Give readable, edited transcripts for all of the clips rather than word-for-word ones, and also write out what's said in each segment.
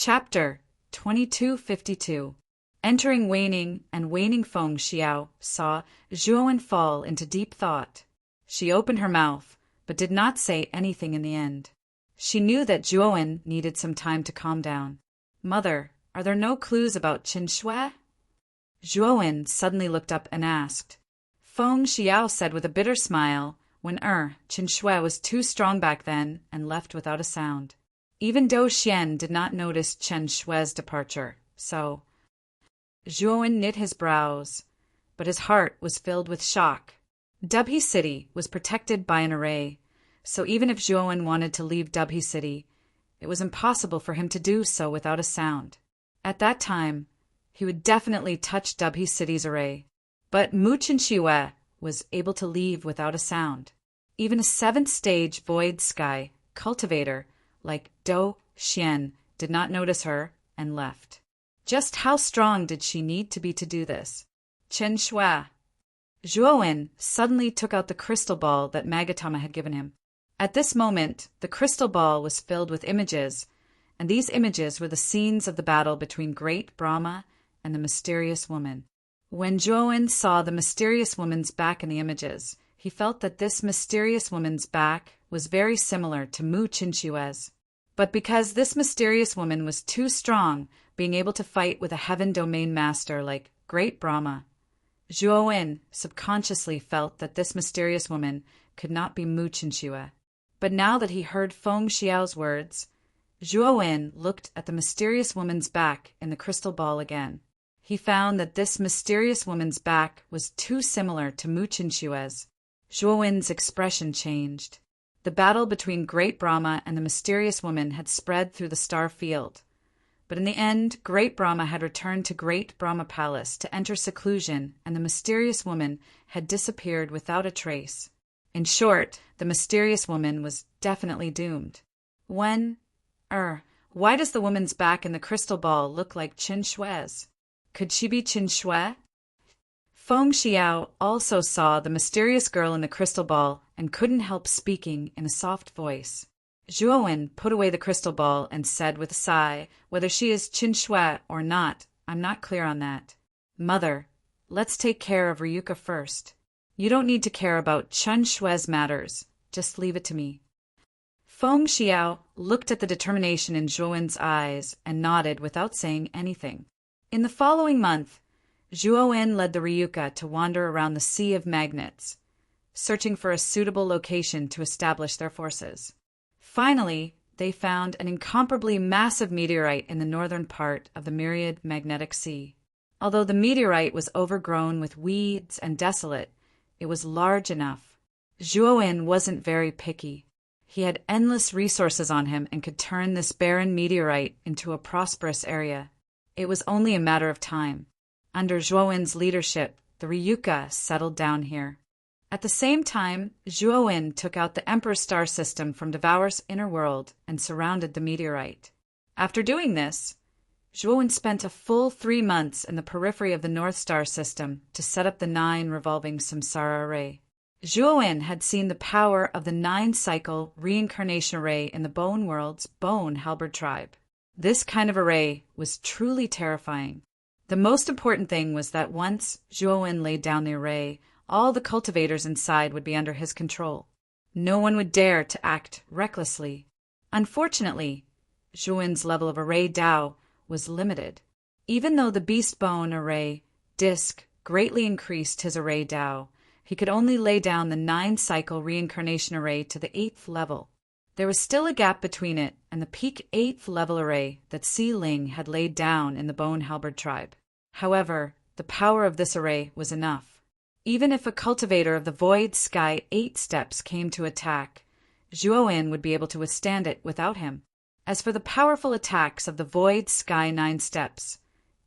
Chapter 2252. Entering waning and waning, Feng Xiao saw Zhuowen fall into deep thought. She opened her mouth, but did not say anything in the end. She knew that Zhuowen needed some time to calm down. "Mother, are there no clues about Qin Shui?" Zhuowen suddenly looked up and asked. Feng Xiao said with a bitter smile, "When Qin Shui was too strong back then and left without a sound. Even Dou Xian did not notice Qin Shui's departure, so—" Zhuowen knit his brows, but his heart was filled with shock. Dubhe City was protected by an array, so even if Zhuowen wanted to leave Dubhe City, it was impossible for him to do so without a sound. At that time, he would definitely touch Dubhe City's array. But Mu Qinshui was able to leave without a sound. Even a 7th-stage void sky cultivator like Dou Xian did not notice her and left. Just how strong did she need to be to do this? Qin Shui. Zhuowen suddenly took out the crystal ball that Magatama had given him. At this moment, the crystal ball was filled with images, and these images were the scenes of the battle between Great Brahma and the mysterious woman. When Zhuowen saw the mysterious woman's back in the images, he felt that this mysterious woman's back was very similar to Mu Qinshui's. But because this mysterious woman was too strong, being able to fight with a heaven domain master like Great Brahma, Zhuowen subconsciously felt that this mysterious woman could not be Mu Qinshui. But now that he heard Feng Xiao's words, Zhuowen looked at the mysterious woman's back in the crystal ball again. He found that this mysterious woman's back was too similar to Mu Qinshui's. Zhuowen's expression changed. The battle between Great Brahma and the mysterious woman had spread through the star field. But in the end, Great Brahma had returned to Great Brahma Palace to enter seclusion, and the mysterious woman had disappeared without a trace. In short, the mysterious woman was definitely doomed. Why does the woman's back in the crystal ball look like Qin Shui's? Could she be Qin Shui? Feng Xiao also saw the mysterious girl in the crystal ball and couldn't help speaking in a soft voice. Zhuowen put away the crystal ball and said with a sigh, "Whether she is Qin Shui or not, I'm not clear on that. Mother, let's take care of Ryuka first. You don't need to care about Qin Shui's matters. Just leave it to me." Feng Xiao looked at the determination in Zhuowen's eyes and nodded without saying anything. In the following month, Zhuowen led the Ryuka to wander around the Sea of Magnets, searching for a suitable location to establish their forces. Finally, they found an incomparably massive meteorite in the northern part of the myriad magnetic sea. Although the meteorite was overgrown with weeds and desolate, it was large enough. Zhuowen wasn't very picky. He had endless resources on him and could turn this barren meteorite into a prosperous area. It was only a matter of time. Under Zhuowen's leadership, the Ryuka settled down here. At the same time, Zhuowen took out the Emperor Star System from Devour's inner world and surrounded the meteorite. After doing this, Zhuowen spent a full 3 months in the periphery of the North Star System to set up the 9 revolving samsara array. Zhuowen had seen the power of the 9-cycle reincarnation array in the Bone World's Bone Halberd tribe. This kind of array was truly terrifying. The most important thing was that once Zhuowen laid down the array, all the cultivators inside would be under his control. No one would dare to act recklessly. Unfortunately, Zhuowen's level of array Dao was limited. Even though the Beast Bone array disc greatly increased his array Dao, he could only lay down the 9-cycle reincarnation array to the 8th level. There was still a gap between it and the peak 8th level array that Si Ling had laid down in the Bone Halberd tribe. However, the power of this array was enough. Even if a cultivator of the Void Sky 8 steps came to attack, Zhuowen would be able to withstand it without him. As for the powerful attacks of the Void Sky 9 steps,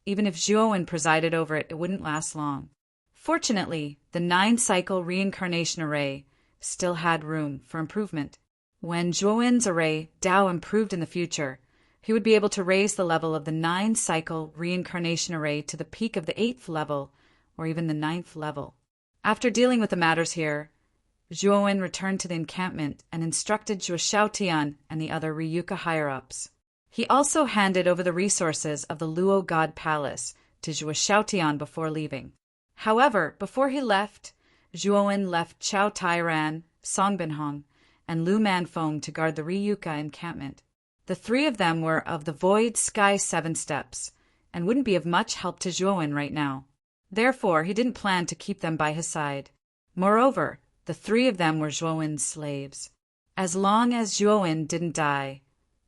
even if Zhuowen presided over it, it wouldn't last long. Fortunately, the 9-cycle reincarnation array still had room for improvement. When Zhuowen's array Dao improved in the future, he would be able to raise the level of the 9-cycle reincarnation array to the peak of the 8th level, or even the 9th level. After dealing with the matters here, Zhuowen returned to the encampment and instructed Zhuo Xiaotian and the other Ryuka higher-ups. He also handed over the resources of the Luo God Palace to Zhuo Xiaotian before leaving. However, before he left, Zhuowen left Chao Tairan, Song Binhong, and Lu Manfeng to guard the Ryuka encampment. The three of them were of the Void Sky Seven Steps, and wouldn't be of much help to Zhuowen right now. Therefore, he didn't plan to keep them by his side. Moreover, the three of them were Zhuowen's slaves. As long as Zhuowen didn't die,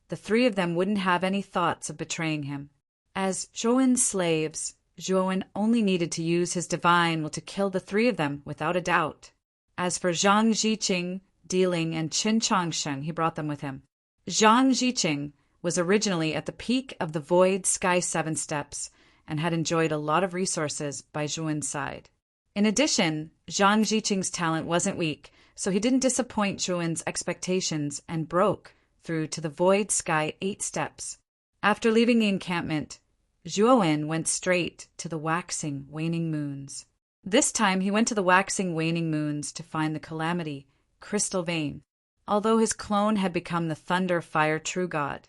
the three of them wouldn't have any thoughts of betraying him. As Zhuowen's slaves, Zhuowen only needed to use his divine will to kill the three of them without a doubt. As for Zhang Ziqing, Diling, and Qin Changshen, he brought them with him. Zhang Ziqing was originally at the peak of the Void Sky Seven Steps and had enjoyed a lot of resources by Zhuowen's side. In addition, Zhang Ziqing's talent wasn't weak, so he didn't disappoint Zhuowen's expectations and broke through to the Void Sky 8 Steps. After leaving the encampment, Zhuowen went straight to the waxing, waning moons. This time he went to the waxing, waning moons to find the Calamity Crystal Vein. Although his clone had become the Thunder Fire True God,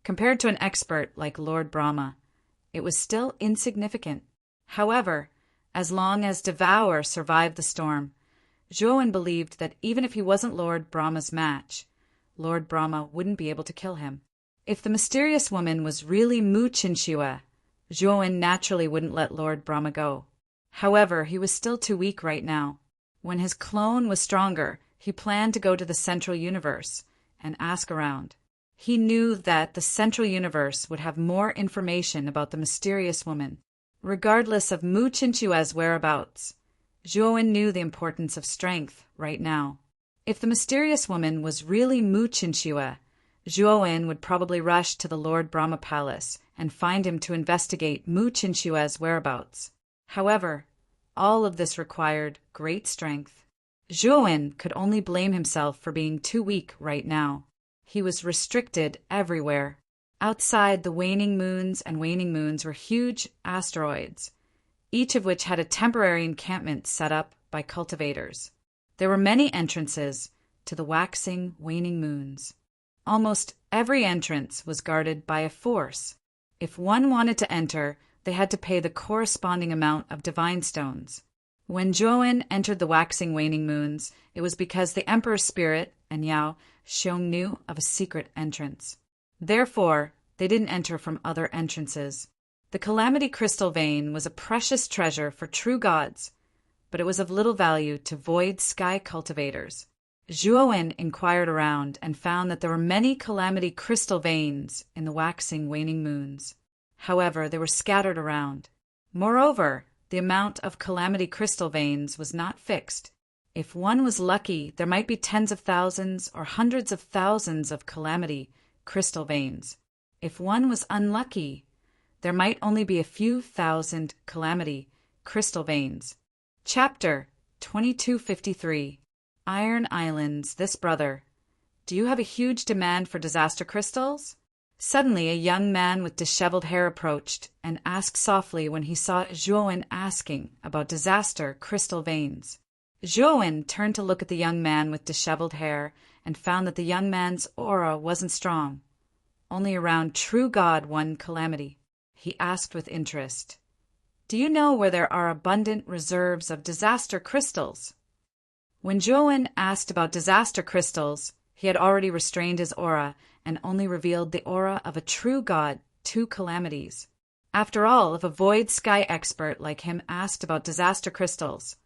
compared to an expert like Lord Brahma, it was still insignificant. However, as long as Devour survived the storm, Zhuowen believed that even if he wasn't Lord Brahma's match, Lord Brahma wouldn't be able to kill him. If the mysterious woman was really Mu Qinxue, Zhuowen naturally wouldn't let Lord Brahma go. However, he was still too weak right now. When his clone was stronger, he planned to go to the Central Universe and ask around. He knew that the Central Universe would have more information about the mysterious woman. Regardless of Mu Qinxue's whereabouts, Zhuowen knew the importance of strength right now. If the mysterious woman was really Mu Qinxue, Zhuowen would probably rush to the Lord Brahma Palace and find him to investigate Mu Qinxue's whereabouts. However, all of this required great strength. Zhuowen could only blame himself for being too weak right now. He was restricted everywhere. Outside the waning moons and waning moons were huge asteroids, each of which had a temporary encampment set up by cultivators. There were many entrances to the waxing, waning moons. Almost every entrance was guarded by a force. If one wanted to enter, they had to pay the corresponding amount of divine stones. When Zhuowen entered the waxing, waning moons, it was because the Emperor's spirit and Yao Xiong knew of a secret entrance. Therefore, they didn't enter from other entrances. The Calamity Crystal Vein was a precious treasure for true gods, but it was of little value to Void Sky cultivators. Zhuowen inquired around and found that there were many Calamity Crystal Veins in the waxing, waning moons. However, they were scattered around. Moreover, the amount of Calamity Crystal Veins was not fixed. If one was lucky, there might be tens of thousands or hundreds of thousands of Calamity Crystal Veins. If one was unlucky, there might only be a few thousand Calamity Crystal Veins. Chapter 2253. Iron Islands, this brother. Do you have a huge demand for disaster crystals? Suddenly, a young man with disheveled hair approached and asked softly when he saw Zhuowen asking about disaster crystal veins. Zhuowen turned to look at the young man with disheveled hair and found that the young man's aura wasn't strong. Only around true God one calamity. He asked with interest, "Do you know where there are abundant reserves of disaster crystals?" When Zhuowen asked about disaster crystals, he had already restrained his aura and only revealed the aura of a true god, two calamities. After all, if a Void Sky expert like him asked about disaster crystals,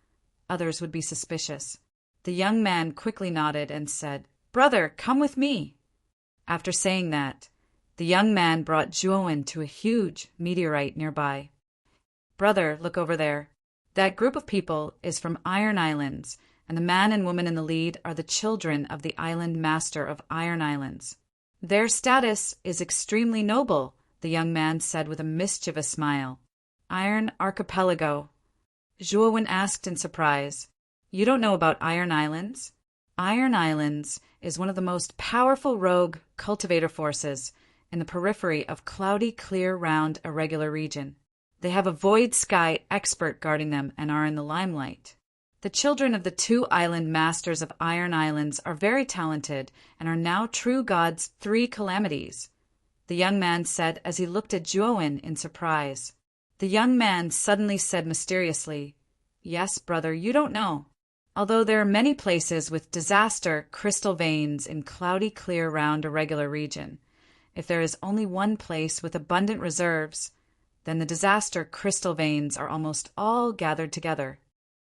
others would be suspicious. The young man quickly nodded and said, "Brother, come with me." After saying that, the young man brought Zhuowen to a huge meteorite nearby. "Brother, look over there. That group of people is from Iron Islands, and the man and woman in the lead are the children of the island master of Iron Islands. Their status is extremely noble," the young man said with a mischievous smile. "Iron Archipelago?" Zhuowen asked in surprise. "You don't know about Iron Islands?" Iron Islands is one of the most powerful rogue cultivator forces in the periphery of cloudy, clear, round, irregular region. They have a Void Sky expert guarding them and are in the limelight. The children of the two island masters of Iron Islands are very talented and are now true gods' three calamities. The the young man said as he looked at Juowen in surprise. The young man suddenly said mysteriously, "Yes, brother, you don't know. Although there are many places with disaster crystal veins in cloudy clear round irregular region, if there is only one place with abundant reserves, then the disaster crystal veins are almost all gathered together.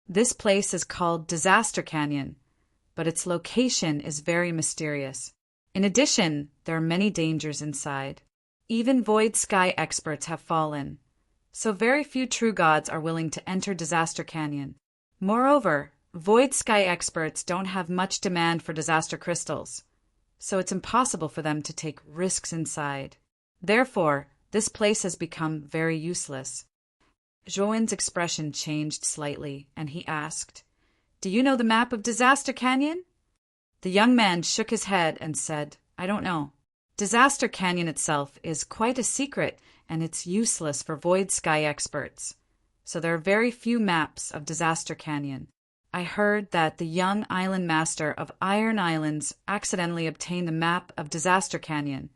This place is called Disaster Canyon, but its location is very mysterious. In addition, there are many dangers inside. Even void sky experts have fallen, so very few true gods are willing to enter Disaster Canyon. Moreover, void sky experts don't have much demand for disaster crystals, so it's impossible for them to take risks inside. Therefore, this place has become very useless." Juowen's expression changed slightly, and he asked, "Do you know the map of Disaster Canyon?" The young man shook his head and said, "I don't know. Disaster Canyon itself is quite a secret, and it's useless for void sky experts. So there are very few maps of Disaster Canyon. I heard that the young island master of Iron Islands accidentally obtained the map of Disaster Canyon,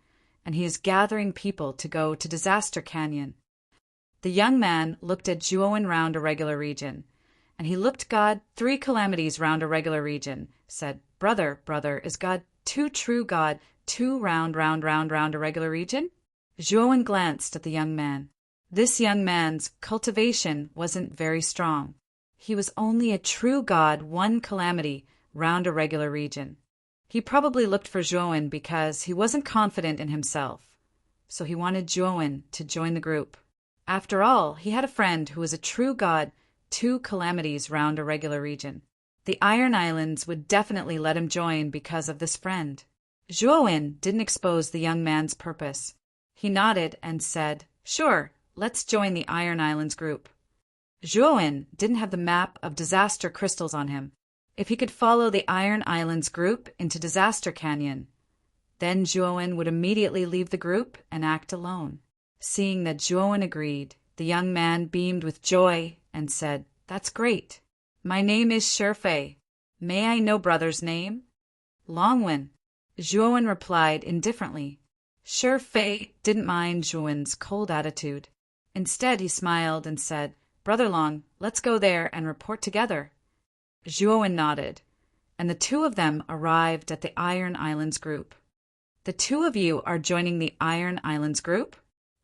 and he is gathering people to go to Disaster Canyon." The young man looked at Juowen round a regular region, and he looked God 3 calamities round a regular region, said, "Brother, brother, is God 2 true God 2 round a regular region?" Juowen glanced at the young man. This young man's cultivation wasn't very strong. He was only a true God 1 calamity round a regular region. He probably looked for Juowen because he wasn't confident in himself, so he wanted Juowen to join the group. After all, he had a friend who was a true God 2 calamities round a regular region. The Iron Islands would definitely let him join because of this friend. Juowen didn't expose the young man's purpose. He nodded and said, "Sure, let's join the Iron Islands group." Juowen didn't have the map of disaster crystals on him. If he could follow the Iron Islands group into Disaster Canyon, then Juowen would immediately leave the group and act alone. Seeing that Juowen agreed, the young man beamed with joy and said, "That's great. My name is Shurfei. May I know brother's name?" "Longwen," Juowen replied indifferently. Shurfei didn't mind Juowen's cold attitude. Instead, he smiled and said, "Brother Long, let's go there and report together." Juowen nodded, and the 2 of them arrived at the Iron Islands group. "The 2 of you are joining the Iron Islands group?"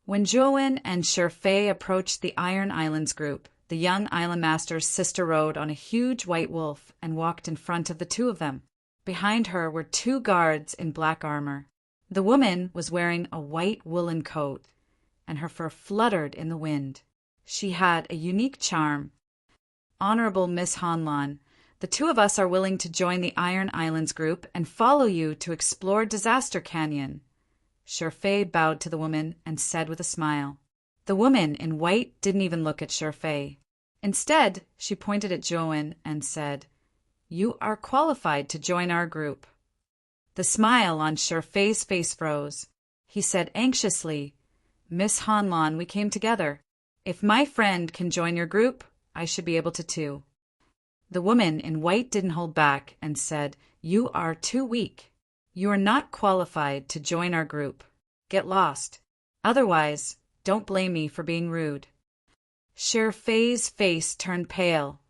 When Juowen and Shurfei approached the Iron Islands group, the young island master's sister rode on a huge white wolf and walked in front of the 2 of them. Behind her were 2 guards in black armor. The woman was wearing a white woolen coat, and her fur fluttered in the wind. She had a unique charm. "Honorable Miss Hanlan, the 2 of us are willing to join the Iron Islands group and follow you to explore Disaster Canyon." Shurfei bowed to the woman and said with a smile. The woman in white didn't even look at Shurfei. Instead, she pointed at Juowen and said, "You are qualified to join our group." The smile on Shurfei's face froze. He said anxiously, "Miss Hanlan, we came together. If my friend can join your group, I should be able to too." The woman in white didn't hold back and said, "You are too weak. You are not qualified to join our group. Get lost. Otherwise, don't blame me for being rude." Shurfei's face turned pale,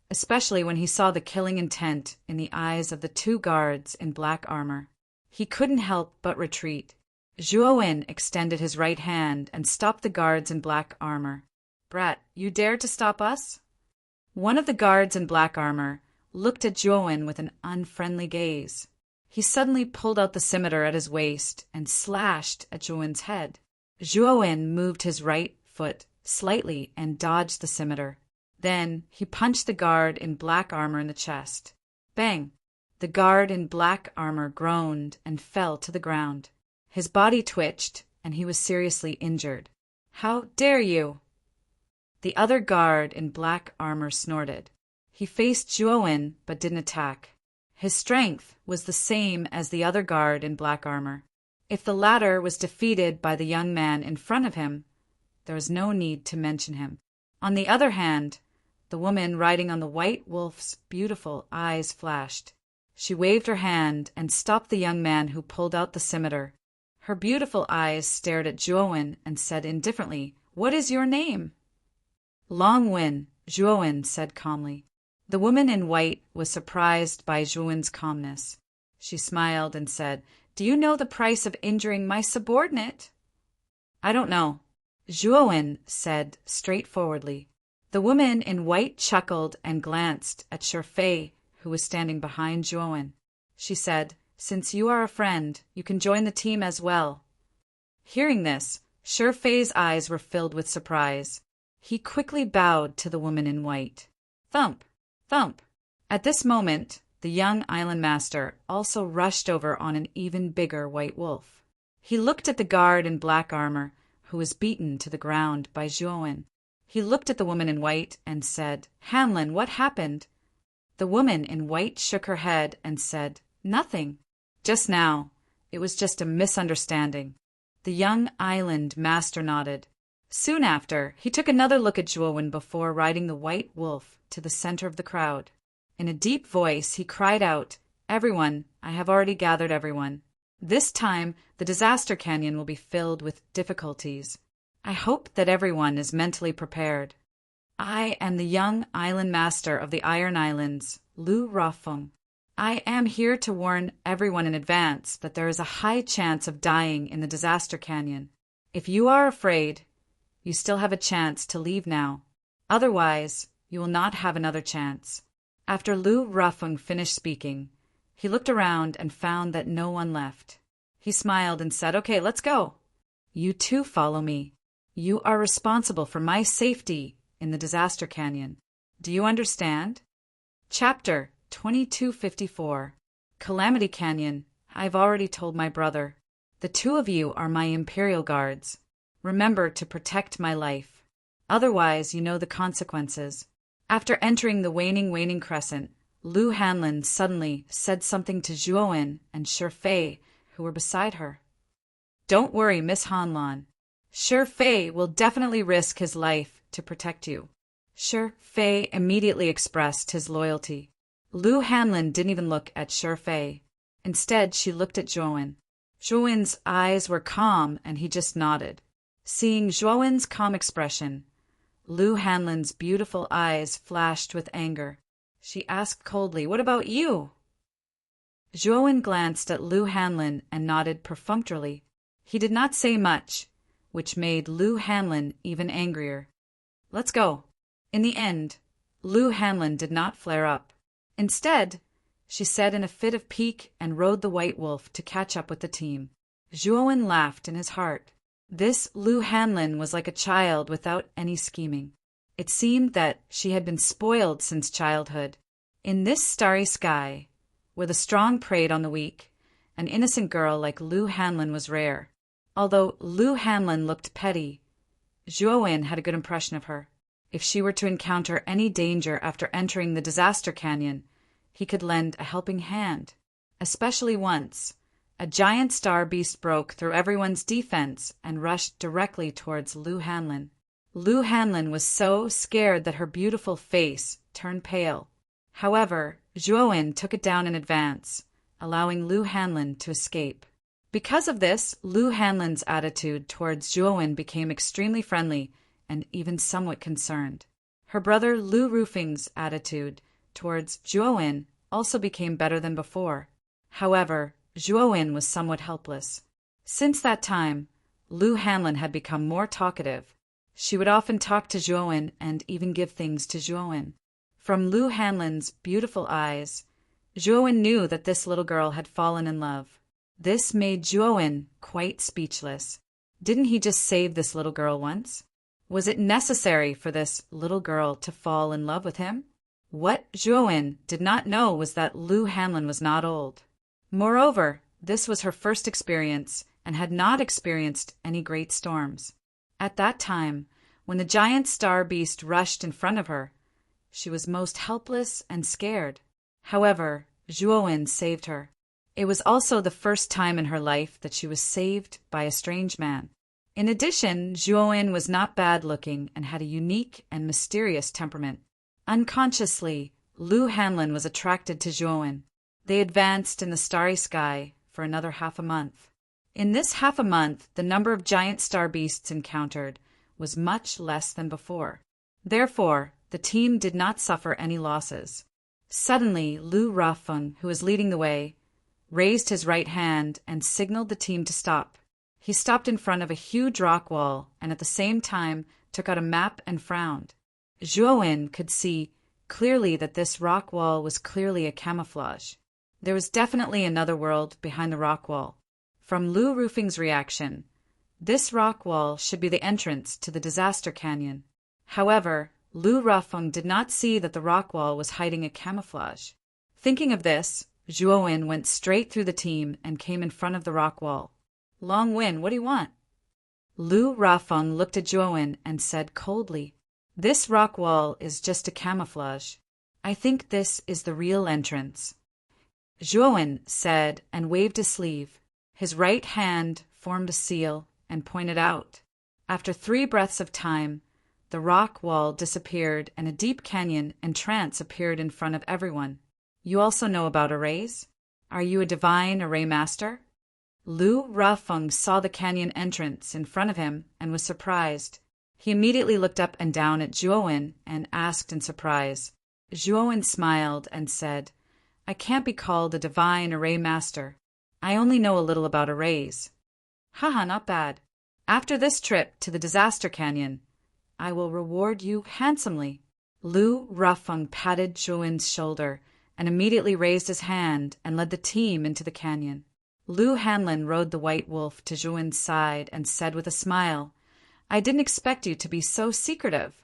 especially when he saw the killing intent in the eyes of the 2 guards in black armor. He couldn't help but retreat. Juowen extended his right hand and stopped the guards in black armor. "Brat, you dare to stop us?" One of the guards in black armor looked at Juowen with an unfriendly gaze. He suddenly pulled out the scimitar at his waist and slashed at Juowen's head. Juowen moved his right foot slightly and dodged the scimitar. Then he punched the guard in black armor in the chest. Bang! The guard in black armor groaned and fell to the ground. His body twitched, and he was seriously injured. "How dare you!" The other guard in black armor snorted. He faced Juowen but didn't attack. His strength was the same as the other guard in black armor. If the latter was defeated by the young man in front of him, there was no need to mention him. On the other hand, the woman riding on the white wolf's beautiful eyes flashed. She waved her hand and stopped the young man who pulled out the scimitar. Her beautiful eyes stared at Zhuowen and said indifferently, "What is your name?" Long Wen, Zhuowen said calmly. The woman in white was surprised by Zhuowen's calmness. She smiled and said, "Do you know the price of injuring my subordinate?" "I don't know," Zhuowen said straightforwardly. The woman in white chuckled and glanced at Shifei, who was standing behind Zhuowen. She said, "Since you are a friend, you can join the team as well." Hearing this, Shifei's eyes were filled with surprise. He quickly bowed to the woman in white. Thump! Thump! At this moment, the young island master also rushed over on an even bigger white wolf. He looked at the guard in black armor, who was beaten to the ground by Zhuowen. He looked at the woman in white and said, "Hanlin, what happened?" The woman in white shook her head and said, "Nothing. Just now. It was just a misunderstanding." The young island master nodded. Soon after, he took another look at Zhuowen before riding the white wolf to the center of the crowd. In a deep voice, he cried out, "Everyone, I have already gathered everyone. This time, the disaster canyon will be filled with difficulties. I hope that everyone is mentally prepared. I am the young island master of the Iron Islands, Lu Rafeng. I am here to warn everyone in advance that there is a high chance of dying in the disaster canyon. If you are afraid, you still have a chance to leave now. Otherwise, you will not have another chance." After Lu Rafeng finished speaking, he looked around and found that no one left. He smiled and said, "Okay, let's go. You too follow me. You are responsible for my safety in the disaster canyon. Do you understand?" Chapter 2254. Calamity Canyon. I've already told my brother. The two of you are my Imperial Guards. Remember to protect my life. Otherwise, you know the consequences. After entering the waning crescent, Lu Hanlin suddenly said something to Zhuowen and Shifei, who were beside her. "Don't worry, Miss Hanlan. Shifei will definitely risk his life to protect you." Shifei immediately expressed his loyalty. Lu Hanlin didn't even look at Shifei. Instead, she looked at Zhuowen. Zhuowen's eyes were calm and he just nodded. Seeing Zhuowen's calm expression, Lu Hanlin's beautiful eyes flashed with anger. She asked coldly, "What about you?" Zhuowen glanced at Lu Hanlin and nodded perfunctorily. He did not say much, which made Lu Hanlin even angrier. "Let's go." In the end, Lu Hanlin did not flare up. Instead, she said in a fit of pique and rode the white wolf to catch up with the team. Zhuowen laughed in his heart. This Lu Hanlin was like a child without any scheming. It seemed that she had been spoiled since childhood. In this starry sky, where the strong preyed on the weak, an innocent girl like Lu Hanlin was rare. Although Lu Hanlin looked petty, Zhuowen had a good impression of her. If she were to encounter any danger after entering the disaster canyon, he could lend a helping hand. Especially once, a giant star beast broke through everyone's defense and rushed directly towards Lu Hanlin. Lu Hanlin was so scared that her beautiful face turned pale. However, Zhuowen took it down in advance, allowing Lu Hanlin to escape. Because of this, Lu Hanlin's attitude towards Zhuowen became extremely friendly and even somewhat concerned. Her brother Lu Rufeng's attitude towards Zhuowen also became better than before. However, Zhuowen was somewhat helpless. Since that time, Lu Hanlin had become more talkative. She would often talk to Zhuowen and even give things to Zhuowen. From Lu Hanlin's beautiful eyes, Zhuowen knew that this little girl had fallen in love. This made Zhuowen quite speechless. Didn't he just save this little girl once? Was it necessary for this little girl to fall in love with him? What Zhuowen did not know was that Lu Hanlin was not old. Moreover, this was her first experience and had not experienced any great storms. At that time, when the giant star beast rushed in front of her, she was most helpless and scared. However, Zhuowen saved her. It was also the first time in her life that she was saved by a strange man. In addition, Zhuowen was not bad-looking and had a unique and mysterious temperament. Unconsciously, Lu Hanlin was attracted to Zhuowen. They advanced in the starry sky for another half a month. In this half a month, the number of giant star beasts encountered was much less than before. Therefore, the team did not suffer any losses. Suddenly, Lu Rafeng, who was leading the way, raised his right hand and signaled the team to stop. He stopped in front of a huge rock wall and at the same time took out a map and frowned. Zhuowen could see clearly that this rock wall was clearly a camouflage. There was definitely another world behind the rock wall. From Lu Rufeng's reaction, this rock wall should be the entrance to the Disaster Canyon. However, Lu Rafeng did not see that the rock wall was hiding a camouflage. Thinking of this, Zhuowen went straight through the team and came in front of the rock wall. Long Wen, what do you want? Lu Rafeng looked at Zhuowen and said coldly, This rock wall is just a camouflage. I think this is the real entrance. Zhuowen said and waved his sleeve. His right hand formed a seal and pointed out. After 3 breaths of time, the rock wall disappeared and a deep canyon and trance appeared in front of everyone. You also know about arrays? Are you a divine array master? Lu Rafeng saw the canyon entrance in front of him and was surprised. He immediately looked up and down at Zhuowen and asked in surprise. Zhuowen smiled and said, I can't be called a divine array master. I only know a little about arrays. Haha, not bad. After this trip to the Disaster Canyon, I will reward you handsomely. Lu Rafeng patted Zhuowen's shoulder and immediately raised his hand and led the team into the canyon. Lu Hanlin rode the white wolf to Zhuowen's side and said with a smile, I didn't expect you to be so secretive.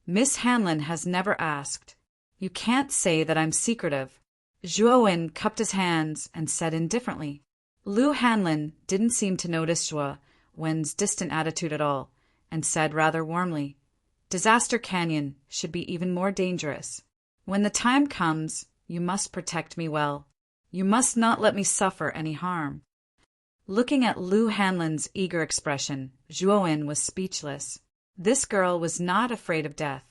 Miss Hanlin has never asked. You can't say that I'm secretive. Zhuowen cupped his hands and said indifferently. Lu Hanlin didn't seem to notice Zhuowen's distant attitude at all and said rather warmly, Disaster Canyon should be even more dangerous. When the time comes, you must protect me well. You must not let me suffer any harm. Looking at Lu Hanlin's eager expression, Zhuowen was speechless. This girl was not afraid of death.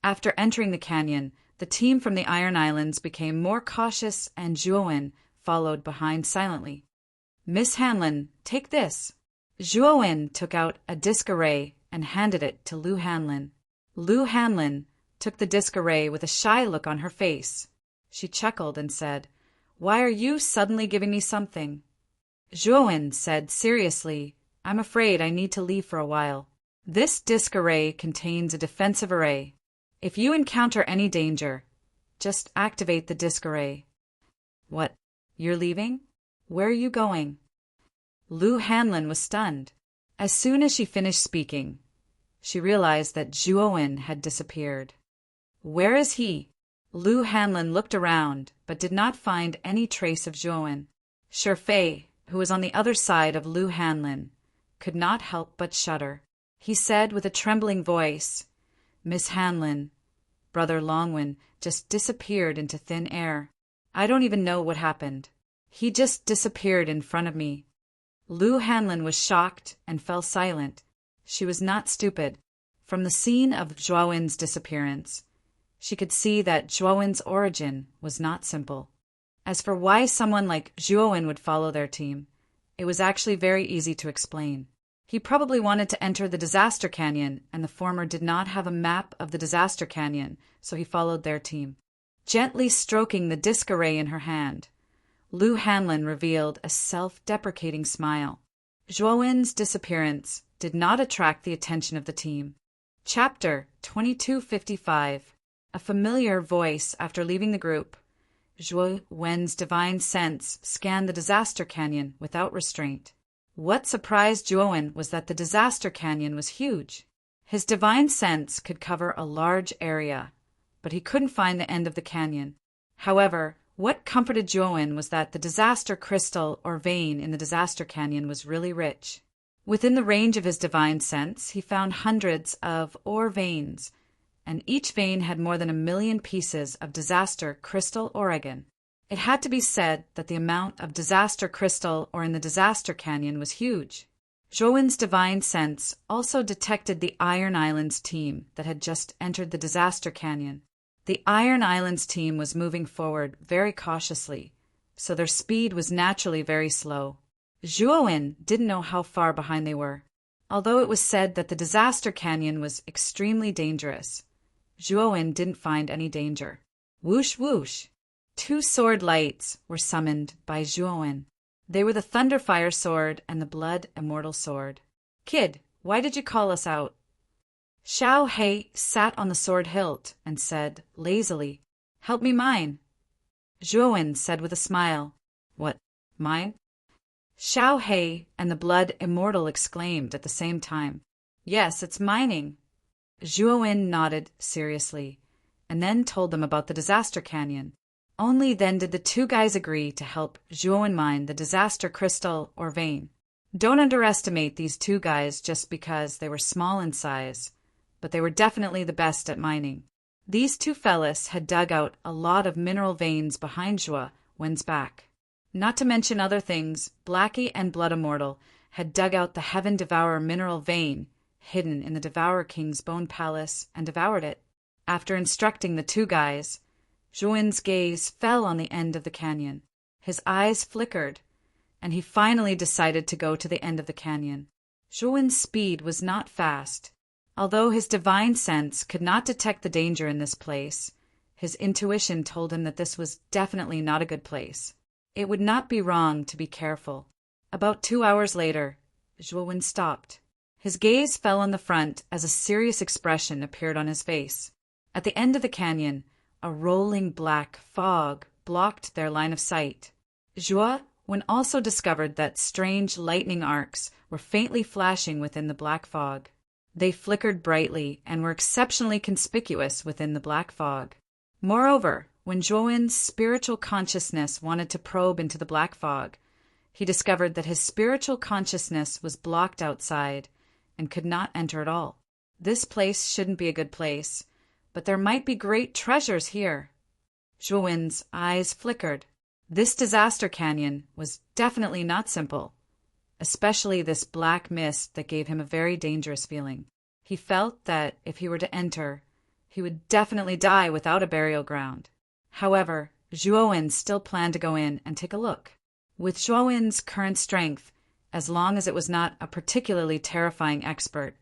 After entering the canyon, the team from the Iron Islands became more cautious and Zhuowen followed behind silently. Miss Hanlin, take this. Zhuowen took out a disc array and handed it to Lu Hanlin. Lu Hanlin took the disc array with a shy look on her face. She chuckled and said, Why are you suddenly giving me something? Zhuowen said seriously, I'm afraid I need to leave for a while. This disc array contains a defensive array. If you encounter any danger, just activate the disc array. What? You're leaving? Where are you going? Lu Hanlin was stunned. As soon as she finished speaking, she realized that Zhuowen had disappeared. Where is he? Lu Hanlin looked around, but did not find any trace of Zhuowen. Shifei, who was on the other side of Lu Hanlin, could not help but shudder. He said with a trembling voice, Miss Hanlin, Brother Longwen just disappeared into thin air. I don't even know what happened. He just disappeared in front of me. Lu Hanlin was shocked and fell silent. She was not stupid. From the scene of Zhuowen's disappearance, she could see that Zhuowen's origin was not simple. As for why someone like Zhuowen would follow their team, it was actually very easy to explain. He probably wanted to enter the Disaster Canyon, and the former did not have a map of the Disaster Canyon, so he followed their team. Gently stroking the disc array in her hand, Lu Hanlin revealed a self-deprecating smile. Zhuowen's disappearance did not attract the attention of the team. Chapter 2255. A familiar voice after leaving the group. Zhuowen's divine sense scanned the Disaster Canyon without restraint. What surprised Zhuowen was that the Disaster Canyon was huge. His divine sense could cover a large area, but he couldn't find the end of the canyon. However, what comforted Zhuowen was that the disaster crystal or vein in the Disaster Canyon was really rich. Within the range of his divine sense, he found hundreds of ore veins, and each vein had more than 1 million pieces of disaster crystal Oregon. It had to be said that the amount of disaster crystal ore in the Disaster Canyon was huge. Zhuowen's divine sense also detected the Iron Islands team that had just entered the Disaster Canyon. The Iron Islands team was moving forward very cautiously, so their speed was naturally very slow. Zhuowen didn't know how far behind they were. Although it was said that the disaster canyon was extremely dangerous, Zhuowen didn't find any danger. Whoosh whoosh! 2 sword lights were summoned by Zhuowen. They were the Thunderfire Sword and the Blood Immortal Sword. Kid, why did you call us out? Xiao Hei sat on the sword hilt and said, lazily, Help me mine. Zhuowen said with a smile, What, mine? Xiao Hei and the Blood Immortal exclaimed at the same time, Yes, it's mining. Zhuowen nodded seriously, and then told them about the disaster canyon. Only then did the 2 guys agree to help Zhuowen mine the disaster crystal or vein. Don't underestimate these 2 guys just because they were small in size, but they were definitely the best at mining. These 2 fellas had dug out a lot of mineral veins behind Zhuowen's back. Not to mention other things, Blackie and Blood Immortal had dug out the Heaven Devourer mineral vein hidden in the Devourer King's bone palace and devoured it. After instructing the 2 guys, Zhuowen's gaze fell on the end of the canyon. His eyes flickered, and he finally decided to go to the end of the canyon. Zhuowen's speed was not fast. Although his divine sense could not detect the danger in this place, his intuition told him that this was definitely not a good place. It would not be wrong to be careful. About 2 hours later, Zhuowen stopped. His gaze fell on the front as a serious expression appeared on his face. At the end of the canyon, a rolling black fog blocked their line of sight. Zhuowen also discovered that strange lightning arcs were faintly flashing within the black fog. They flickered brightly and were exceptionally conspicuous within the black fog. Moreover, when Zhuowen's spiritual consciousness wanted to probe into the black fog, he discovered that his spiritual consciousness was blocked outside and could not enter at all. This place shouldn't be a good place, but there might be great treasures here. Zhuowen's eyes flickered. This disaster canyon was definitely not simple, especially this black mist that gave him a very dangerous feeling. He felt that if he were to enter, he would definitely die without a burial ground. However, Zhuowen still planned to go in and take a look. With Zhuowen's current strength, as long as it was not a particularly terrifying expert,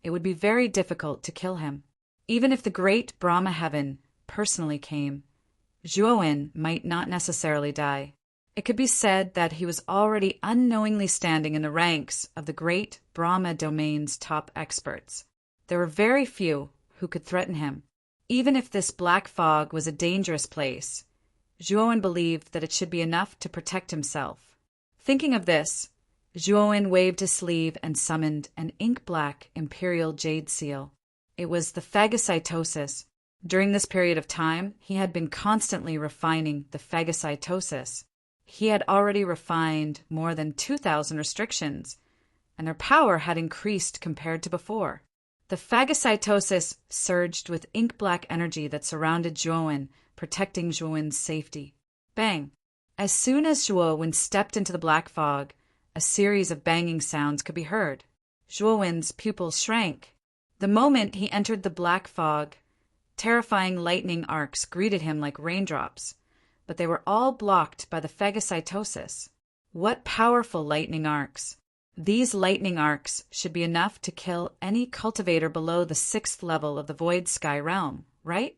it would be very difficult to kill him. Even if the great Brahma Heaven personally came, Zhuowen might not necessarily die. It could be said that he was already unknowingly standing in the ranks of the great Brahma domain's top experts. There were very few who could threaten him. Even if this black fog was a dangerous place, Zhuowen believed that it should be enough to protect himself. Thinking of this, Zhuowen waved his sleeve and summoned an ink-black imperial jade seal. It was the phagocytosis. During this period of time, he had been constantly refining the phagocytosis. He had already refined more than 2,000 restrictions, and their power had increased compared to before. The phagocytosis surged with ink-black energy that surrounded Zhuowen, protecting Zhuowen's safety. Bang! As soon as Zhuowen stepped into the black fog, a series of banging sounds could be heard. Zhuowen's pupils shrank. The moment he entered the black fog, terrifying lightning arcs greeted him like raindrops, but they were all blocked by the phagocytosis. What powerful lightning arcs! These lightning arcs should be enough to kill any cultivator below the 6th level of the Void Sky realm, right?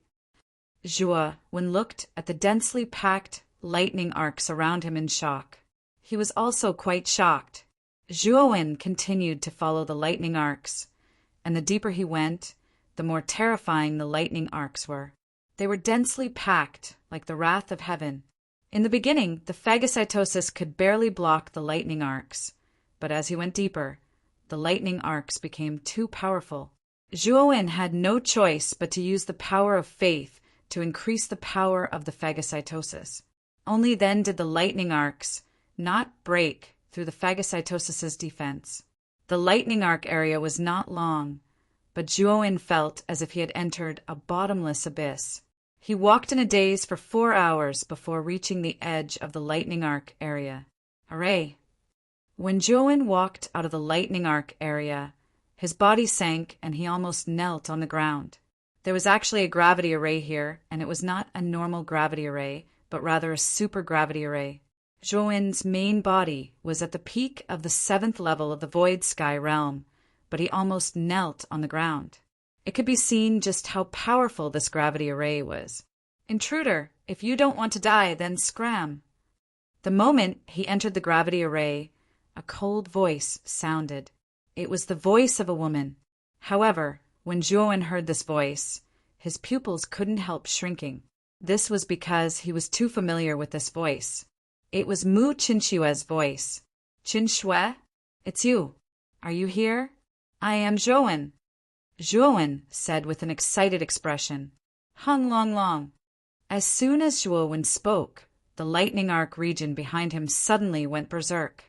Zhuowen looked at the densely packed lightning arcs around him in shock. He was also quite shocked. Zhuowen continued to follow the lightning arcs, and the deeper he went, the more terrifying the lightning arcs were. They were densely packed, like the wrath of heaven. In the beginning, the phagocytosis could barely block the lightning arcs, but as he went deeper, the lightning arcs became too powerful. Zhuowen had no choice but to use the power of faith to increase the power of the phagocytosis. Only then did the lightning arcs not break through the phagocytosis's defense. The lightning arc area was not long, but Zhuowen felt as if he had entered a bottomless abyss. He walked in a daze for 4 hours before reaching the edge of the lightning arc area. Hooray! When Zhuowen walked out of the lightning arc area, his body sank and he almost knelt on the ground. There was actually a gravity array here, and it was not a normal gravity array, but rather a supergravity array. Zhuowen's main body was at the peak of the 7th level of the Void Sky realm, but he almost knelt on the ground. It could be seen just how powerful this gravity array was. "Intruder, if you don't want to die, then scram." The moment he entered the gravity array, a cold voice sounded. It was the voice of a woman. However, when Zhuowen heard this voice, his pupils couldn't help shrinking. This was because he was too familiar with this voice. It was Mu Qinshue's voice. "Qinshue? It's you. Are you here?" "I am Zhuowen." Zhuowen said with an excited expression. "Hung long long." As soon as Zhuowen spoke, the lightning arc region behind him suddenly went berserk,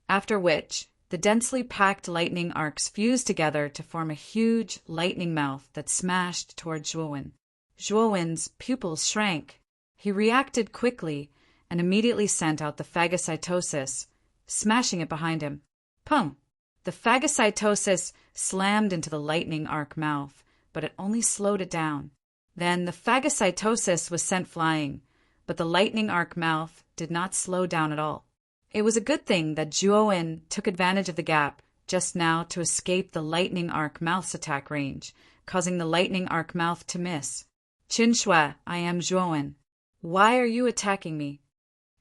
after which the densely packed lightning arcs fused together to form a huge lightning mouth that smashed toward Zhuowen. Zhuowen's pupils shrank. He reacted quickly and immediately sent out the phagocytosis, smashing it behind him. Pum! The phagocytosis slammed into the lightning arc mouth, but it only slowed it down. Then the phagocytosis was sent flying, but the lightning arc mouth did not slow down at all. It was a good thing that Zhuowen took advantage of the gap just now to escape the lightning arc mouth's attack range, causing the lightning arc mouth to miss. "Qinshue, I am Zhuowen. Why are you attacking me?"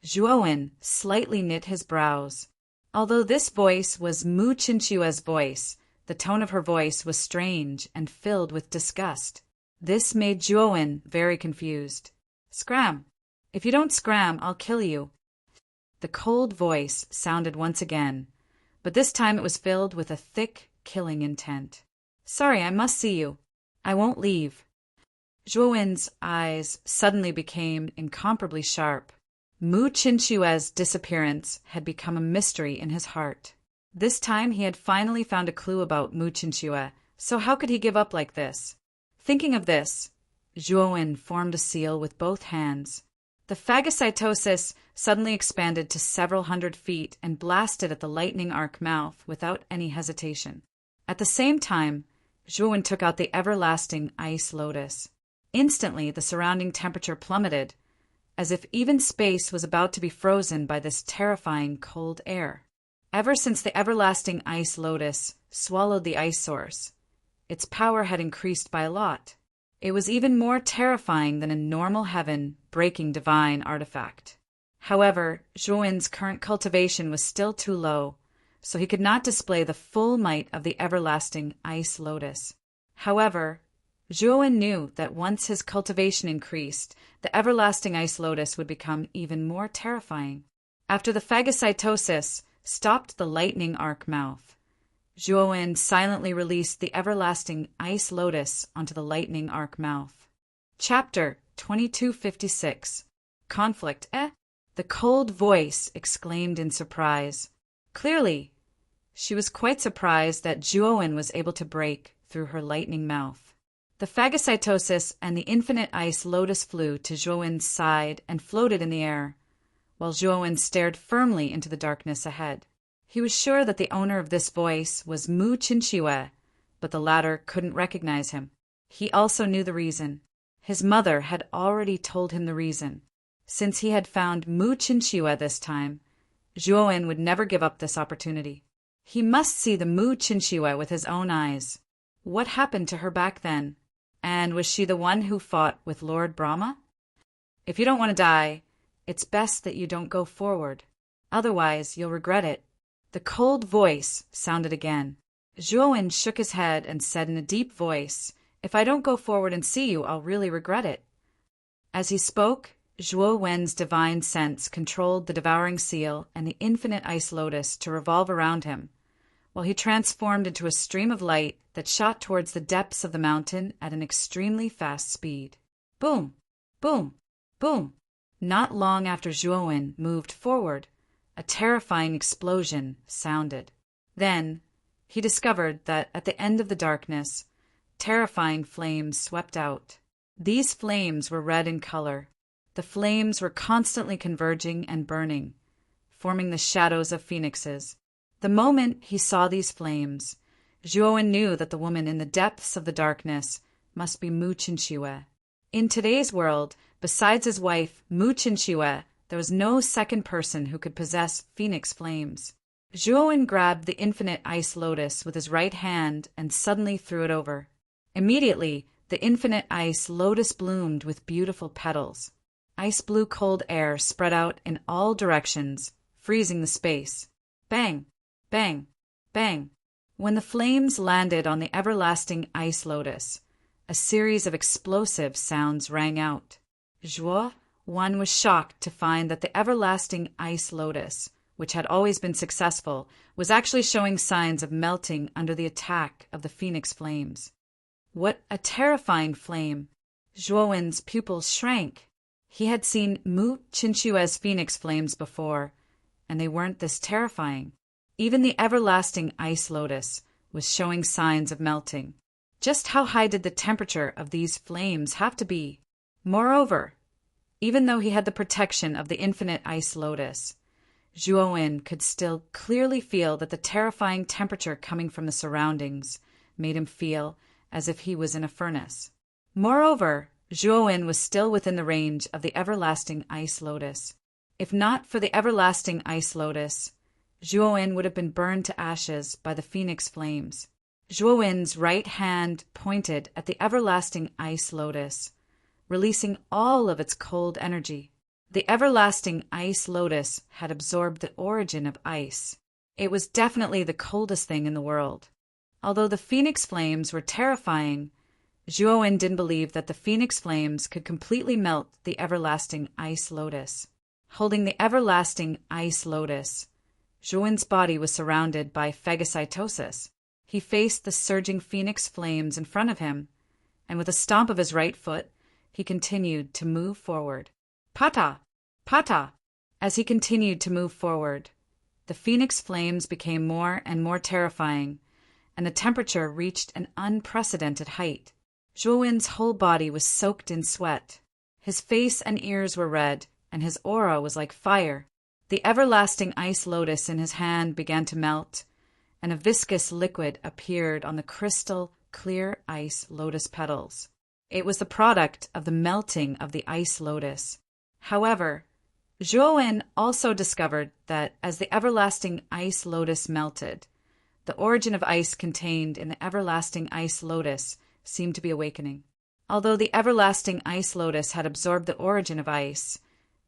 Zhuowen slightly knit his brows. Although this voice was Mu Qinshue's voice, the tone of her voice was strange and filled with disgust. This made Zhuowen very confused. "Scram! If you don't scram, I'll kill you." The cold voice sounded once again, but this time it was filled with a thick, killing intent. "Sorry, I must see you. I won't leave." Zhuowen's eyes suddenly became incomparably sharp. Mu Qinshue's disappearance had become a mystery in his heart. This time he had finally found a clue about Mu Qinshu, so how could he give up like this? Thinking of this, Zhuowen formed a seal with both hands. The phagocytosis suddenly expanded to several hundred feet and blasted at the lightning arc mouth without any hesitation. At the same time, Zhuowen took out the everlasting ice lotus. Instantly, the surrounding temperature plummeted, as if even space was about to be frozen by this terrifying cold air. Ever since the everlasting ice lotus swallowed the ice source, its power had increased by a lot. It was even more terrifying than a normal heaven-breaking divine artifact. However, Zhuowen's current cultivation was still too low, so he could not display the full might of the everlasting ice lotus. However, Zhuowen knew that once his cultivation increased, the everlasting ice lotus would become even more terrifying. After the phagocytosis stopped the lightning arc mouth, Zhuowen silently released the everlasting ice lotus onto the lightning arc mouth. Chapter 2256. Conflict, eh? The cold voice exclaimed in surprise. Clearly, she was quite surprised that Zhuowen was able to break through her lightning mouth. The phagocytosis and the infinite ice lotus flew to Zhuowen's side and floated in the air, while Zhuowen stared firmly into the darkness ahead. He was sure that the owner of this voice was Mu Qinshu, but the latter couldn't recognize him. He also knew the reason. His mother had already told him the reason. Since he had found Mu Qinshu this time, Zhuowen would never give up this opportunity. He must see the Mu Qinshu with his own eyes. What happened to her back then? And was she the one who fought with Lord Brahma? If you don't want to die, it's best that you don't go forward. Otherwise, you'll regret it. The cold voice sounded again. Zhuowen shook his head and said in a deep voice, "If I don't go forward and see you, I'll really regret it." As he spoke, Zhuowen's divine sense controlled the devouring seal and the infinite ice lotus to revolve around him, while he transformed into a stream of light that shot towards the depths of the mountain at an extremely fast speed. Boom! Boom! Boom! Not long after Zhuowen moved forward, a terrifying explosion sounded. Then he discovered that at the end of the darkness, terrifying flames swept out. These flames were red in color. The flames were constantly converging and burning, forming the shadows of phoenixes. The moment he saw these flames, Zhuowen knew that the woman in the depths of the darkness must be Mu Qinshu. In today's world, besides his wife Mu Qinshu, There was no second person who could possess phoenix flames. Zhuowen grabbed the infinite ice lotus with his right hand and suddenly threw it over. Immediately, the infinite ice lotus bloomed with beautiful petals. Ice blue cold air spread out in all directions, freezing the space. Bang! Bang! Bang! When the flames landed on the everlasting ice lotus, a series of explosive sounds rang out. Zhuowen was shocked to find that the everlasting ice lotus, which had always been successful, was actually showing signs of melting under the attack of the phoenix flames. What a terrifying flame! Zhuowen's pupils shrank. He had seen Mu Qinshue's phoenix flames before, and they weren't this terrifying. Even the everlasting ice lotus was showing signs of melting. Just how high did the temperature of these flames have to be? Moreover, even though he had the protection of the infinite ice lotus, Zhuowen could still clearly feel that the terrifying temperature coming from the surroundings made him feel as if he was in a furnace. Moreover, Zhuowen was still within the range of the everlasting ice lotus. If not for the everlasting ice lotus, Zhuowen would have been burned to ashes by the phoenix flames. Zhuowen's right hand pointed at the everlasting ice lotus, releasing all of its cold energy. The everlasting ice lotus had absorbed the origin of ice. It was definitely the coldest thing in the world. Although the phoenix flames were terrifying, Zhuowen didn't believe that the phoenix flames could completely melt the everlasting ice lotus. Holding the everlasting ice lotus, Zhuowen's body was surrounded by phagocytosis. He faced the surging phoenix flames in front of him, and with a stomp of his right foot, he continued to move forward. Pata! Pata! As he continued to move forward, the phoenix flames became more and more terrifying, and the temperature reached an unprecedented height. Zhuowen's whole body was soaked in sweat. His face and ears were red, and his aura was like fire. The everlasting ice lotus in his hand began to melt, and a viscous liquid appeared on the crystal clear ice lotus petals. It was the product of the melting of the ice lotus. However, Zhuowen also discovered that as the everlasting ice lotus melted, the origin of ice contained in the everlasting ice lotus seemed to be awakening. Although the everlasting ice lotus had absorbed the origin of ice,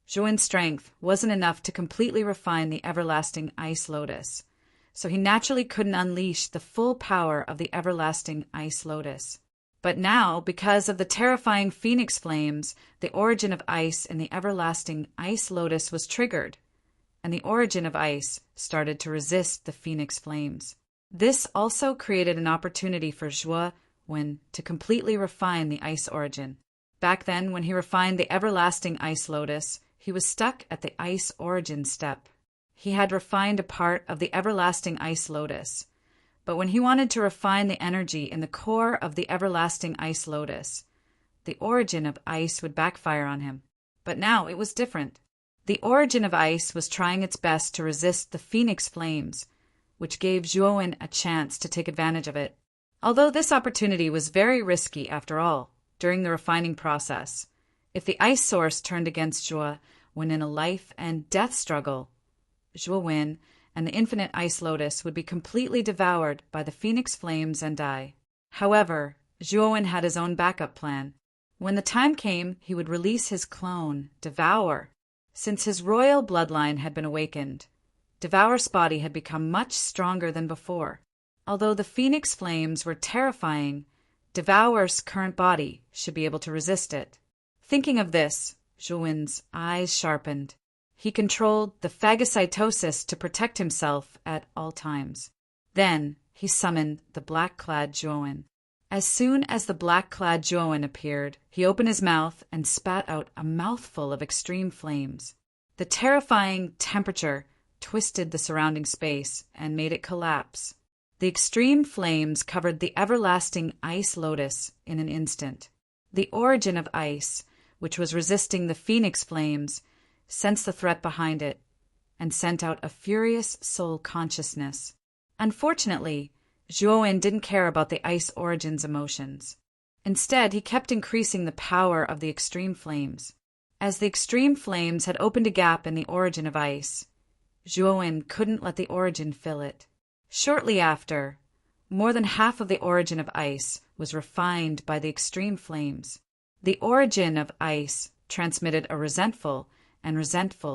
Zhuowen's strength wasn't enough to completely refine the everlasting ice lotus, so he naturally couldn't unleash the full power of the everlasting ice lotus. But now, because of the terrifying phoenix flames, the origin of ice in the everlasting ice lotus was triggered, and the origin of ice started to resist the phoenix flames. This also created an opportunity for Zhuowen to completely refine the ice origin. Back then, when he refined the everlasting ice lotus, he was stuck at the ice origin step. He had refined a part of the everlasting ice lotus, but when he wanted to refine the energy in the core of the everlasting ice lotus, the origin of ice would backfire on him. But now it was different. The origin of ice was trying its best to resist the phoenix flames, which gave Zhuowen a chance to take advantage of it. Although this opportunity was very risky after all, during the refining process, if the ice source turned against Zhuowen in a life and death struggle, Zhuowen and the infinite ice lotus would be completely devoured by the phoenix flames and die. However, Zhuowen had his own backup plan. When the time came, he would release his clone, Devour. Since his royal bloodline had been awakened, Devour's body had become much stronger than before. Although the phoenix flames were terrifying, Devour's current body should be able to resist it. Thinking of this, Zhuowen's eyes sharpened. He controlled the phagocytosis to protect himself at all times. Then he summoned the black-clad Zhuowen. As soon as the black-clad Zhuowen appeared, he opened his mouth and spat out a mouthful of extreme flames. The terrifying temperature twisted the surrounding space and made it collapse. The extreme flames covered the everlasting ice lotus in an instant. The origin of ice, which was resisting the phoenix flames, sensed the threat behind it and sent out a furious soul consciousness. Unfortunately, Zhuowen didn't care about the ice origin's emotions. Instead, he kept increasing the power of the extreme flames. As the extreme flames had opened a gap in the origin of ice, Zhuowen couldn't let the origin fill it. Shortly after, more than half of the origin of ice was refined by the extreme flames. The origin of ice transmitted a resentful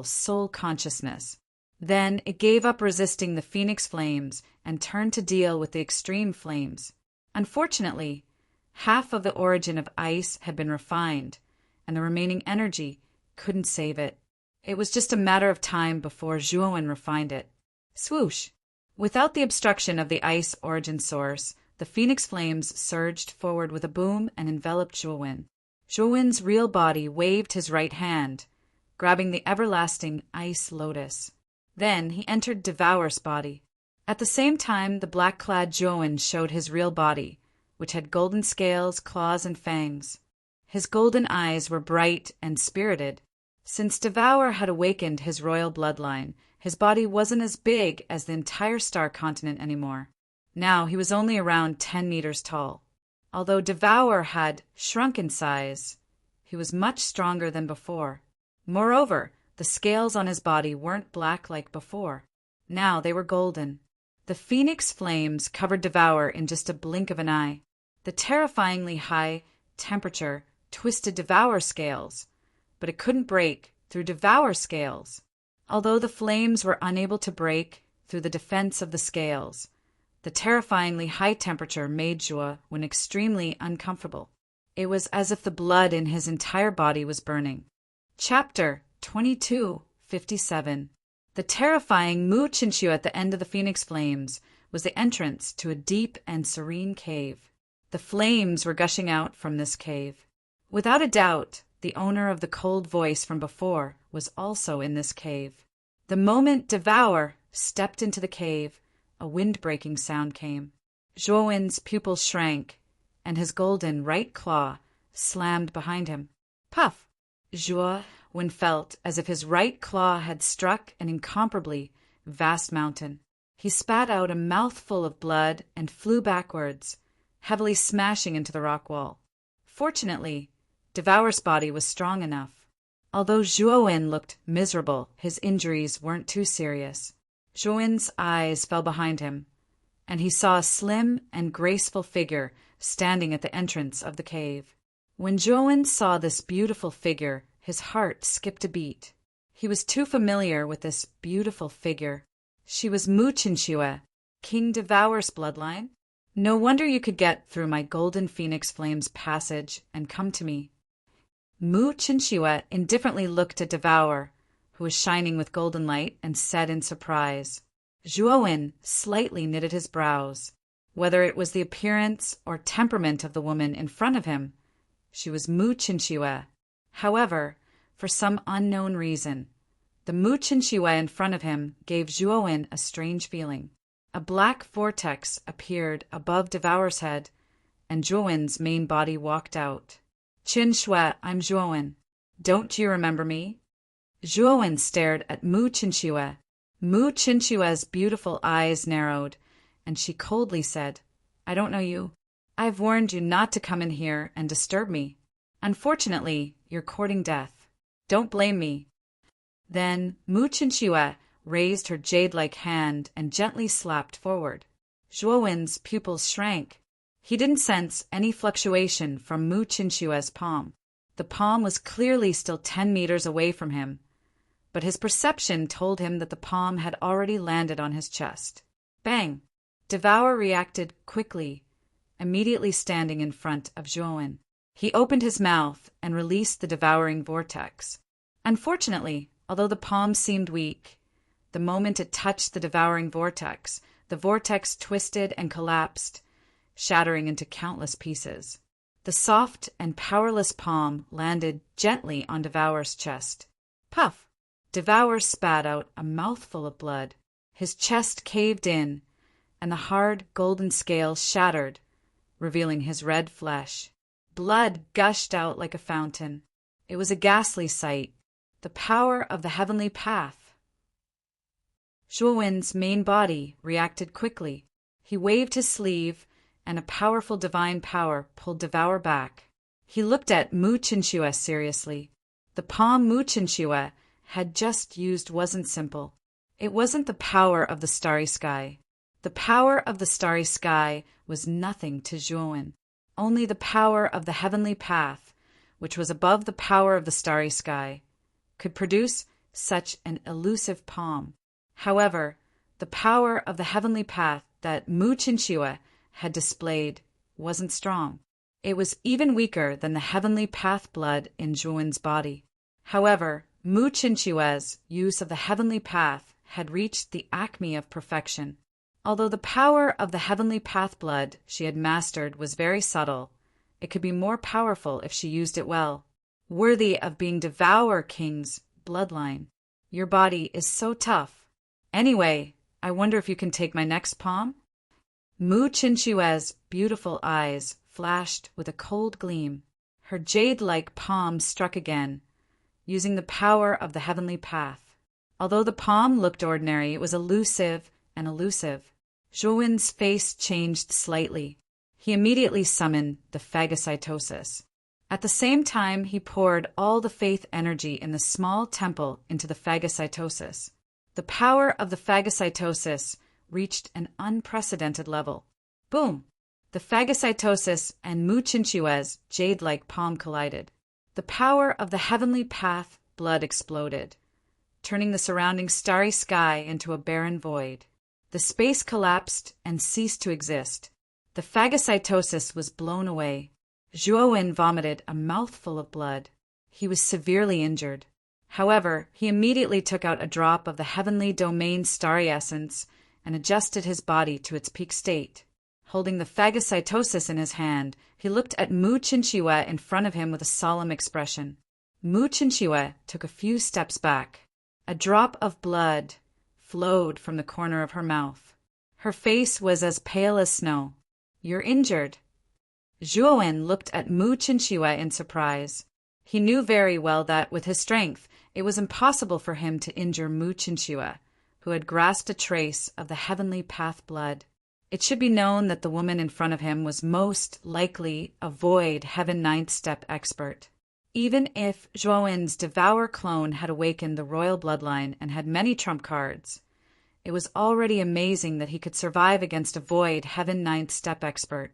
soul consciousness. Then it gave up resisting the phoenix flames and turned to deal with the extreme flames. Unfortunately, half of the origin of ice had been refined, and the remaining energy couldn't save it. It was just a matter of time before Zhuowen refined it. Swoosh! Without the obstruction of the ice origin source, the phoenix flames surged forward with a boom and enveloped Zhuowen. Zhuowen's real body waved his right hand, grabbing the everlasting ice lotus. Then he entered Devour's body. At the same time, the black-clad Zhuowen showed his real body, which had golden scales, claws, and fangs. His golden eyes were bright and spirited. Since Devour had awakened his royal bloodline, his body wasn't as big as the entire star continent anymore. Now he was only around 10 meters tall. Although Devour had shrunk in size, he was much stronger than before. Moreover, the scales on his body weren't black like before. Now they were golden. The phoenix flames covered Devour in just a blink of an eye. The terrifyingly high temperature twisted Devour's scales, but it couldn't break through Devour's scales. Although the flames were unable to break through the defense of the scales, the terrifyingly high temperature made Zhuowen extremely uncomfortable. It was as if the blood in his entire body was burning. Chapter 22:57. The terrifying Mu Qinshu at the end of the phoenix flames was the entrance to a deep and serene cave. The flames were gushing out from this cave. Without a doubt, the owner of the cold voice from before was also in this cave. The moment Devour stepped into the cave, a wind-breaking sound came. Zhuowen's pupils shrank, and his golden right claw slammed behind him. Puff! Zhuowen felt as if his right claw had struck an incomparably vast mountain. He spat out a mouthful of blood and flew backwards, heavily smashing into the rock wall. Fortunately, Devour's body was strong enough. Although Zhuowen looked miserable, his injuries weren't too serious. Zhuowen's eyes fell behind him, and he saw a slim and graceful figure standing at the entrance of the cave. When Zhuowen saw this beautiful figure, his heart skipped a beat. He was too familiar with this beautiful figure. She was Mu Qinshu, King Devour's bloodline. No wonder you could get through my golden phoenix flames passage and come to me. Mu Qinshu indifferently looked at Devour, who was shining with golden light, and said in surprise. Zhuowen slightly knitted his brows. Whether it was the appearance or temperament of the woman in front of him, she was Mu Qinshu. However, for some unknown reason, the Mu Qinshu in front of him gave Zhuowen a strange feeling. A black vortex appeared above Devour's head, and Zhuowen's main body walked out. Qinshu, I'm Zhuowen. Don't you remember me? Zhuowen stared at Mu Qinshu. Mu Qinshu's beautiful eyes narrowed, and she coldly said, I don't know you. I've warned you not to come in here and disturb me. Unfortunately, you're courting death. Don't blame me. Then Mu Qinshu raised her jade-like hand and gently slapped forward. Zhuowen's pupils shrank. He didn't sense any fluctuation from Mu Qinshu's palm. The palm was clearly still 10 meters away from him, but his perception told him that the palm had already landed on his chest. Bang! Devour reacted quickly, immediately standing in front of Zhuowen. He opened his mouth and released the devouring vortex. Unfortunately, although the palm seemed weak, the moment it touched the devouring vortex, the vortex twisted and collapsed, shattering into countless pieces. The soft and powerless palm landed gently on Devour's chest. Puff! Devour spat out a mouthful of blood. His chest caved in, and the hard golden scales shattered, revealing his red flesh. Blood gushed out like a fountain. It was a ghastly sight. The power of the heavenly path. Zhuowen's main body reacted quickly. He waved his sleeve, and a powerful divine power pulled Devour back. He looked at Mu Qinshu seriously. The palm Mu Chinchua had just used wasn't simple. It wasn't the power of the starry sky. The power of the starry sky was nothing to Zhuowen. Only the power of the heavenly path, which was above the power of the starry sky, could produce such an elusive palm. However, the power of the heavenly path that Mu Chinchua had displayed wasn't strong. It was even weaker than the heavenly path blood in Zhuowen's body. However, Mu Chinchua's use of the heavenly path had reached the acme of perfection. Although the power of the heavenly path blood she had mastered was very subtle, it could be more powerful if she used it well. Worthy of being Devour King's bloodline. Your body is so tough. Anyway, I wonder if you can take my next palm? Mu Chinchua's beautiful eyes flashed with a cold gleam. Her jade-like palm struck again, using the power of the heavenly path. Although the palm looked ordinary, it was elusive and elusive. Zhuowen's face changed slightly. He immediately summoned the phagocytosis. At the same time, he poured all the faith energy in the small temple into the phagocytosis. The power of the phagocytosis reached an unprecedented level. Boom! The phagocytosis and Mu Chinchua's jade-like palm collided. The power of the heavenly path blood exploded, turning the surrounding starry sky into a barren void. The space collapsed and ceased to exist. The phagocytosis was blown away. Zhuowen vomited a mouthful of blood. He was severely injured. However, he immediately took out a drop of the heavenly domain starry essence and adjusted his body to its peak state. Holding the phagocytosis in his hand, he looked at Mu Chinchua in front of him with a solemn expression. Mu Chinchua took a few steps back. A drop of blood flowed from the corner of her mouth. Her face was as pale as snow. "You're injured." Zhuowen looked at Mu Chinchua in surprise. He knew very well that, with his strength, it was impossible for him to injure Mu Chinchua, who had grasped a trace of the heavenly path blood. It should be known that the woman in front of him was most likely a void heaven ninth step expert. Even if Zhuowen's Devour clone had awakened the royal bloodline and had many trump cards, it was already amazing that he could survive against a void heaven ninth step expert,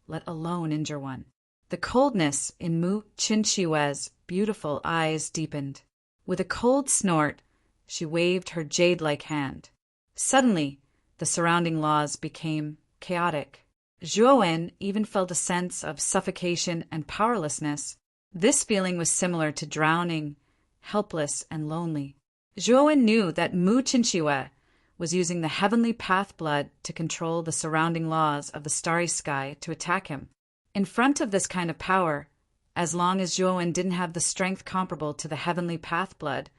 let alone injure one. The coldness in Mu Chinchua's beautiful eyes deepened. With a cold snort, she waved her jade-like hand. Suddenly, the surrounding laws became chaotic. Zhuowen even felt a sense of suffocation and powerlessness. This feeling was similar to drowning, helpless and lonely. Zhuowen knew that Mu Chinchua was using the heavenly path blood to control the surrounding laws of the starry sky to attack him. In front of this kind of power, as long as Zhuowen didn't have the strength comparable to the heavenly path blood,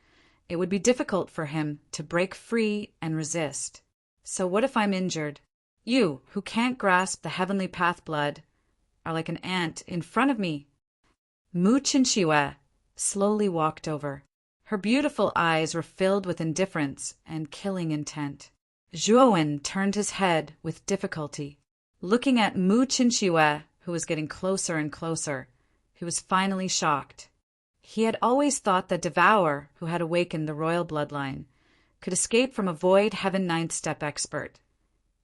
it would be difficult for him to break free and resist. So what if I'm injured? You, who can't grasp the heavenly path blood, are like an ant in front of me. Mu Chinchua slowly walked over. Her beautiful eyes were filled with indifference and killing intent. Zhuowen turned his head with difficulty. Looking at Mu Chinchua, who was getting closer and closer, he was finally shocked. He had always thought that Devour, who had awakened the royal bloodline, could escape from a void heaven ninth step expert,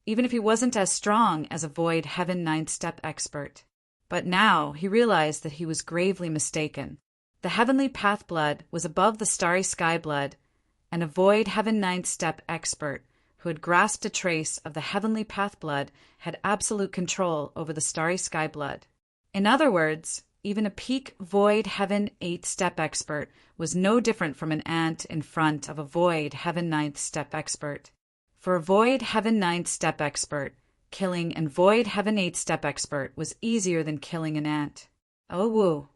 even if he wasn't as strong as a void heaven ninth step expert. But now he realized that he was gravely mistaken. The heavenly path blood was above the starry sky blood, and a void heaven ninth step expert who had grasped a trace of the heavenly path blood had absolute control over the starry sky blood. In other words, even a peak void heaven 8th step expert was no different from an ant in front of a void heaven 9th step expert. For a void heaven 9th step expert, killing an void heaven 8th step expert was easier than killing an ant. Oh woo!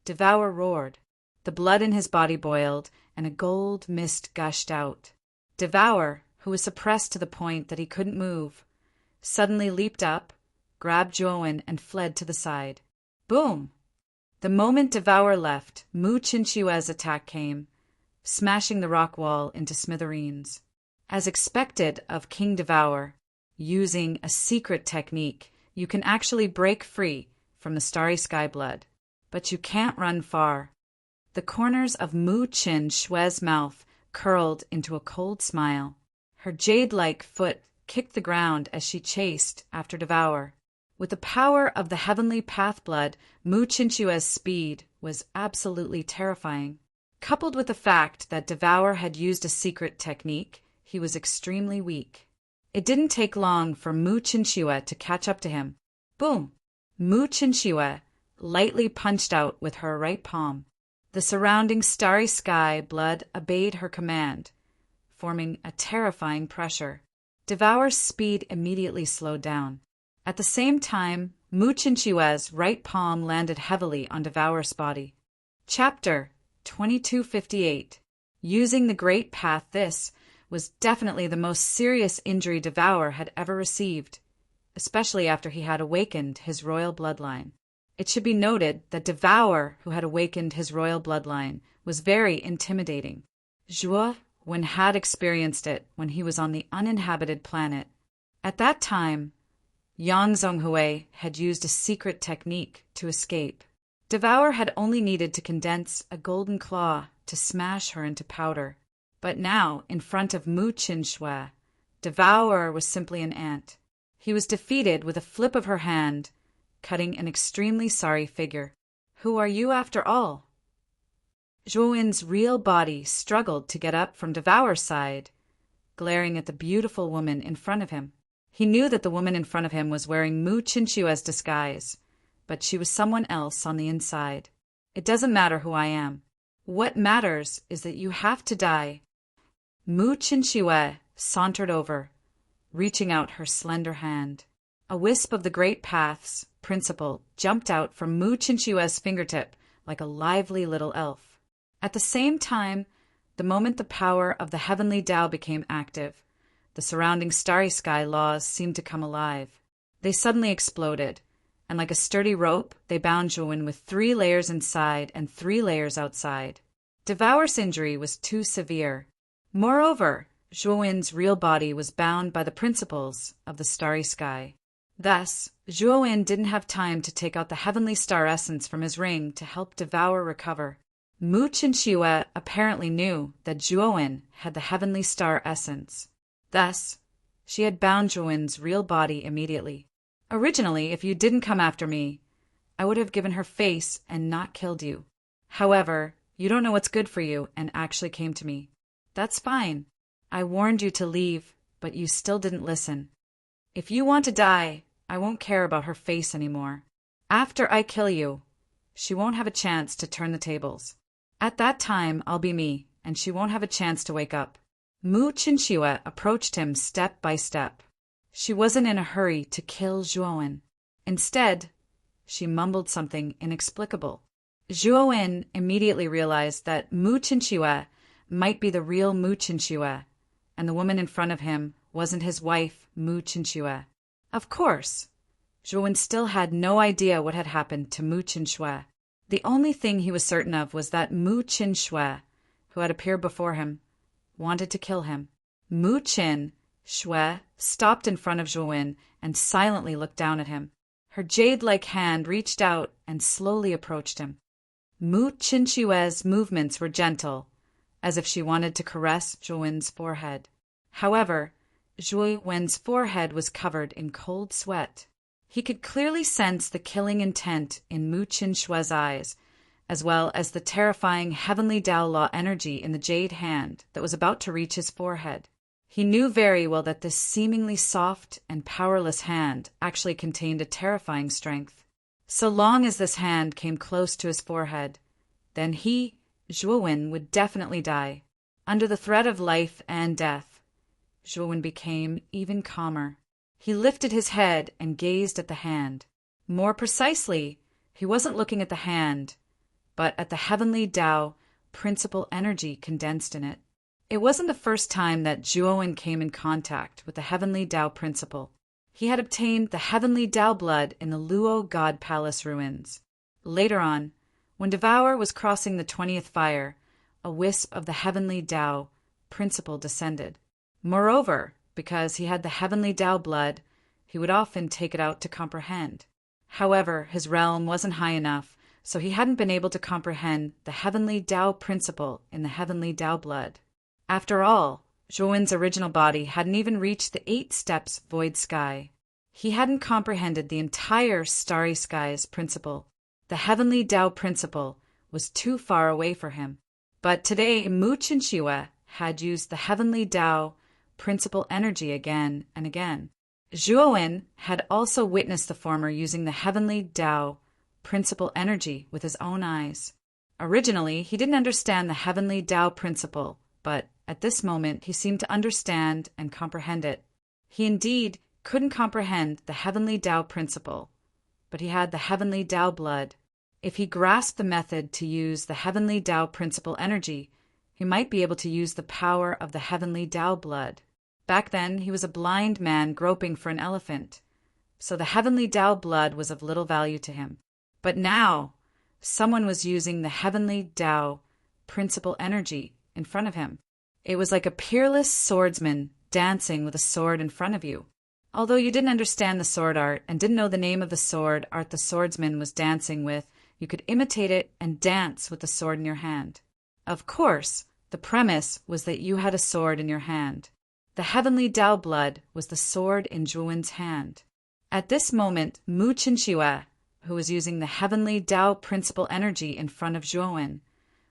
Devour roared. The blood in his body boiled, and a gold mist gushed out. Devour, who was suppressed to the point that he couldn't move, suddenly leaped up, grabbed Zhuowen, and fled to the side. Boom! The moment Devour left, Mu Chinchua's attack came, smashing the rock wall into smithereens. As expected of King Devour, using a secret technique, you can actually break free from the starry sky blood, but you can't run far. The corners of Mu Qin Shue's mouth curled into a cold smile. Her jade-like foot kicked the ground as she chased after Devour. With the power of the heavenly path blood, Mu Qinshue's speed was absolutely terrifying. Coupled with the fact that Devour had used a secret technique, he was extremely weak. It didn't take long for Mu Qinshu to catch up to him. Boom! Mu Qinshu lightly punched out with her right palm. The surrounding starry sky blood obeyed her command, forming a terrifying pressure. Devour's speed immediately slowed down. At the same time, Mu Qinshue's right palm landed heavily on Devour's body. Chapter 2258. Using the Great Path. This was definitely the most serious injury Devour had ever received, especially after he had awakened his royal bloodline. It should be noted that Devour, who had awakened his royal bloodline, was very intimidating. Zhuo Wen had experienced it when he was on the uninhabited planet. At that time, Yang Zhonghui had used a secret technique to escape. Devour had only needed to condense a golden claw to smash her into powder. But now, in front of Mu Qinshu, Devour was simply an ant. He was defeated with a flip of her hand, cutting an extremely sorry figure. Who are you after all? Zhuowen's real body struggled to get up from Devour's side, glaring at the beautiful woman in front of him. He knew that the woman in front of him was wearing Mu Qinshue's disguise, but she was someone else on the inside. It doesn't matter who I am. What matters is that you have to die. Mu Qinshu sauntered over, reaching out her slender hand. A wisp of the Great Path's principle jumped out from Mu Qinshue's fingertip like a lively little elf. At the same time, the moment the power of the heavenly Tao became active, the surrounding starry sky laws seemed to come alive. They suddenly exploded, and like a sturdy rope, they bound Zhuowen with 3 layers inside and 3 layers outside. Devour's injury was too severe. Moreover, Zhuowen's real body was bound by the principles of the starry sky. Thus, Zhuowen didn't have time to take out the heavenly star essence from his ring to help Devour recover. Mu Qinshu apparently knew that Zhuowen had the heavenly star essence. Thus, she had bound Zhuowen's real body immediately. Originally, if you didn't come after me, I would have given her face and not killed you. However, you don't know what's good for you and actually came to me. That's fine. I warned you to leave, but you still didn't listen. If you want to die, I won't care about her face anymore. After I kill you, she won't have a chance to turn the tables. At that time, I'll be me, and she won't have a chance to wake up. Mu Qinshu approached him step by step. She wasn't in a hurry to kill Zhuowen. Instead, she mumbled something inexplicable. Zhuowen immediately realized that Mu Qinshu might be the real Mu Qinshu, and the woman in front of him wasn't his wife, Mu Qinshu. Of course, Zhuowen still had no idea what had happened to Mu Qinshu. The only thing he was certain of was that Mu Qinshu, who had appeared before him, wanted to kill him. Mu Qinshu stopped in front of Zhuowen and silently looked down at him. Her jade-like hand reached out and slowly approached him. Mu Qinshu's movements were gentle, as if she wanted to caress Zhuowen's forehead. However, Zhuowen's forehead was covered in cold sweat. He could clearly sense the killing intent in Mu Qinshu's eyes, as well as the terrifying heavenly Tao law energy in the jade hand that was about to reach his forehead. He knew very well that this seemingly soft and powerless hand actually contained a terrifying strength. So long as this hand came close to his forehead, then he, Zhuowen, would definitely die. Under the threat of life and death, Zhuowen became even calmer. He lifted his head and gazed at the hand. More precisely, he wasn't looking at the hand, but at the heavenly Tao principle energy condensed in it. It wasn't the first time that Zhuowen came in contact with the heavenly Tao principle. He had obtained the heavenly Tao blood in the Luo God Palace ruins. Later on, when Devour was crossing the 20th fire, a wisp of the heavenly Tao principle descended. Moreover, because he had the heavenly Tao blood, he would often take it out to comprehend. However, his realm wasn't high enough, so he hadn't been able to comprehend the heavenly Tao principle in the heavenly Tao blood. After all, Zhuowen's original body hadn't even reached the 8 steps void sky. He hadn't comprehended the entire starry skies principle. The heavenly Tao principle was too far away for him. But today, Mu Qinxue had used the heavenly Tao principle energy again and again. Zhuowen had also witnessed the former using the heavenly Tao principle energy with his own eyes. Originally, he didn't understand the heavenly Tao principle, but at this moment he seemed to understand and comprehend it. He indeed couldn't comprehend the heavenly Tao principle, but he had the heavenly Tao blood. If he grasped the method to use the heavenly Tao principle energy, he might be able to use the power of the heavenly Tao blood. Back then, he was a blind man groping for an elephant, so the heavenly Tao blood was of little value to him. But now, someone was using the heavenly Tao principle energy in front of him. It was like a peerless swordsman dancing with a sword in front of you. Although you didn't understand the sword art and didn't know the name of the sword art the swordsman was dancing with, you could imitate it and dance with the sword in your hand. Of course, the premise was that you had a sword in your hand. The heavenly Tao blood was the sword in Zhuowen's hand. At this moment, Mu Qinxue, who was using the heavenly Tao principle energy in front of Zhuowen,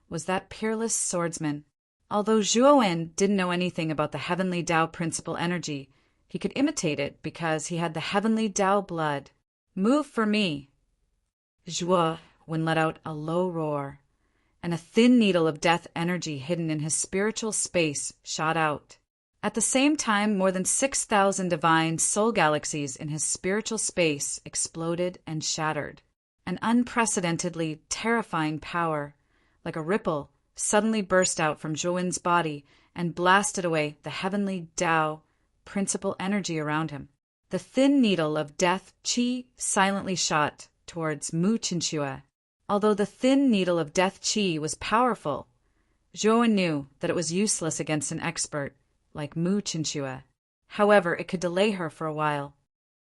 was that peerless swordsman. Although Zhuowen didn't know anything about the heavenly Tao principle energy, he could imitate it because he had the heavenly Tao blood. Move for me. Zhuowen let out a low roar, and a thin needle of death energy hidden in his spiritual space shot out. At the same time, more than 6,000 divine soul galaxies in his spiritual space exploded and shattered. An unprecedentedly terrifying power, like a ripple, suddenly burst out from Zhuowen's body and blasted away the heavenly Tao principle energy around him. The thin needle of death qi silently shot towards Mu Qinxue. Although the thin needle of death qi was powerful, Zhuowen knew that it was useless against an expert like Mu Qinxue. However, it could delay her for a while.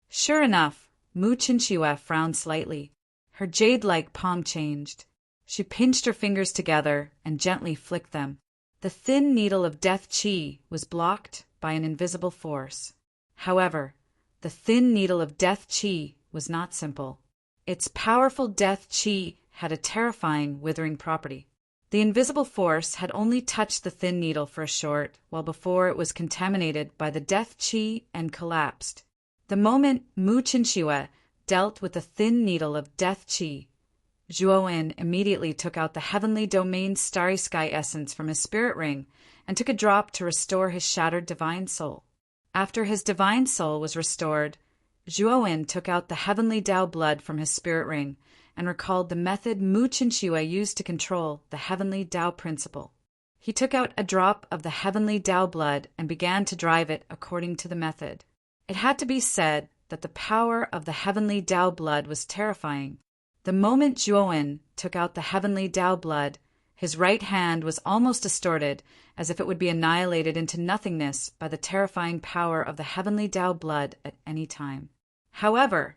Sure enough, Mu Qinxue frowned slightly. Her jade-like palm changed. She pinched her fingers together and gently flicked them. The thin needle of death qi was blocked by an invisible force. However, the thin needle of death qi was not simple. Its powerful death qi had a terrifying, withering property. The invisible force had only touched the thin needle for a short while before it was contaminated by the death qi and collapsed. The moment Mu Qinxue dealt with the thin needle of death qi, Zhuowen immediately took out the heavenly domain starry sky essence from his spirit ring and took a drop to restore his shattered divine soul. After his divine soul was restored, Zhuowen took out the heavenly Tao blood from his spirit ring and recalled the method Mu Qinxue used to control the heavenly Tao principle. He took out a drop of the heavenly Tao blood and began to drive it according to the method. It had to be said that the power of the heavenly Tao blood was terrifying. The moment Zhuowen took out the heavenly Tao blood, his right hand was almost distorted, as if it would be annihilated into nothingness by the terrifying power of the heavenly Tao blood at any time. However,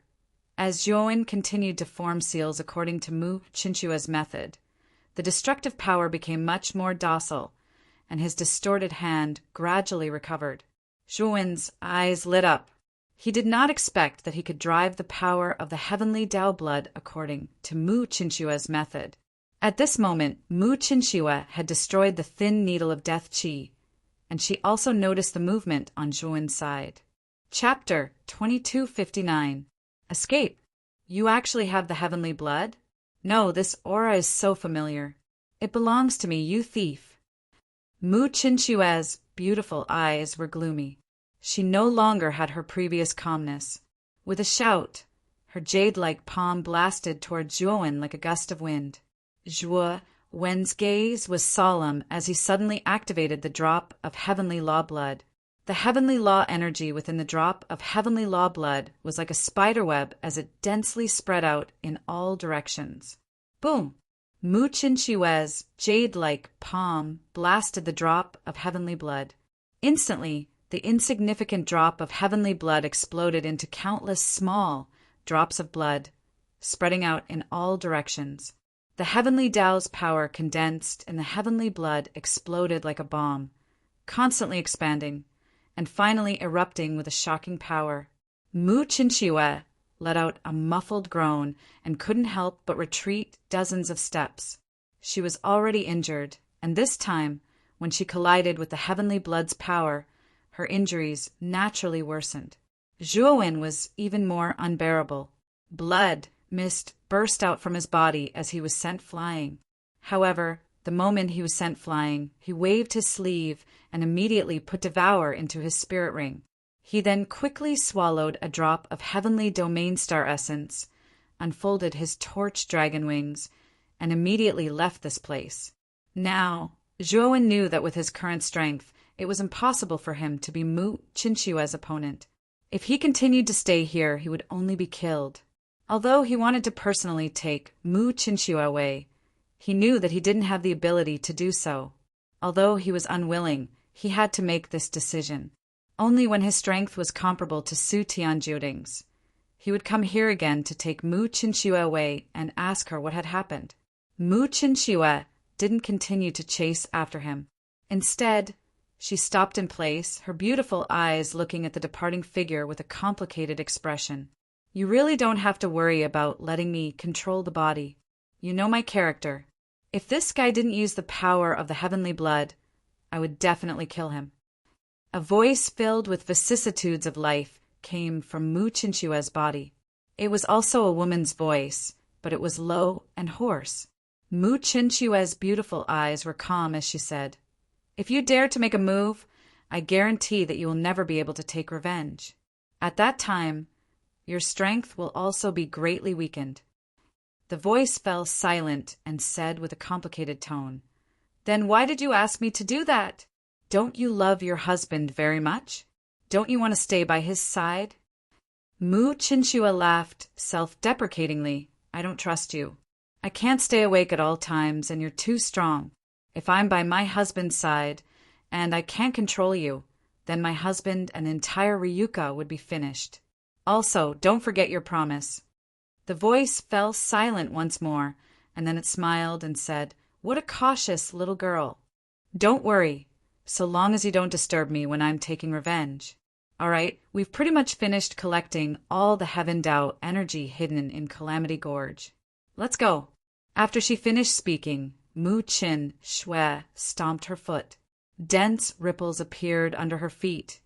as Zhuowen continued to form seals according to Mu Qinxue's method, the destructive power became much more docile, and his distorted hand gradually recovered. Zhuowen's eyes lit up. He did not expect that he could drive the power of the heavenly Tao blood according to Mu Qinxue's method. At this moment, Mu Qinxue had destroyed the thin needle of death qi, and she also noticed the movement on Zhuowen's side. Chapter 2259. Escape. You actually have the heavenly blood? No, this aura is so familiar. It belongs to me, you thief. Mu Qinxue's beautiful eyes were gloomy. She no longer had her previous calmness. With a shout, her jade-like palm blasted toward Zhuowen like a gust of wind. Zhuowen's gaze was solemn as he suddenly activated the drop of heavenly law blood. The heavenly law energy within the drop of heavenly law blood was like a spiderweb as it densely spread out in all directions. Boom! Mu Qinxue's jade-like palm blasted the drop of heavenly blood. Instantly, the insignificant drop of heavenly blood exploded into countless small drops of blood, spreading out in all directions. The heavenly Tao's power condensed and the heavenly blood exploded like a bomb, constantly expanding, and finally erupting with a shocking power. Mu Qinshue let out a muffled groan and couldn't help but retreat dozens of steps. She was already injured, and this time, when she collided with the heavenly blood's power, her injuries naturally worsened. Zhuowen was even more unbearable. Blood, mist burst out from his body as he was sent flying. However, the moment he was sent flying, he waved his sleeve and immediately put Devour into his spirit ring. He then quickly swallowed a drop of heavenly domain star essence, unfolded his torch dragon wings, and immediately left this place. Now, Zhuowen knew that with his current strength, it was impossible for him to be Mu Qinshue's opponent. If he continued to stay here, he would only be killed. Although he wanted to personally take Mu Qinshue away, he knew that he didn't have the ability to do so. Although he was unwilling, he had to make this decision. Only when his strength was comparable to Su Tianjuding's, he would come here again to take Mu Qinshue away and ask her what had happened. Mu Qinshue didn't continue to chase after him. Instead, she stopped in place, her beautiful eyes looking at the departing figure with a complicated expression. You really don't have to worry about letting me control the body. You know my character. If this guy didn't use the power of the heavenly blood, I would definitely kill him. A voice filled with vicissitudes of life came from Mu Qinshue's body. It was also a woman's voice, but it was low and hoarse. Mu Qinshue's beautiful eyes were calm as she said, "If you dare to make a move, I guarantee that you will never be able to take revenge. At that time, your strength will also be greatly weakened." The voice fell silent and said with a complicated tone, "Then why did you ask me to do that? Don't you love your husband very much? Don't you want to stay by his side?" Mu Qinshuo laughed self-deprecatingly. "I don't trust you. I can't stay awake at all times, and you're too strong. If I'm by my husband's side, and I can't control you, then my husband and entire Ryuka would be finished. Also, don't forget your promise." The voice fell silent once more, and then it smiled and said, "What a cautious little girl. Don't worry, so long as you don't disturb me when I'm taking revenge. All right, we've pretty much finished collecting all the Heaven Dao energy hidden in Calamity Gorge. Let's go." After she finished speaking, Mu Qinshuo stomped her foot. Dense ripples appeared under her feet,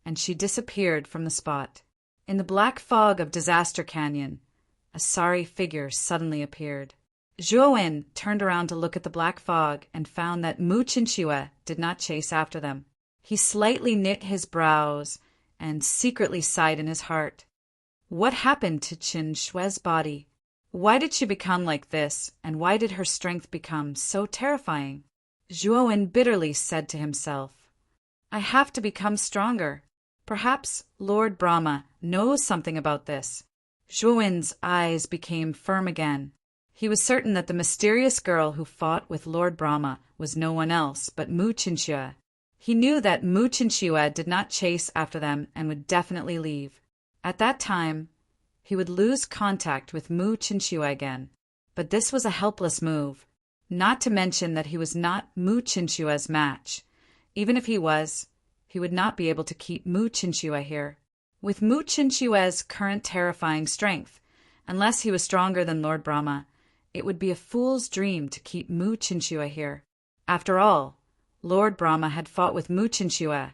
and she disappeared from the spot. In the black fog of Disaster Canyon, a sorry figure suddenly appeared. Zhuowen turned around to look at the black fog and found that Mu Qinshuo did not chase after them. He slightly knit his brows and secretly sighed in his heart. What happened to Qinshue's body? Why did she become like this, and why did her strength become so terrifying? Zhuowen bitterly said to himself, "I have to become stronger. Perhaps Lord Brahma knows something about this." Zhuowen's eyes became firm again. He was certain that the mysterious girl who fought with Lord Brahma was no one else but Mu Qinshuo. He knew that Mu Qinshuo did not chase after them and would definitely leave. At that time, he would lose contact with Mu Qinshuo again. But this was a helpless move, not to mention that he was not Mu Qinshuo's match. Even if he was, he would not be able to keep Mu Qinshuo here. With Mu Qinshuo's current terrifying strength, unless he was stronger than Lord Brahma, it would be a fool's dream to keep Mu Qinshuo here. After all, Lord Brahma had fought with Mu Qinshuo,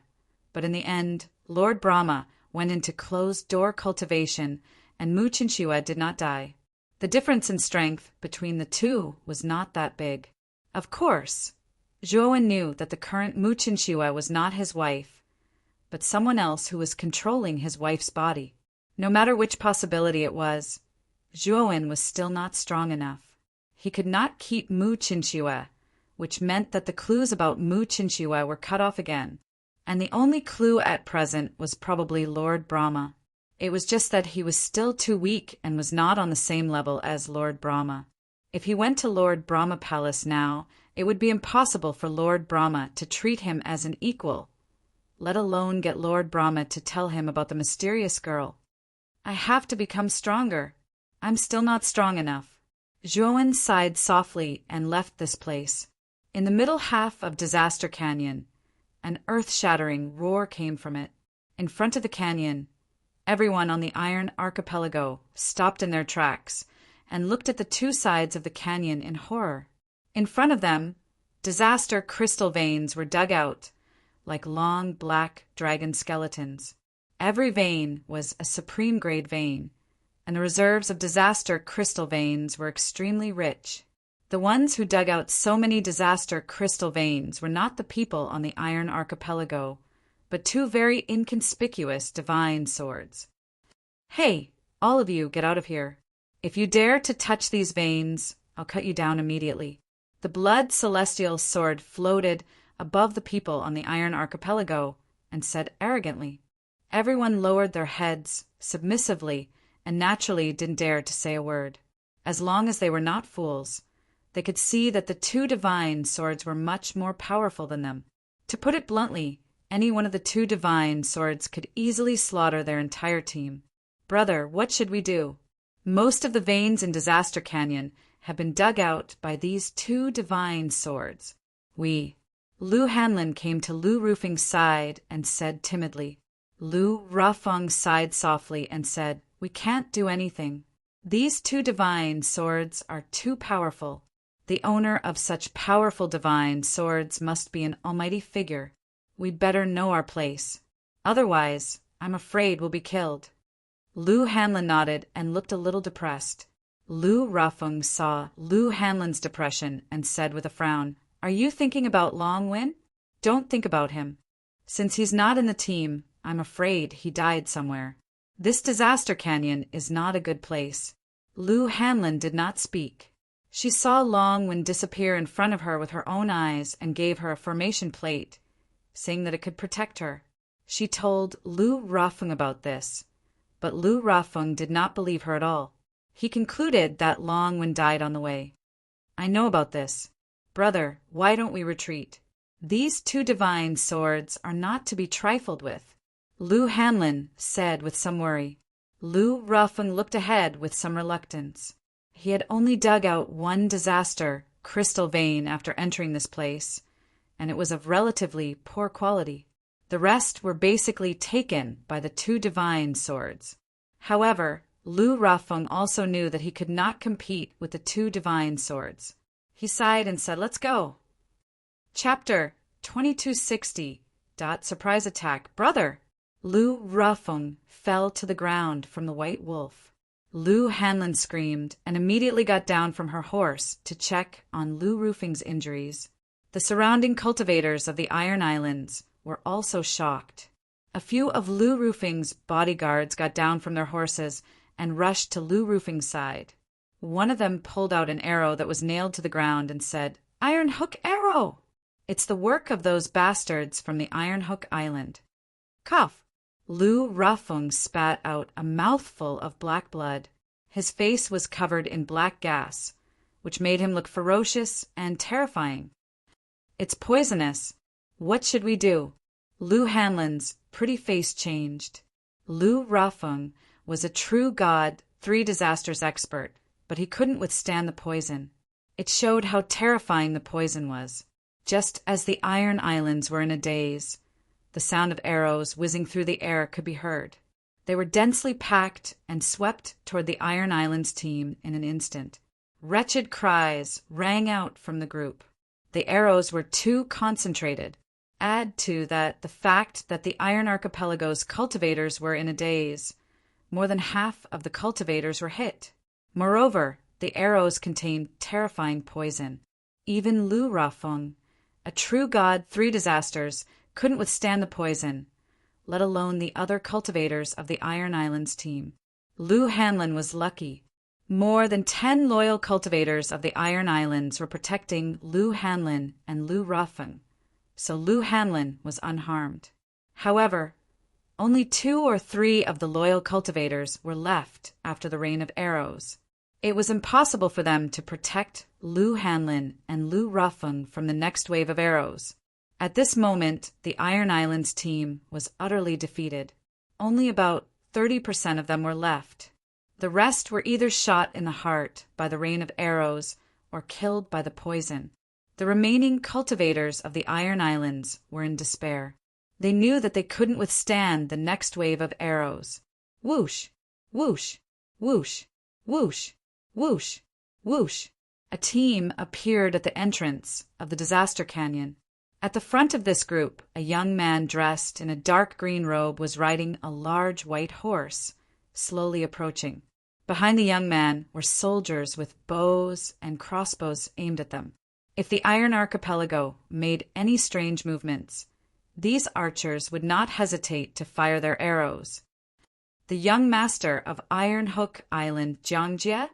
but in the end, Lord Brahma went into closed-door cultivation and Mu Qinshuo did not die. The difference in strength between the two was not that big. Of course, Zhuowen knew that the current Mu Qinshuo was not his wife, but someone else who was controlling his wife's body. No matter which possibility it was, Zhuowen was still not strong enough. He could not keep Mu Qinshuo, which meant that the clues about Mu Qinshuo were cut off again, and the only clue at present was probably Lord Brahma. It was just that he was still too weak and was not on the same level as Lord Brahma. If he went to Lord Brahma Palace now, it would be impossible for Lord Brahma to treat him as an equal, let alone get Lord Brahma to tell him about the mysterious girl. "I have to become stronger. I'm still not strong enough." Zhuan sighed softly and left this place. In the middle half of Disaster Canyon, an earth-shattering roar came from it. In front of the canyon, everyone on the Iron Archipelago stopped in their tracks and looked at the two sides of the canyon in horror. In front of them, disaster crystal veins were dug out like long black dragon skeletons. Every vein was a supreme-grade vein, and the reserves of disaster crystal veins were extremely rich. The ones who dug out so many disaster crystal veins were not the people on the Iron Archipelago, but two very inconspicuous divine swords. "Hey, all of you, get out of here. If you dare to touch these veins, I'll cut you down immediately." The blood celestial sword floated above the people on the Iron Archipelago and said arrogantly. Everyone lowered their heads submissively and naturally didn't dare to say a word. As long as they were not fools, they could see that the two divine swords were much more powerful than them. To put it bluntly, any one of the two divine swords could easily slaughter their entire team. "Brother, what should we do? Most of the veins in Disaster Canyon have been dug out by these two divine swords. Lu Hanlin came to Lu Roofing's side and said timidly. Lu Rafeng sighed softly and said, "We can't do anything. These two divine swords are too powerful. The owner of such powerful divine swords must be an almighty figure. We better know our place. Otherwise, I'm afraid we'll be killed." Lu Hanlin nodded and looked a little depressed. Lu Rafeng saw Lu Hanlin's depression and said with a frown, "Are you thinking about Long Win? Don't think about him. Since he's not in the team, I'm afraid he died somewhere. This Disaster Canyon is not a good place." Lu Hanlin did not speak. She saw Long Win disappear in front of her with her own eyes and gave her a formation plate, saying that it could protect her. She told Lu Rafeng about this, but Lu Rafeng did not believe her at all. He concluded that Long Win died on the way. "I know about this. Brother, why don't we retreat? These two divine swords are not to be trifled with," Lu Hanlin said with some worry. Lu Rafeng looked ahead with some reluctance. He had only dug out one disaster crystal vein after entering this place, and it was of relatively poor quality. The rest were basically taken by the two divine swords. However, Lu Rafeng also knew that he could not compete with the two divine swords. He sighed and said, "Let's go." Chapter 2260. Surprise attack. "Brother!" Lu Rafeng fell to the ground from the white wolf. Lu Hanlin screamed and immediately got down from her horse to check on Lu Roofing's injuries. The surrounding cultivators of the Iron Islands were also shocked. A few of Lu Roofing's bodyguards got down from their horses and rushed to Lu Roofing's side. One of them pulled out an arrow that was nailed to the ground and said, "Iron Hook arrow! It's the work of those bastards from the Iron Hook Island." Cough! Lu Rafeng spat out a mouthful of black blood. His face was covered in black gas, which made him look ferocious and terrifying. "It's poisonous. What should we do?" Lu Hanlin's pretty face changed. Lu Rafeng was a true god, 3 disasters expert, but he couldn't withstand the poison. It showed how terrifying the poison was. Just as the Iron Islands were in a daze, the sound of arrows whizzing through the air could be heard. They were densely packed and swept toward the Iron Islands team in an instant. Wretched cries rang out from the group. The arrows were too concentrated. Add to that the fact that the Iron Archipelago's cultivators were in a daze. More than half of the cultivators were hit. Moreover, the arrows contained terrifying poison. Even Lu Rafeng, a true god 3 disasters, couldn't withstand the poison, let alone the other cultivators of the Iron Islands team. Lu Hanlin was lucky. More than 10 loyal cultivators of the Iron Islands were protecting Lu Hanlin and Lu Rafeng, so Lu Hanlin was unharmed. However, only 2 or 3 of the loyal cultivators were left after the rain of arrows. It was impossible for them to protect Lu Hanlin and Lu Rafeng from the next wave of arrows. At this moment, the Iron Islands team was utterly defeated. Only about 30% of them were left. The rest were either shot in the heart by the rain of arrows or killed by the poison. The remaining cultivators of the Iron Islands were in despair. They knew that they couldn't withstand the next wave of arrows. Whoosh! Whoosh! Whoosh! Whoosh! Whoosh! Whoosh! A team appeared at the entrance of the disaster canyon. At the front of this group, a young man dressed in a dark green robe was riding a large white horse, slowly approaching. Behind the young man were soldiers with bows and crossbows aimed at them. If the Iron Archipelago made any strange movements, these archers would not hesitate to fire their arrows. The young master of Iron Hook Island, Jiangjie,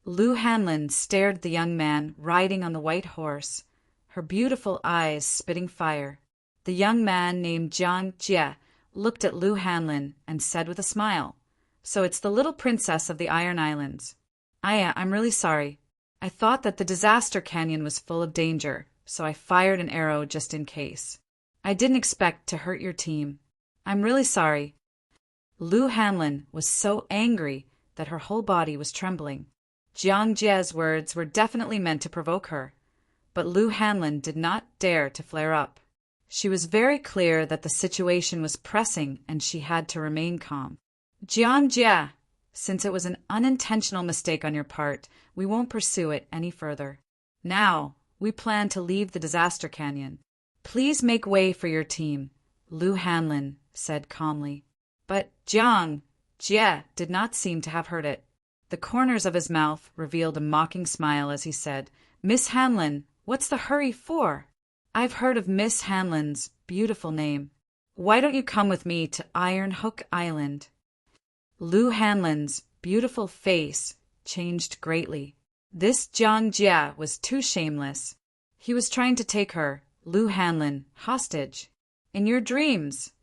Lu Hanlin, stared at the young man riding on the white horse, her beautiful eyes spitting fire. The young man named Jiangjie looked at Lu Hanlin and said with a smile, "So it's the little princess of the Iron Islands. I'm really sorry. I thought that the disaster canyon was full of danger, so I fired an arrow just in case. I didn't expect to hurt your team. I'm really sorry." Lu Hanlin was so angry that her whole body was trembling. Jiangjie's words were definitely meant to provoke her, but Lu Hanlin did not dare to flare up. She was very clear that the situation was pressing and she had to remain calm. "Jiangjie, since it was an unintentional mistake on your part, we won't pursue it any further. Now, we plan to leave the disaster canyon. Please make way for your team," Lu Hanlin said calmly. But Jiangjie did not seem to have heard it. The corners of his mouth revealed a mocking smile as he said, "Miss Hanlin, what's the hurry for? I've heard of Miss Hanlin's beautiful name. Why don't you come with me to Iron Hook Island?" Lu Hanlin's beautiful face changed greatly. This Jiangjie was too shameless. He was trying to take her, Lu Hanlin, hostage. "In your dreams,"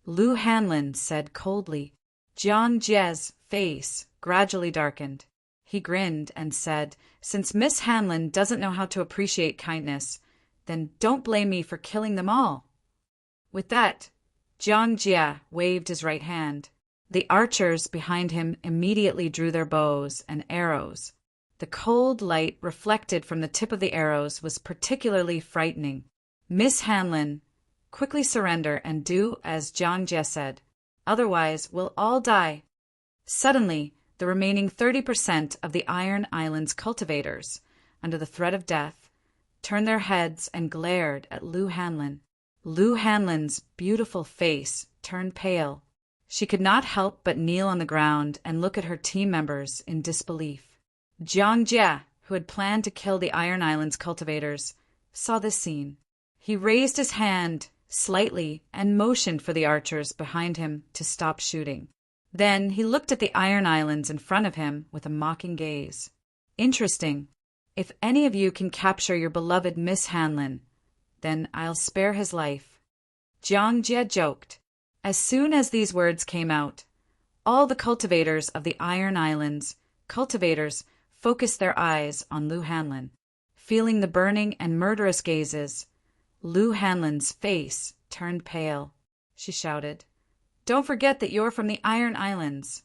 Lu Hanlin said coldly. Jiangjie's face gradually darkened. He grinned and said, "Since Miss Hanlin doesn't know how to appreciate kindness, then don't blame me for killing them all." With that, Jiangjie waved his right hand. The archers behind him immediately drew their bows and arrows. The cold light reflected from the tip of the arrows was particularly frightening. "Miss Hanlin, quickly surrender and do as Jiangjie said. Otherwise, we'll all die." Suddenly, the remaining 30% of the Iron Islands cultivators, under the threat of death, turned their heads and glared at Lu Hanlin. Lu Hanlin's beautiful face turned pale. She could not help but kneel on the ground and look at her team members in disbelief. Jiangjie, who had planned to kill the Iron Islands cultivators, saw this scene. He raised his hand slightly and motioned for the archers behind him to stop shooting. Then he looked at the Iron Islands in front of him with a mocking gaze. "Interesting. If any of you can capture your beloved Miss Hanlin, then I'll spare his life." Jiangjie joked. As soon as these words came out, all the cultivators of the Iron Islands focused their eyes on Lu Hanlin. Feeling the burning and murderous gazes, Lu Hanlin's face turned pale. She shouted, "Don't forget that you're from the Iron Islands."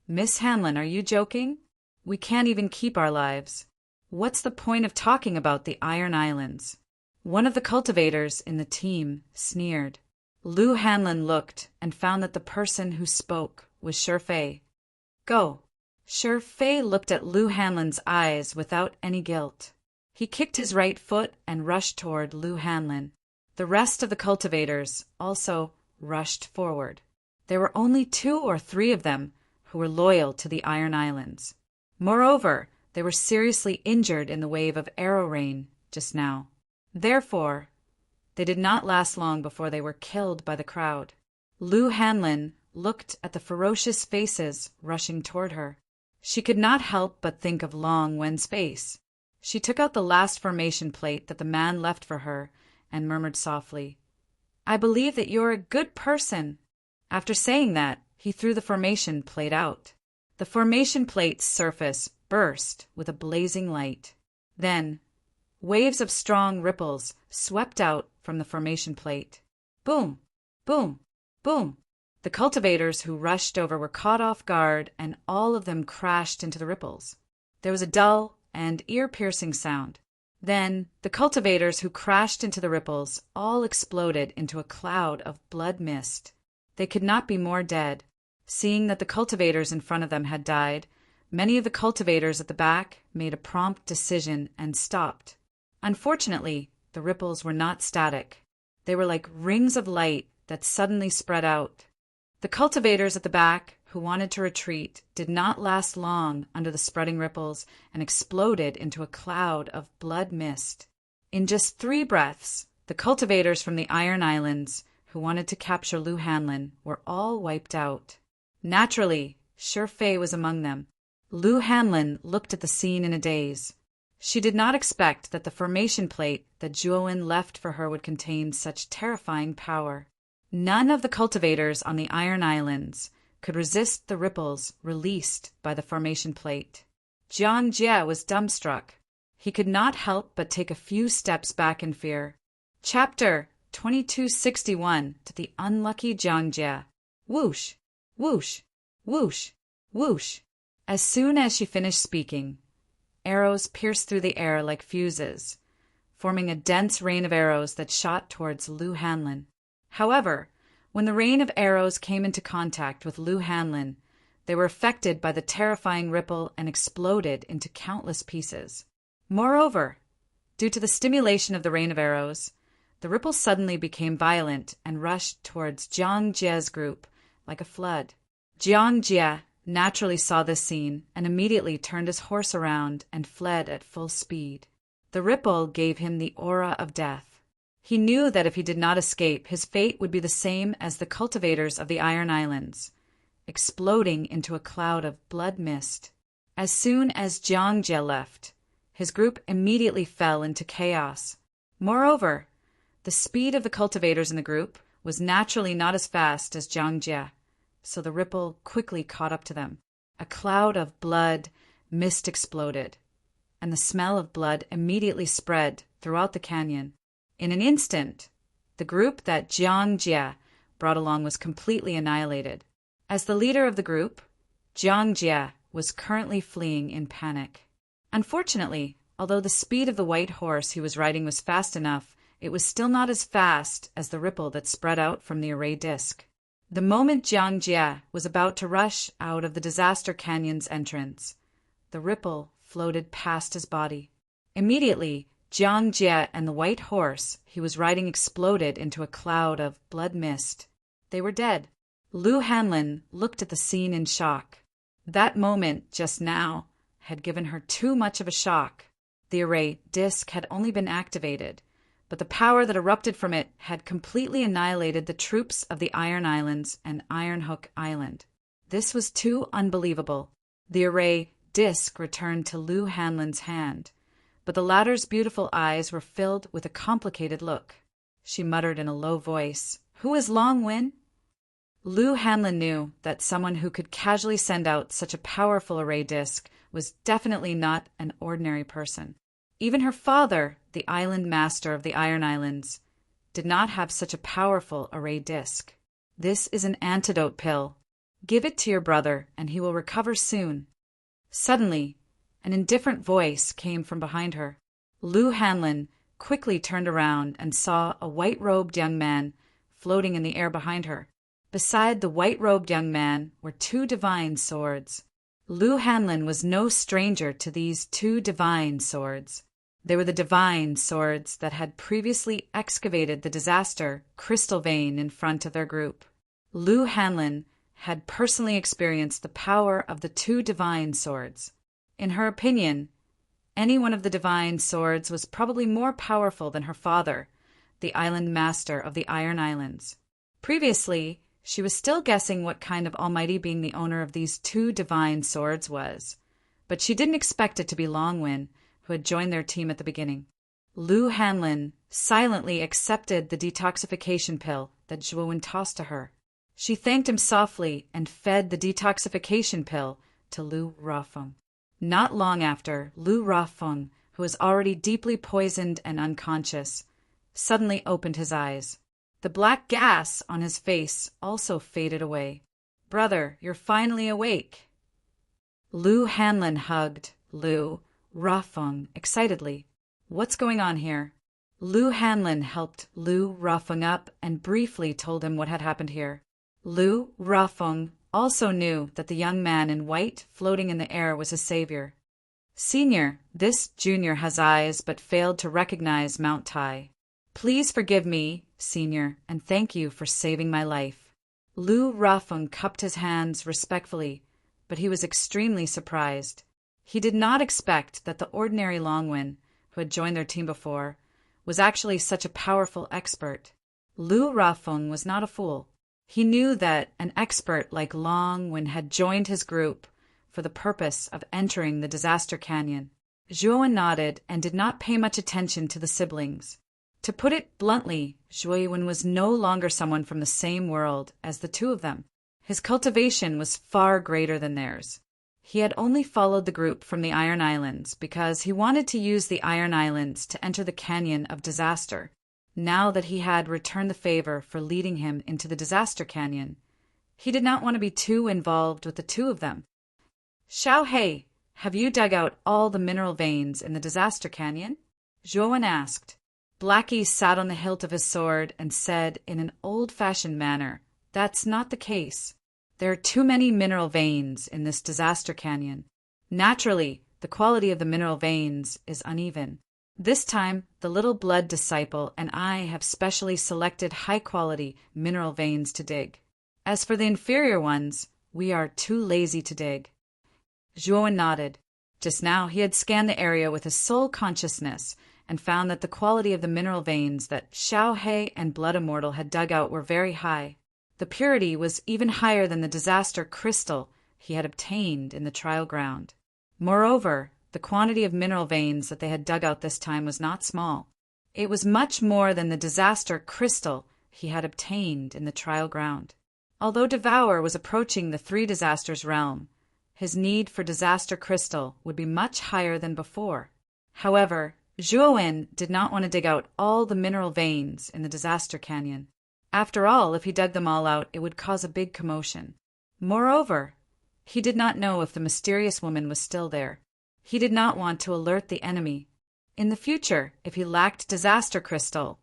"Miss Hanlin, are you joking? We can't even keep our lives. What's the point of talking about the Iron Islands?" One of the cultivators in the team sneered. Lu Hanlin looked and found that the person who spoke was Shifei. "Go." Shifei looked at Lu Hanlin's eyes without any guilt. He kicked his right foot and rushed toward Lu Hanlin. The rest of the cultivators also rushed forward. There were only 2 or 3 of them who were loyal to the Iron Islands. Moreover, they were seriously injured in the wave of arrow rain just now. Therefore, they did not last long before they were killed by the crowd. Lu Hanlin looked at the ferocious faces rushing toward her. She could not help but think of Long Wen's face. She took out the last formation plate that the man left for her and murmured softly, "I believe that you're a good person." After saying that, he threw the formation plate out. The formation plate's surface burst with a blazing light. Then, waves of strong ripples swept out from the formation plate. Boom! Boom! Boom! The cultivators who rushed over were caught off guard, and all of them crashed into the ripples. There was a dull and ear-piercing sound. Then the cultivators who crashed into the ripples all exploded into a cloud of blood mist. They could not be more dead. Seeing that the cultivators in front of them had died, many of the cultivators at the back made a prompt decision and stopped. Unfortunately, the ripples were not static. They were like rings of light that suddenly spread out. The cultivators at the back, who wanted to retreat, did not last long under the spreading ripples and exploded into a cloud of blood mist. In just 3 breaths, the cultivators from the Iron Islands, who wanted to capture Lou Hanlon, were all wiped out. Naturally, Fei was among them. Lou Hanlon looked at the scene in a daze. She did not expect that the formation plate that Zhuowen left for her would contain such terrifying power. None of the cultivators on the Iron Islands could resist the ripples released by the formation plate. Jiang Jie was dumbstruck. He could not help but take a few steps back in fear. Chapter 2261 to the unlucky Jiang Jie. Whoosh, whoosh, whoosh, whoosh. As soon as she finished speaking, arrows pierced through the air like fuses, forming a dense rain of arrows that shot towards Lou Hanlon. However, when the rain of arrows came into contact with Lou Hanlon, they were affected by the terrifying ripple and exploded into countless pieces. Moreover, due to the stimulation of the rain of arrows, the ripple suddenly became violent and rushed towards Jiang Jie's group like a flood. Jiang Jie naturally saw this scene and immediately turned his horse around and fled at full speed. The ripple gave him the aura of death. He knew that if he did not escape, his fate would be the same as the cultivators of the Iron Islands, exploding into a cloud of blood mist. As soon as Jiang Jie left, his group immediately fell into chaos. Moreover, the speed of the cultivators in the group was naturally not as fast as Jiang Jie, so the ripple quickly caught up to them. A cloud of blood mist exploded, and the smell of blood immediately spread throughout the canyon. In an instant, the group that Jiang Jie brought along was completely annihilated. As the leader of the group, Jiang Jie was currently fleeing in panic. Unfortunately, although the speed of the white horse he was riding was fast enough, it was still not as fast as the ripple that spread out from the array disc. The moment Jiang Jie was about to rush out of the Disaster Canyon's entrance, the ripple floated past his body. Immediately, Jiang Jie and the white horse he was riding exploded into a cloud of blood mist. They were dead. Lou Hanlon looked at the scene in shock. That moment, just now, had given her too much of a shock. The array disc had only been activated, but the power that erupted from it had completely annihilated the troops of the Iron Islands and Iron Hook Island. This was too unbelievable. The array disc returned to Lou Hanlon's hand, but the latter's beautiful eyes were filled with a complicated look. She muttered in a low voice, "Who is Long Wen?" Lou Hanlon knew that someone who could casually send out such a powerful array disc was definitely not an ordinary person. Even her father, the island master of the Iron Islands, did not have such a powerful array disc. "This is an antidote pill. Give it to your brother, and he will recover soon." Suddenly, an indifferent voice came from behind her. Lou Hanlon quickly turned around and saw a white-robed young man floating in the air behind her. Beside the white-robed young man were 2 divine swords. Lou Hanlon was no stranger to these 2 divine swords. They were the divine swords that had previously excavated the disaster crystal vein in front of their group. Lou Hanlon had personally experienced the power of the 2 divine swords. In her opinion, any one of the divine swords was probably more powerful than her father, the island master of the Iron Islands. Previously, she was still guessing what kind of almighty being the owner of these 2 divine swords was, but she didn't expect it to be Long Wen, who had joined their team at the beginning. Lou Hanlon silently accepted the detoxification pill that Zhuowen tossed to her. She thanked him softly and fed the detoxification pill to Lu Rafeng. Not long after, Lu Rafeng, who was already deeply poisoned and unconscious, suddenly opened his eyes. The black gas on his face also faded away. "Brother, you're finally awake." Lu Hanlin hugged Lu Rafeng excitedly. "What's going on here?" Lu Hanlin helped Lu Rafeng up and briefly told him what had happened here. Lu Rafeng also knew that the young man in white floating in the air was his savior. "Senior, this junior has eyes but failed to recognize Mount Tai. Please forgive me, Senior, and thank you for saving my life." Lu Rafeng cupped his hands respectfully, but he was extremely surprised. He did not expect that the ordinary Longwen, who had joined their team before, was actually such a powerful expert. Lu Rafeng was not a fool. He knew that an expert like Longwen had joined his group for the purpose of entering the Disaster Canyon. Zhuowen nodded and did not pay much attention to the siblings. To put it bluntly, Zhuowen was no longer someone from the same world as the two of them. His cultivation was far greater than theirs. He had only followed the group from the Iron Islands because he wanted to use the Iron Islands to enter the Canyon of Disaster. Now that he had returned the favor for leading him into the Disaster Canyon, he did not want to be too involved with the two of them. "Xiao Hei, have you dug out all the mineral veins in the Disaster Canyon?" Zhuowen asked. Blackie sat on the hilt of his sword and said in an old-fashioned manner, "That's not the case. There are too many mineral veins in this Disaster Canyon. Naturally, the quality of the mineral veins is uneven. This time, the little blood disciple and I have specially selected high-quality mineral veins to dig. As for the inferior ones, we are too lazy to dig." Zhuowen nodded. Just now he had scanned the area with his sole consciousness and found that the quality of the mineral veins that Xiao Hei and Blood Immortal had dug out were very high. The purity was even higher than the disaster crystal he had obtained in the trial ground. Moreover, the quantity of mineral veins that they had dug out this time was not small. It was much more than the disaster crystal he had obtained in the trial ground. Although Devour was approaching the Three Disasters realm, his need for disaster crystal would be much higher than before. However, Zhuowen did not want to dig out all the mineral veins in the Disaster Canyon. After all, if he dug them all out, it would cause a big commotion. Moreover, he did not know if the mysterious woman was still there. He did not want to alert the enemy. In the future, if he lacked disaster crystal,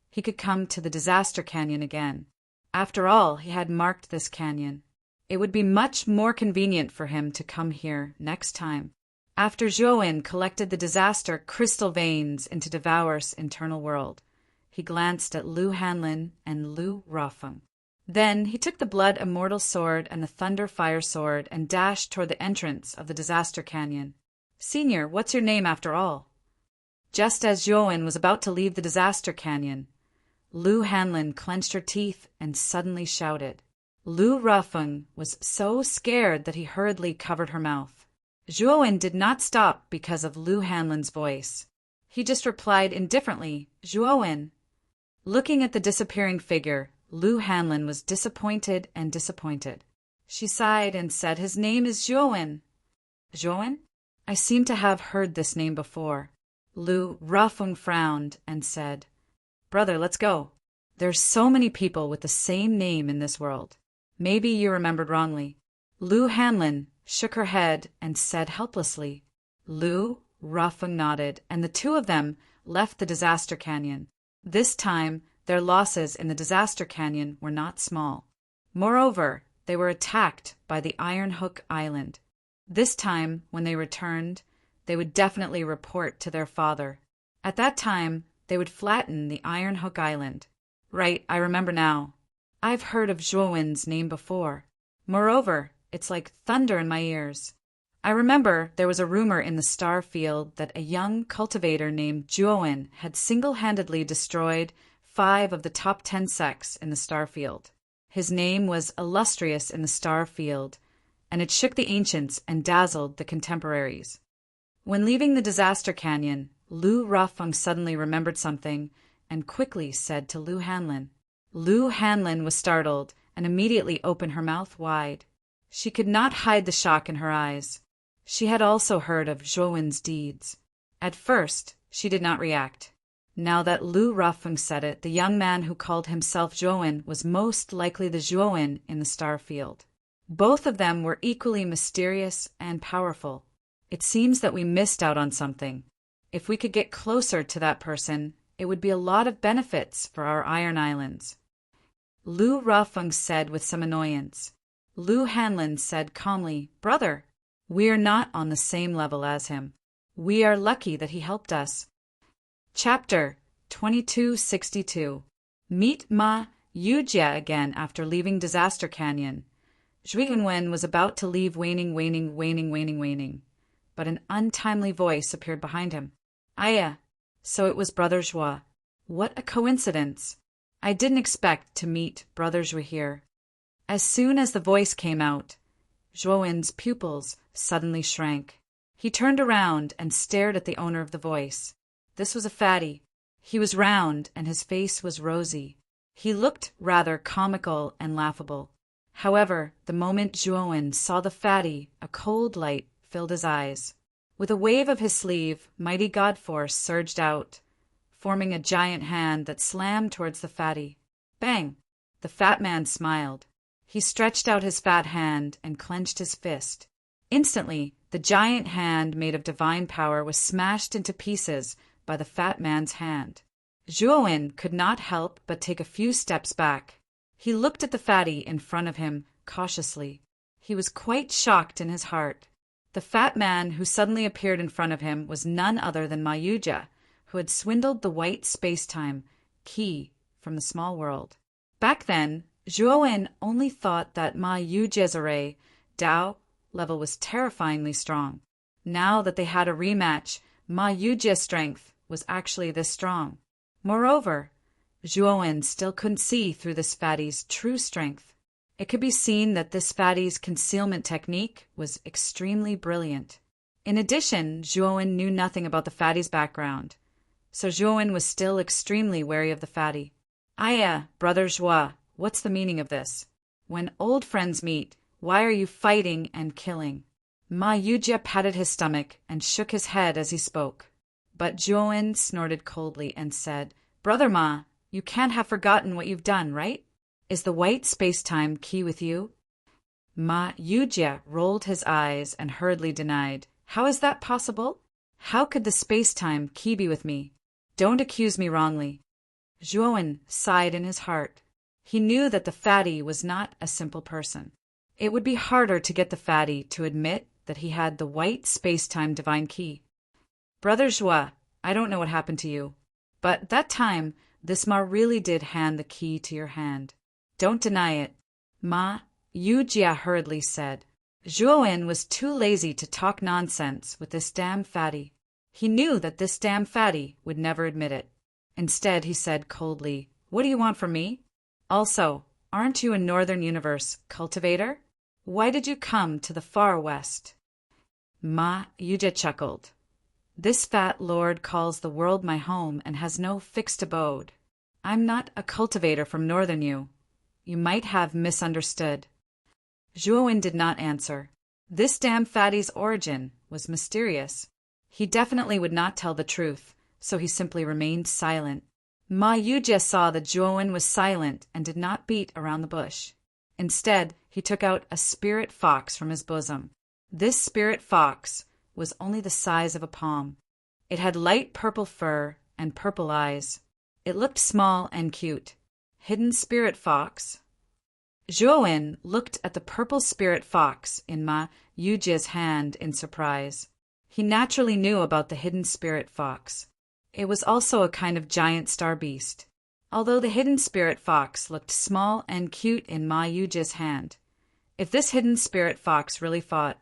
he could come to the Disaster Canyon again. After all, he had marked this canyon. It would be much more convenient for him to come here next time. After Zhuowen collected the disaster crystal veins into Devour's internal world, he glanced at Lu Hanlin and Lu Rafeng. Then he took the Blood Immortal Sword and the Thunder Fire Sword and dashed toward the entrance of the Disaster Canyon. "Senior, what's your name after all?" Just as Zhuowen was about to leave the Disaster Canyon, Lu Hanlin clenched her teeth and suddenly shouted. Lu Rafeng was so scared that he hurriedly covered her mouth. Zhuowen did not stop because of Lu Hanlin's voice. He just replied indifferently, "Zhuowen." Looking at the disappearing figure, Lu Hanlin was disappointed and disappointed. She sighed and said, "His name is Zhuowen." "Zhuowen? I seem to have heard this name before." Lu Rafeng frowned and said, "Brother, let's go. There's so many people with the same name in this world. Maybe you remembered wrongly." Lu Hanlin shook her head and said helplessly. Lu Rafeng nodded, and the two of them left the Disaster Canyon. This time, their losses in the Disaster Canyon were not small. Moreover, they were attacked by the Iron Hook Island. This time, when they returned, they would definitely report to their father. At that time, they would flatten the Iron Hook Island. Right, I remember now. I've heard of Zhuowen's name before. Moreover, it's like thunder in my ears. I remember there was a rumor in the star field that a young cultivator named Zhuowen had single-handedly destroyed 5 of the top 10 sects in the star field. His name was illustrious in the star field, and it shook the ancients and dazzled the contemporaries. When leaving the Disaster Canyon, Lu Rafeng suddenly remembered something and quickly said to Lu Hanlin. Lu Hanlin was startled and immediately opened her mouth wide. She could not hide the shock in her eyes. She had also heard of Zhuowen's deeds. At first, she did not react. Now that Lu Rafeng said it, the young man who called himself Zhuowen was most likely the Zhuowen in the star field. Both of them were equally mysterious and powerful. It seems that we missed out on something. If we could get closer to that person, it would be a lot of benefits for our Iron Islands. Lu Rafeng said with some annoyance. Lu Hanlin said calmly, "Brother, we are not on the same level as him. We are lucky that he helped us." Chapter 2262. Meet Ma Yujie again after leaving Disaster Canyon. Zhuiwen was about to leave waning, but an untimely voice appeared behind him. "Aya, so it was Brother Zhua. What a coincidence. I didn't expect to meet Brother Zhua here." As soon as the voice came out, Zhuowen's pupils suddenly shrank. He turned around and stared at the owner of the voice. This was a fatty. He was round and his face was rosy. He looked rather comical and laughable. However, the moment Zhuowen saw the fatty, a cold light filled his eyes. With a wave of his sleeve, mighty god force surged out, forming a giant hand that slammed towards the fatty. Bang! The fat man smiled. He stretched out his fat hand and clenched his fist. Instantly, the giant hand made of divine power was smashed into pieces by the fat man's hand. Zhuowen could not help but take a few steps back. He looked at the fatty in front of him cautiously. He was quite shocked in his heart. The fat man who suddenly appeared in front of him was none other than Ma Yujie, who had swindled the white space-time key from the small world. Back then, Zhuowen only thought that Ma Yujie's array Dao level was terrifyingly strong. Now that they had a rematch, Ma Yujie's strength was actually this strong. Moreover, Zhuowen still couldn't see through this fatty's true strength. It could be seen that this fatty's concealment technique was extremely brilliant. In addition, Zhuowen knew nothing about the fatty's background, so Zhuowen was still extremely wary of the fatty. "Aya, Brother Zhua, what's the meaning of this? When old friends meet, why are you fighting and killing?" Ma Yujie patted his stomach and shook his head as he spoke. But Zhuowen snorted coldly and said, "Brother Ma, you can't have forgotten what you've done, right? Is the white space-time key with you?" Ma Yujie rolled his eyes and hurriedly denied. "How is that possible? How could the space-time key be with me? Don't accuse me wrongly." Zhuowen sighed in his heart. He knew that the fatty was not a simple person. It would be harder to get the fatty to admit that he had the white space-time divine key. "Brother Zhua, I don't know what happened to you, but that time this Ma really did hand the key to your hand. Don't deny it," Ma Yujie hurriedly said. Zhuowen was too lazy to talk nonsense with this damn fatty. He knew that this damn fatty would never admit it. Instead, he said coldly, "What do you want from me? Also, aren't you a Northern Universe cultivator? Why did you come to the far west?" Ma Yujie chuckled. "This fat lord calls the world my home and has no fixed abode. I'm not a cultivator from Northern U. You might have misunderstood." Zhuowen did not answer. This damn fatty's origin was mysterious. He definitely would not tell the truth, so he simply remained silent. Ma Yujie saw that Zhuowen was silent and did not beat around the bush. Instead, he took out a spirit fox from his bosom. This spirit fox was only the size of a palm. It had light purple fur and purple eyes. It looked small and cute. Hidden spirit fox. Zhuowen looked at the purple spirit fox in Ma Yujie's hand in surprise. He naturally knew about the hidden spirit fox. It was also a kind of giant star beast. Although the hidden spirit fox looked small and cute in Ma Yujie's hand, if this hidden spirit fox really fought,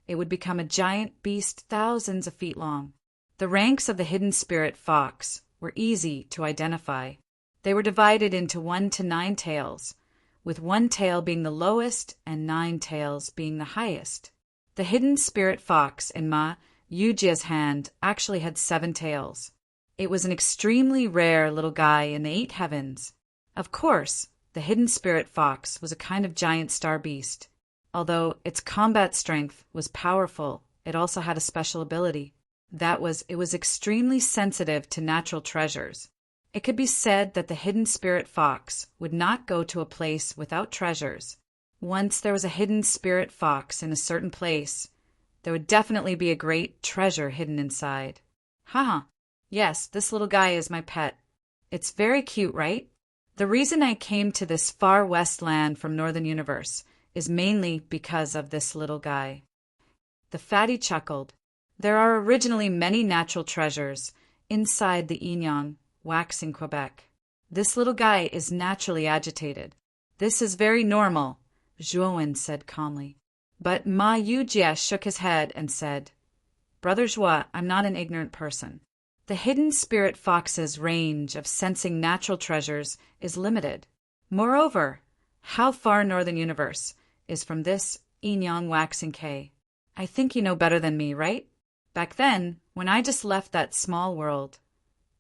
it would become a giant beast thousands of feet long. The ranks of the hidden spirit fox were easy to identify. They were divided into 1 to 9 tails, with 1 tail being the lowest and 9 tails being the highest. The hidden spirit fox in Ma Yujie's hand actually had 7 tails. It was an extremely rare little guy in the 8 heavens. Of course, the hidden spirit fox was a kind of giant star beast. Although its combat strength was powerful, it also had a special ability. It was extremely sensitive to natural treasures. It could be said that the hidden spirit fox would not go to a place without treasures. Once there was a hidden spirit fox in a certain place, there would definitely be a great treasure hidden inside. Haha, yes, this little guy is my pet. It's very cute, right? The reason I came to this far west land from Northern Universe is mainly because of this little guy. The fatty chuckled. There are originally many natural treasures inside the Inyang wax in Quebec. This little guy is naturally agitated. This is very normal, Zhuowen said calmly. But Ma Yujie shook his head and said, Brother Zhua, I'm not an ignorant person. The hidden spirit fox's range of sensing natural treasures is limited. Moreover, how far Northern Universe is from this Inyang wax in K? I think you know better than me, right? Back then, when I just left that small world,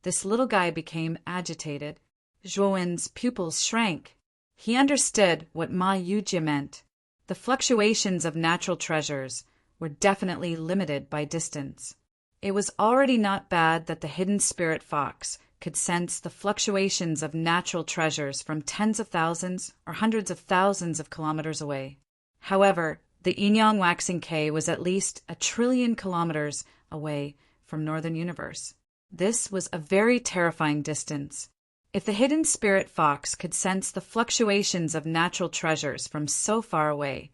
this little guy became agitated. Zhuowen's pupils shrank. He understood what Ma Yujie meant. The fluctuations of natural treasures were definitely limited by distance. It was already not bad that the hidden spirit fox could sense the fluctuations of natural treasures from tens of thousands or hundreds of thousands of kilometers away. However, the Inyang waxing K was at least 1 trillion kilometers away from Northern Universe. This was a very terrifying distance. If the hidden spirit fox could sense the fluctuations of natural treasures from so far away,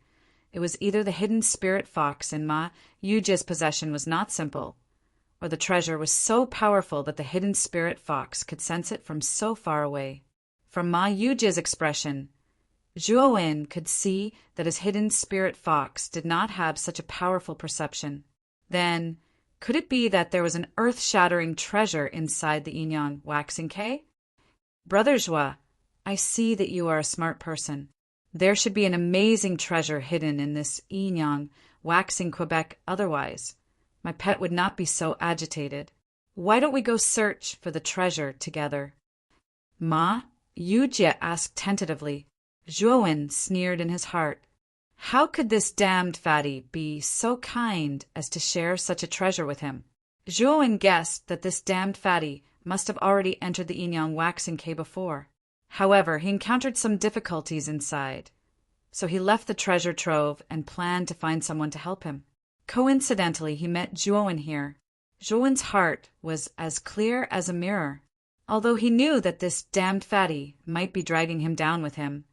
it was either the hidden spirit fox in Ma Yujie's possession was not simple, or the treasure was so powerful that the hidden spirit fox could sense it from so far away. From Ma Yujie's expression, Zhuowen could see that his hidden spirit fox did not have such a powerful perception. Then, could it be that there was an earth-shattering treasure inside the Inyang waxing K? Brother Zhua, I see that you are a smart person. There should be an amazing treasure hidden in this Inyang waxing Quebec otherwise. My pet would not be so agitated. Why don't we go search for the treasure together? Ma Yujie asked tentatively. Zhuowen sneered in his heart. How could this damned fatty be so kind as to share such a treasure with him? Zhuowen guessed that this damned fatty must have already entered the Inyang waxing K before. However, he encountered some difficulties inside, so he left the treasure trove and planned to find someone to help him. Coincidentally, he met Zhuowen here. Zhuowen's heart was as clear as a mirror. Although he knew that this damned fatty might be dragging him down with him,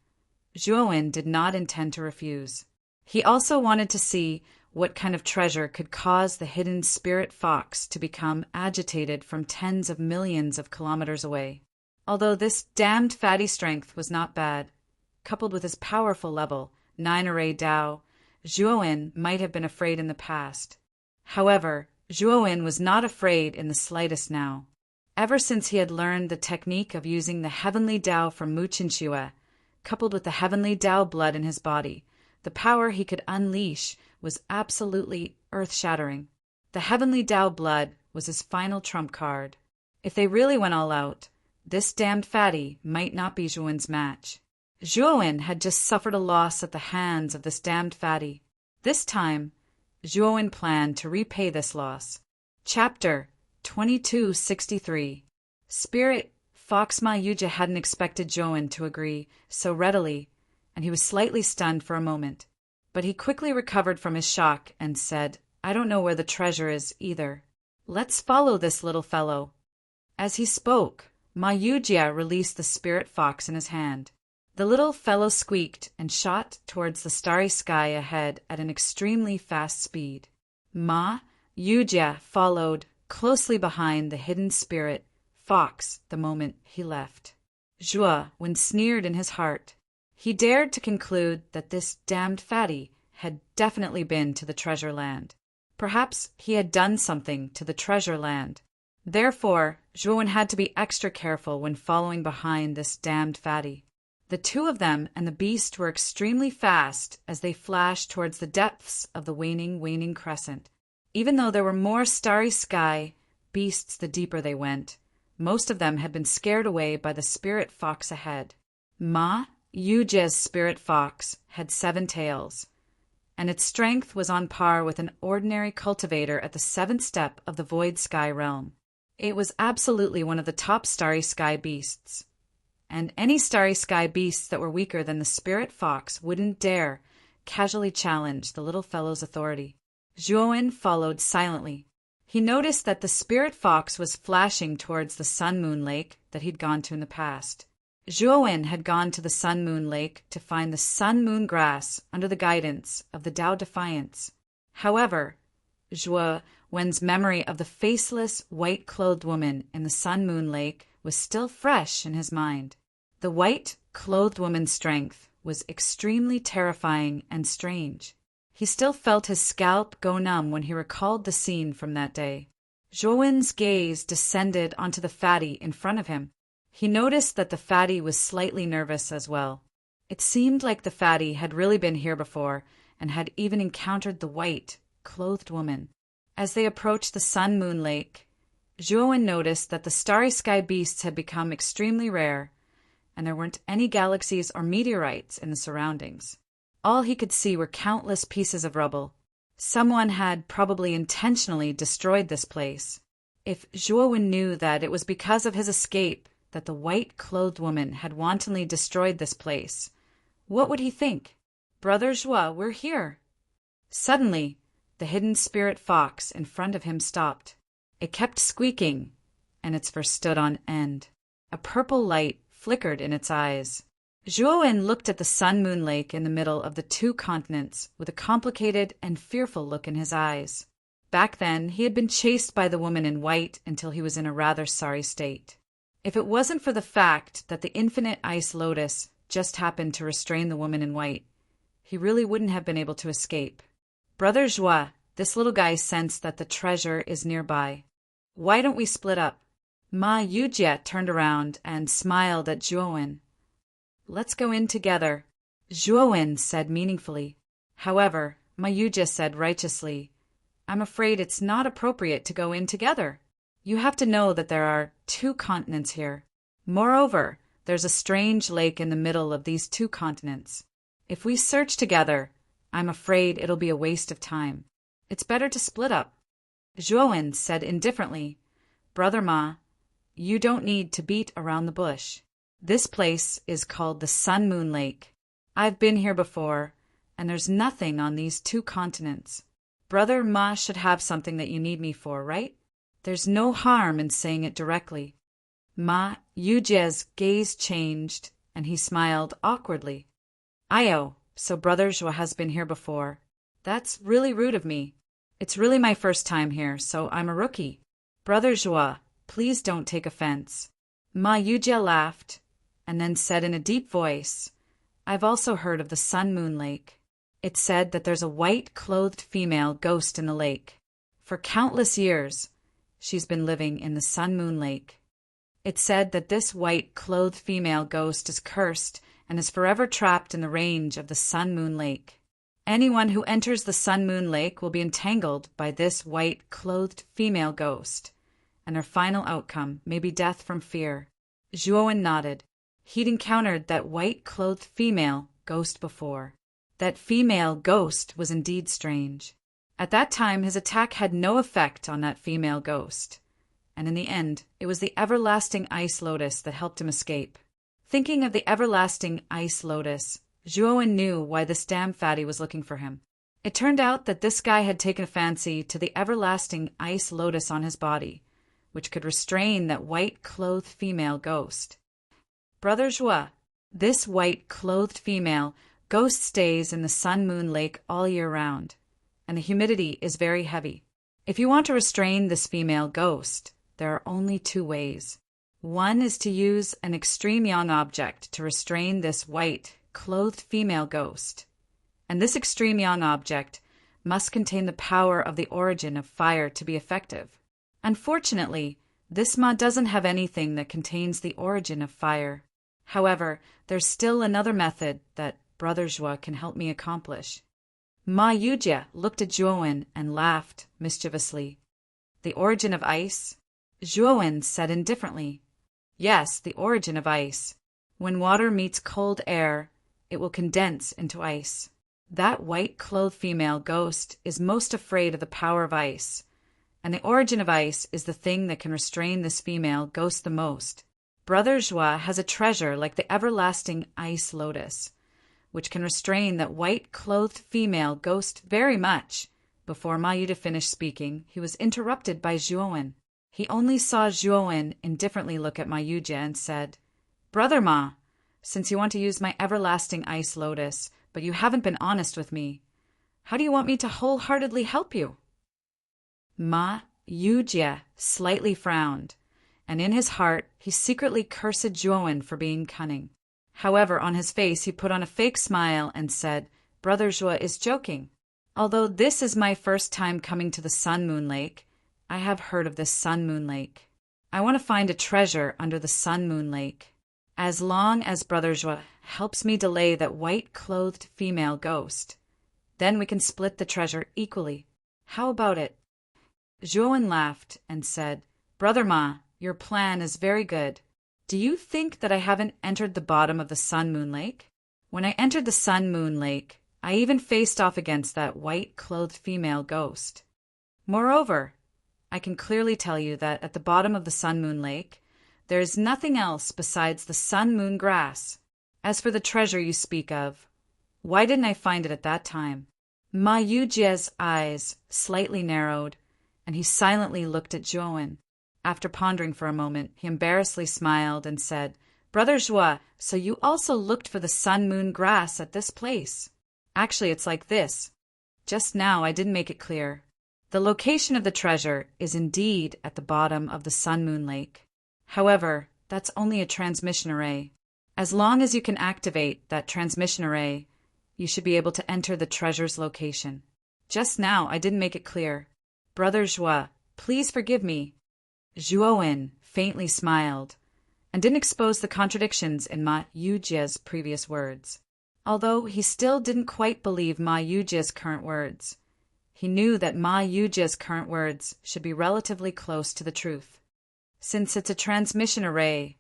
Zhuowen did not intend to refuse. He also wanted to see what kind of treasure could cause the hidden spirit fox to become agitated from tens of millions of kilometers away. Although this damned fatty strength was not bad, coupled with his powerful level, 9-array Dao, Zhuowen might have been afraid in the past. However, Zhuowen was not afraid in the slightest now. Ever since he had learned the technique of using the heavenly Dao from Mu Qinxue, coupled with the heavenly Dao blood in his body, the power he could unleash was absolutely earth-shattering. The heavenly Dao blood was his final trump card. If they really went all out, this damned fatty might not be Zhuowen's match. Zhuowen had just suffered a loss at the hands of this damned fatty. This time, Zhuowen planned to repay this loss. Chapter 2263. Spirit Fox Ma Yujie hadn't expected Zhuowen to agree so readily, and he was slightly stunned for a moment. But he quickly recovered from his shock and said, I don't know where the treasure is either. Let's follow this little fellow. As he spoke, Ma Yujie released the spirit fox in his hand. The little fellow squeaked and shot towards the starry sky ahead at an extremely fast speed. Ma Yujie followed closely behind the hidden spirit fox the moment he left. Zhuowen sneered in his heart. He dared to conclude that this damned fatty had definitely been to the treasure land. Perhaps he had done something to the treasure land. Therefore, Zhuowen had to be extra careful when following behind this damned fatty. The two of them and the beast were extremely fast as they flashed towards the depths of the waning crescent. Even though there were more starry sky beasts the deeper they went, most of them had been scared away by the spirit fox ahead. Ma Yujie's spirit fox had 7 tails. and its strength was on par with an ordinary cultivator at the seventh step of the void sky realm. It was absolutely one of the top starry sky beasts, and any starry sky beasts that were weaker than the spirit fox wouldn't dare casually challenge the little fellow's authority. Zhuowen followed silently. He noticed that the spirit fox was flashing towards the Sun-Moon Lake that he'd gone to in the past. Zhuowen had gone to the Sun-Moon Lake to find the sun-moon grass under the guidance of the Tao Defiance. However, Zhuowen's memory of the faceless, white-clothed woman in the Sun-Moon Lake was still fresh in his mind. The white-clothed woman's strength was extremely terrifying and strange. He still felt his scalp go numb when he recalled the scene from that day. Zhuowen's gaze descended onto the fatty in front of him. He noticed that the fatty was slightly nervous as well. It seemed like the fatty had really been here before and had even encountered the white-clothed woman. As they approached the Sun-Moon Lake, Zhuowen noticed that the starry sky beasts had become extremely rare, and there weren't any galaxies or meteorites in the surroundings. All he could see were countless pieces of rubble. Someone had probably intentionally destroyed this place. If Zhuowen knew that it was because of his escape that the white-clothed woman had wantonly destroyed this place, what would he think? "Brother Zhuo, we're here." Suddenly, the hidden spirit fox in front of him stopped. It kept squeaking, and its fur stood on end. A purple light flickered in its eyes. Zhuowen looked at the Sun-Moon Lake in the middle of the two continents with a complicated and fearful look in his eyes. Back then, he had been chased by the woman in white until he was in a rather sorry state. If it wasn't for the fact that the infinite ice lotus just happened to restrain the woman in white, he really wouldn't have been able to escape. "Brother Zhuo, this little guy sensed that the treasure is nearby. Why don't we split up?" Ma Yujie turned around and smiled at Zhuowen. "Let's go in together," Zhuowen said meaningfully. However, Ma Yujie said righteously, "I'm afraid it's not appropriate to go in together. You have to know that there are two continents here. Moreover, there's a strange lake in the middle of these two continents. If we search together, I'm afraid it'll be a waste of time. It's better to split up." Zhuowen said indifferently, "Brother Ma, you don't need to beat around the bush. This place is called the Sun-Moon Lake. I've been here before, and there's nothing on these two continents. Brother Ma should have something that you need me for, right? There's no harm in saying it directly." Ma Yujie's gaze changed, and he smiled awkwardly. "Ayo, so Brother Zhuo has been here before. That's really rude of me. It's really my first time here, so I'm a rookie. Brother Zhuo, please don't take offense." Ma Yujie laughed, and then said in a deep voice, "I've also heard of the Sun-Moon Lake. It's said that there's a white-clothed female ghost in the lake. For countless years, she's been living in the Sun-Moon Lake. It's said that this white-clothed female ghost is cursed and is forever trapped in the range of the Sun-Moon Lake. Anyone who enters the Sun-Moon Lake will be entangled by this white-clothed female ghost, and her final outcome may be death from fear." Zhuowen nodded. He'd encountered that white-clothed female ghost before. That female ghost was indeed strange. At that time, his attack had no effect on that female ghost, and in the end, it was the everlasting ice lotus that helped him escape. Thinking of the everlasting ice lotus, Zhuowen knew why this damn fatty was looking for him. It turned out that this guy had taken a fancy to the everlasting ice lotus on his body, which could restrain that white-clothed female ghost. "Brother Zhuo, this white-clothed female ghost stays in the Sun-Moon Lake all year round, and the humidity is very heavy. If you want to restrain this female ghost, there are only two ways. One is to use an extreme yang object to restrain this white-clothed female ghost, and this extreme yang object must contain the power of the origin of fire to be effective. Unfortunately, this ma doesn't have anything that contains the origin of fire. However, there's still another method that Brother Zhuo can help me accomplish." Ma Yujie looked at Zhuowen and laughed mischievously. "The origin of ice?" Zhuowen said indifferently. "Yes, the origin of ice. When water meets cold air, it will condense into ice. That white-clothed female ghost is most afraid of the power of ice, and the origin of ice is the thing that can restrain this female ghost the most. Brother Joie has a treasure like the everlasting ice lotus, which can restrain that white-clothed female ghost very much. Before Ma Yude finished speaking, he was interrupted by Zhuowen. He only saw Zhuowen indifferently look at Ma Yude and said, "Brother Ma, since you want to use my everlasting ice lotus, but you haven't been honest with me, how do you want me to wholeheartedly help you?" Ma Yude slightly frowned, and in his heart he secretly cursed Zhuowen for being cunning. However, on his face he put on a fake smile and said, "Brother Joie is joking. Although this is my first time coming to the Sun Moon Lake, I have heard of this Sun Moon Lake. I want to find a treasure under the Sun Moon Lake. As long as Brother Joie helps me delay that white-clothed female ghost, then we can split the treasure equally. How about it?" Zhuowen laughed and said, "Brother Ma, your plan is very good. Do you think that I haven't entered the bottom of the Sun Moon Lake? When I entered the Sun Moon Lake, I even faced off against that white-clothed female ghost. Moreover, I can clearly tell you that at the bottom of the Sun Moon Lake, there is nothing else besides the sun moon grass. As for the treasure you speak of, why didn't I find it at that time?" Ma Yude's eyes slightly narrowed, and he silently looked at Zhuowen. After pondering for a moment, he embarrassedly smiled and said, "Brother Joie, so you also looked for the sun moon grass at this place? Actually, it's like this. Just now I didn't make it clear. The location of the treasure is indeed at the bottom of the Sun Moon Lake. However, that's only a transmission array. As long as you can activate that transmission array, you should be able to enter the treasure's location. Just now I didn't make it clear. Brother Joie, please forgive me." Zhuowen faintly smiled and didn't expose the contradictions in Ma Yude's previous words. Although he still didn't quite believe Ma Yude's current words, he knew that Ma Yude's current words should be relatively close to the truth. Since it's a transmission array,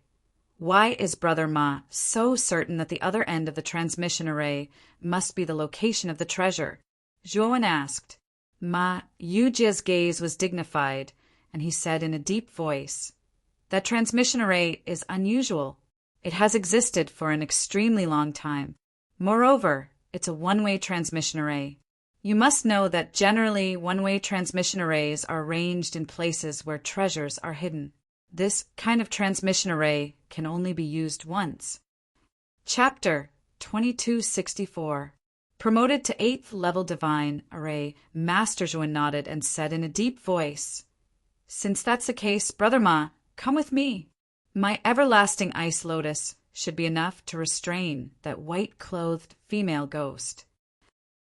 why is Brother Ma so certain that the other end of the transmission array must be the location of the treasure? Zhuowen asked. Ma Yude's gaze was dignified, and he said in a deep voice, "That transmission array is unusual. It has existed for an extremely long time. Moreover, it's a one-way transmission array. You must know that generally one-way transmission arrays are arranged in places where treasures are hidden. This kind of transmission array can only be used once." Chapter 2264. Promoted to 8th level divine array, Master Zhuowen nodded and said in a deep voice, "Since that's the case, Brother Ma, come with me. My everlasting ice lotus should be enough to restrain that white-clothed female ghost."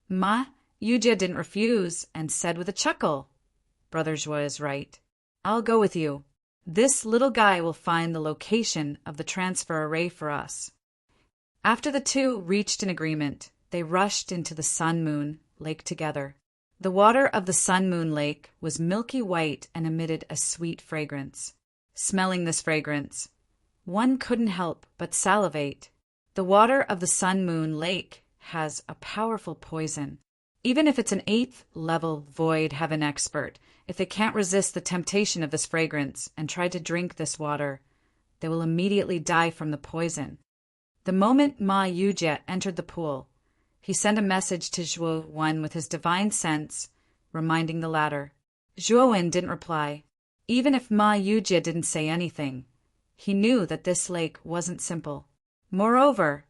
Ma Yude didn't refuse and said with a chuckle, "Brother Joie is right. I'll go with you. This little guy will find the location of the transfer array for us." After the two reached an agreement, they rushed into the Sun Moon Lake together. The water of the Sun Moon Lake was milky white and emitted a sweet fragrance. Smelling this fragrance, one couldn't help but salivate. The water of the Sun Moon Lake has a powerful poison. Even if it's an 8th level void heaven expert, if they can't resist the temptation of this fragrance and try to drink this water, they will immediately die from the poison. The moment Ma Yude entered the pool, he sent a message to Zhuowen with his divine sense, reminding the latter. Zhuowen didn't reply. Even if Ma Yude didn't say anything, he knew that this lake wasn't simple. Moreover,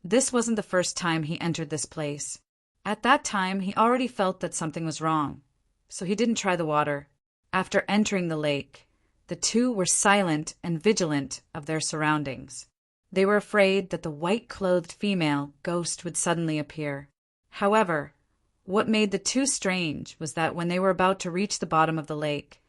this wasn't the first time he entered this place. At that time, he already felt that something was wrong, so he didn't try the water. After entering the lake, the two were silent and vigilant of their surroundings. They were afraid that the white-clothed female ghost would suddenly appear. However, what made the two strange was that when they were about to reach the bottom of the lake,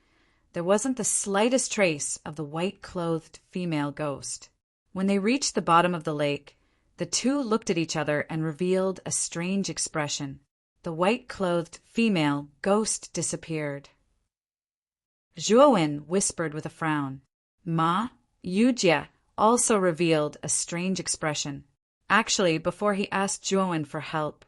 there wasn't the slightest trace of the white-clothed female ghost. When they reached the bottom of the lake, the two looked at each other and revealed a strange expression. The white-clothed female ghost disappeared. Zhuowen whispered with a frown. Ma Yude also revealed a strange expression. Actually, before he asked Zhuowen for help,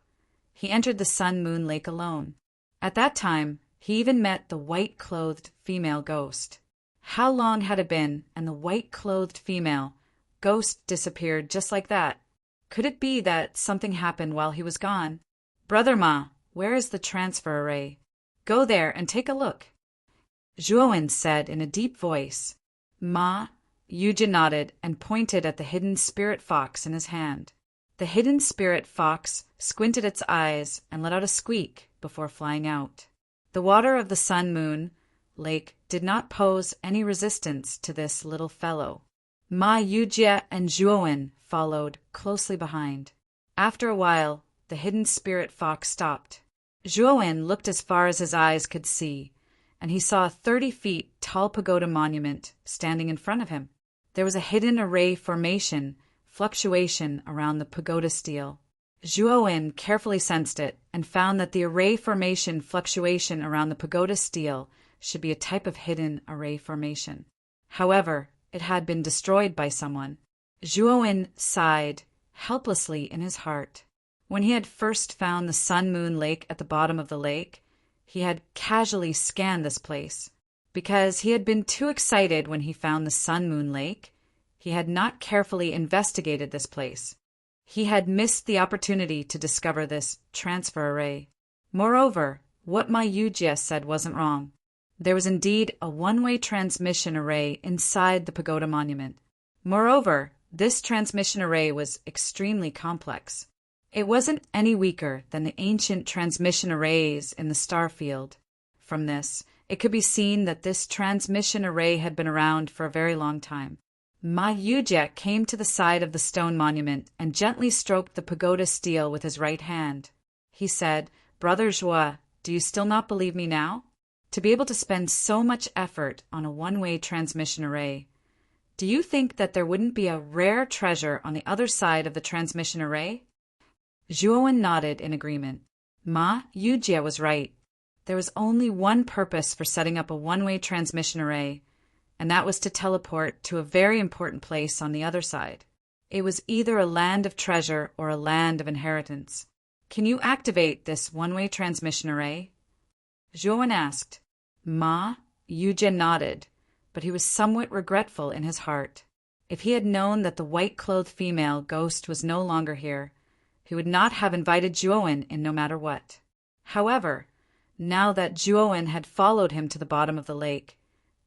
he entered the Sun-Moon Lake alone. At that time, he even met the white-clothed female ghost. How long had it been, and the white-clothed female ghost disappeared just like that? Could it be that something happened while he was gone? Brother Ma, where is the transfer array? Go there and take a look. Zhuowen said in a deep voice. Ma Yujia nodded and pointed at the hidden spirit fox in his hand. The hidden spirit fox squinted its eyes and let out a squeak before flying out. The water of the Sun-Moon Lake did not pose any resistance to this little fellow. Ma Yujia and Zhuowen followed closely behind. After a while, the hidden spirit fox stopped. Zhuowen looked as far as his eyes could see, and he saw a 30 feet tall pagoda monument standing in front of him. There was a hidden array formation fluctuation around the pagoda stele. Zhuowen carefully sensed it and found that the array formation fluctuation around the pagoda stele should be a type of hidden array formation. However, it had been destroyed by someone. Zhuowen sighed helplessly in his heart. When he had first found the Sun-Moon Lake at the bottom of the lake, he had casually scanned this place. Because he had been too excited when he found the Sun-Moon Lake, he had not carefully investigated this place. He had missed the opportunity to discover this transfer array. Moreover, what Ma Yujia said wasn't wrong. There was indeed a one-way transmission array inside the pagoda monument. Moreover, this transmission array was extremely complex. It wasn't any weaker than the ancient transmission arrays in the star field. From this, it could be seen that this transmission array had been around for a very long time. Ma Yujia came to the side of the stone monument and gently stroked the pagoda stele with his right hand. He said, "Brother Zhuo, do you still not believe me now? To be able to spend so much effort on a one-way transmission array, do you think that there wouldn't be a rare treasure on the other side of the transmission array?" Zhuowen nodded in agreement. Ma Yujia was right. There was only one purpose for setting up a one-way transmission array, and that was to teleport to a very important place on the other side. It was either a land of treasure or a land of inheritance. Can you activate this one-way transmission array? Zhuowen asked. Ma Yujia nodded, but he was somewhat regretful in his heart. If he had known that the white-clothed female ghost was no longer here, he would not have invited Zhuowen in no matter what. However, now that Zhuowen had followed him to the bottom of the lake,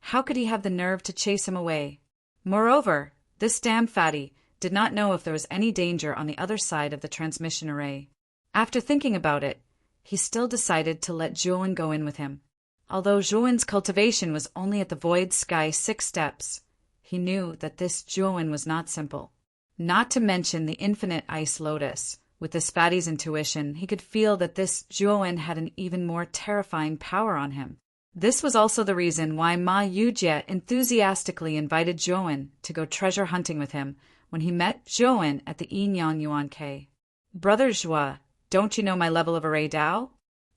how could he have the nerve to chase him away? Moreover, this damn fatty did not know if there was any danger on the other side of the transmission array. After thinking about it, he still decided to let Zhuowen go in with him. Although Zhuowen's cultivation was only at the void sky 6 steps, he knew that this Zhuowen was not simple. Not to mention the infinite ice lotus. With this fatty's intuition, he could feel that this Zhuowen had an even more terrifying power on him. This was also the reason why Ma Yujia enthusiastically invited Zhuowen to go treasure hunting with him when he met Zhuowen at the Yinyang Yuan Cave. Brother Zhuo, don't you know my level of array Dao?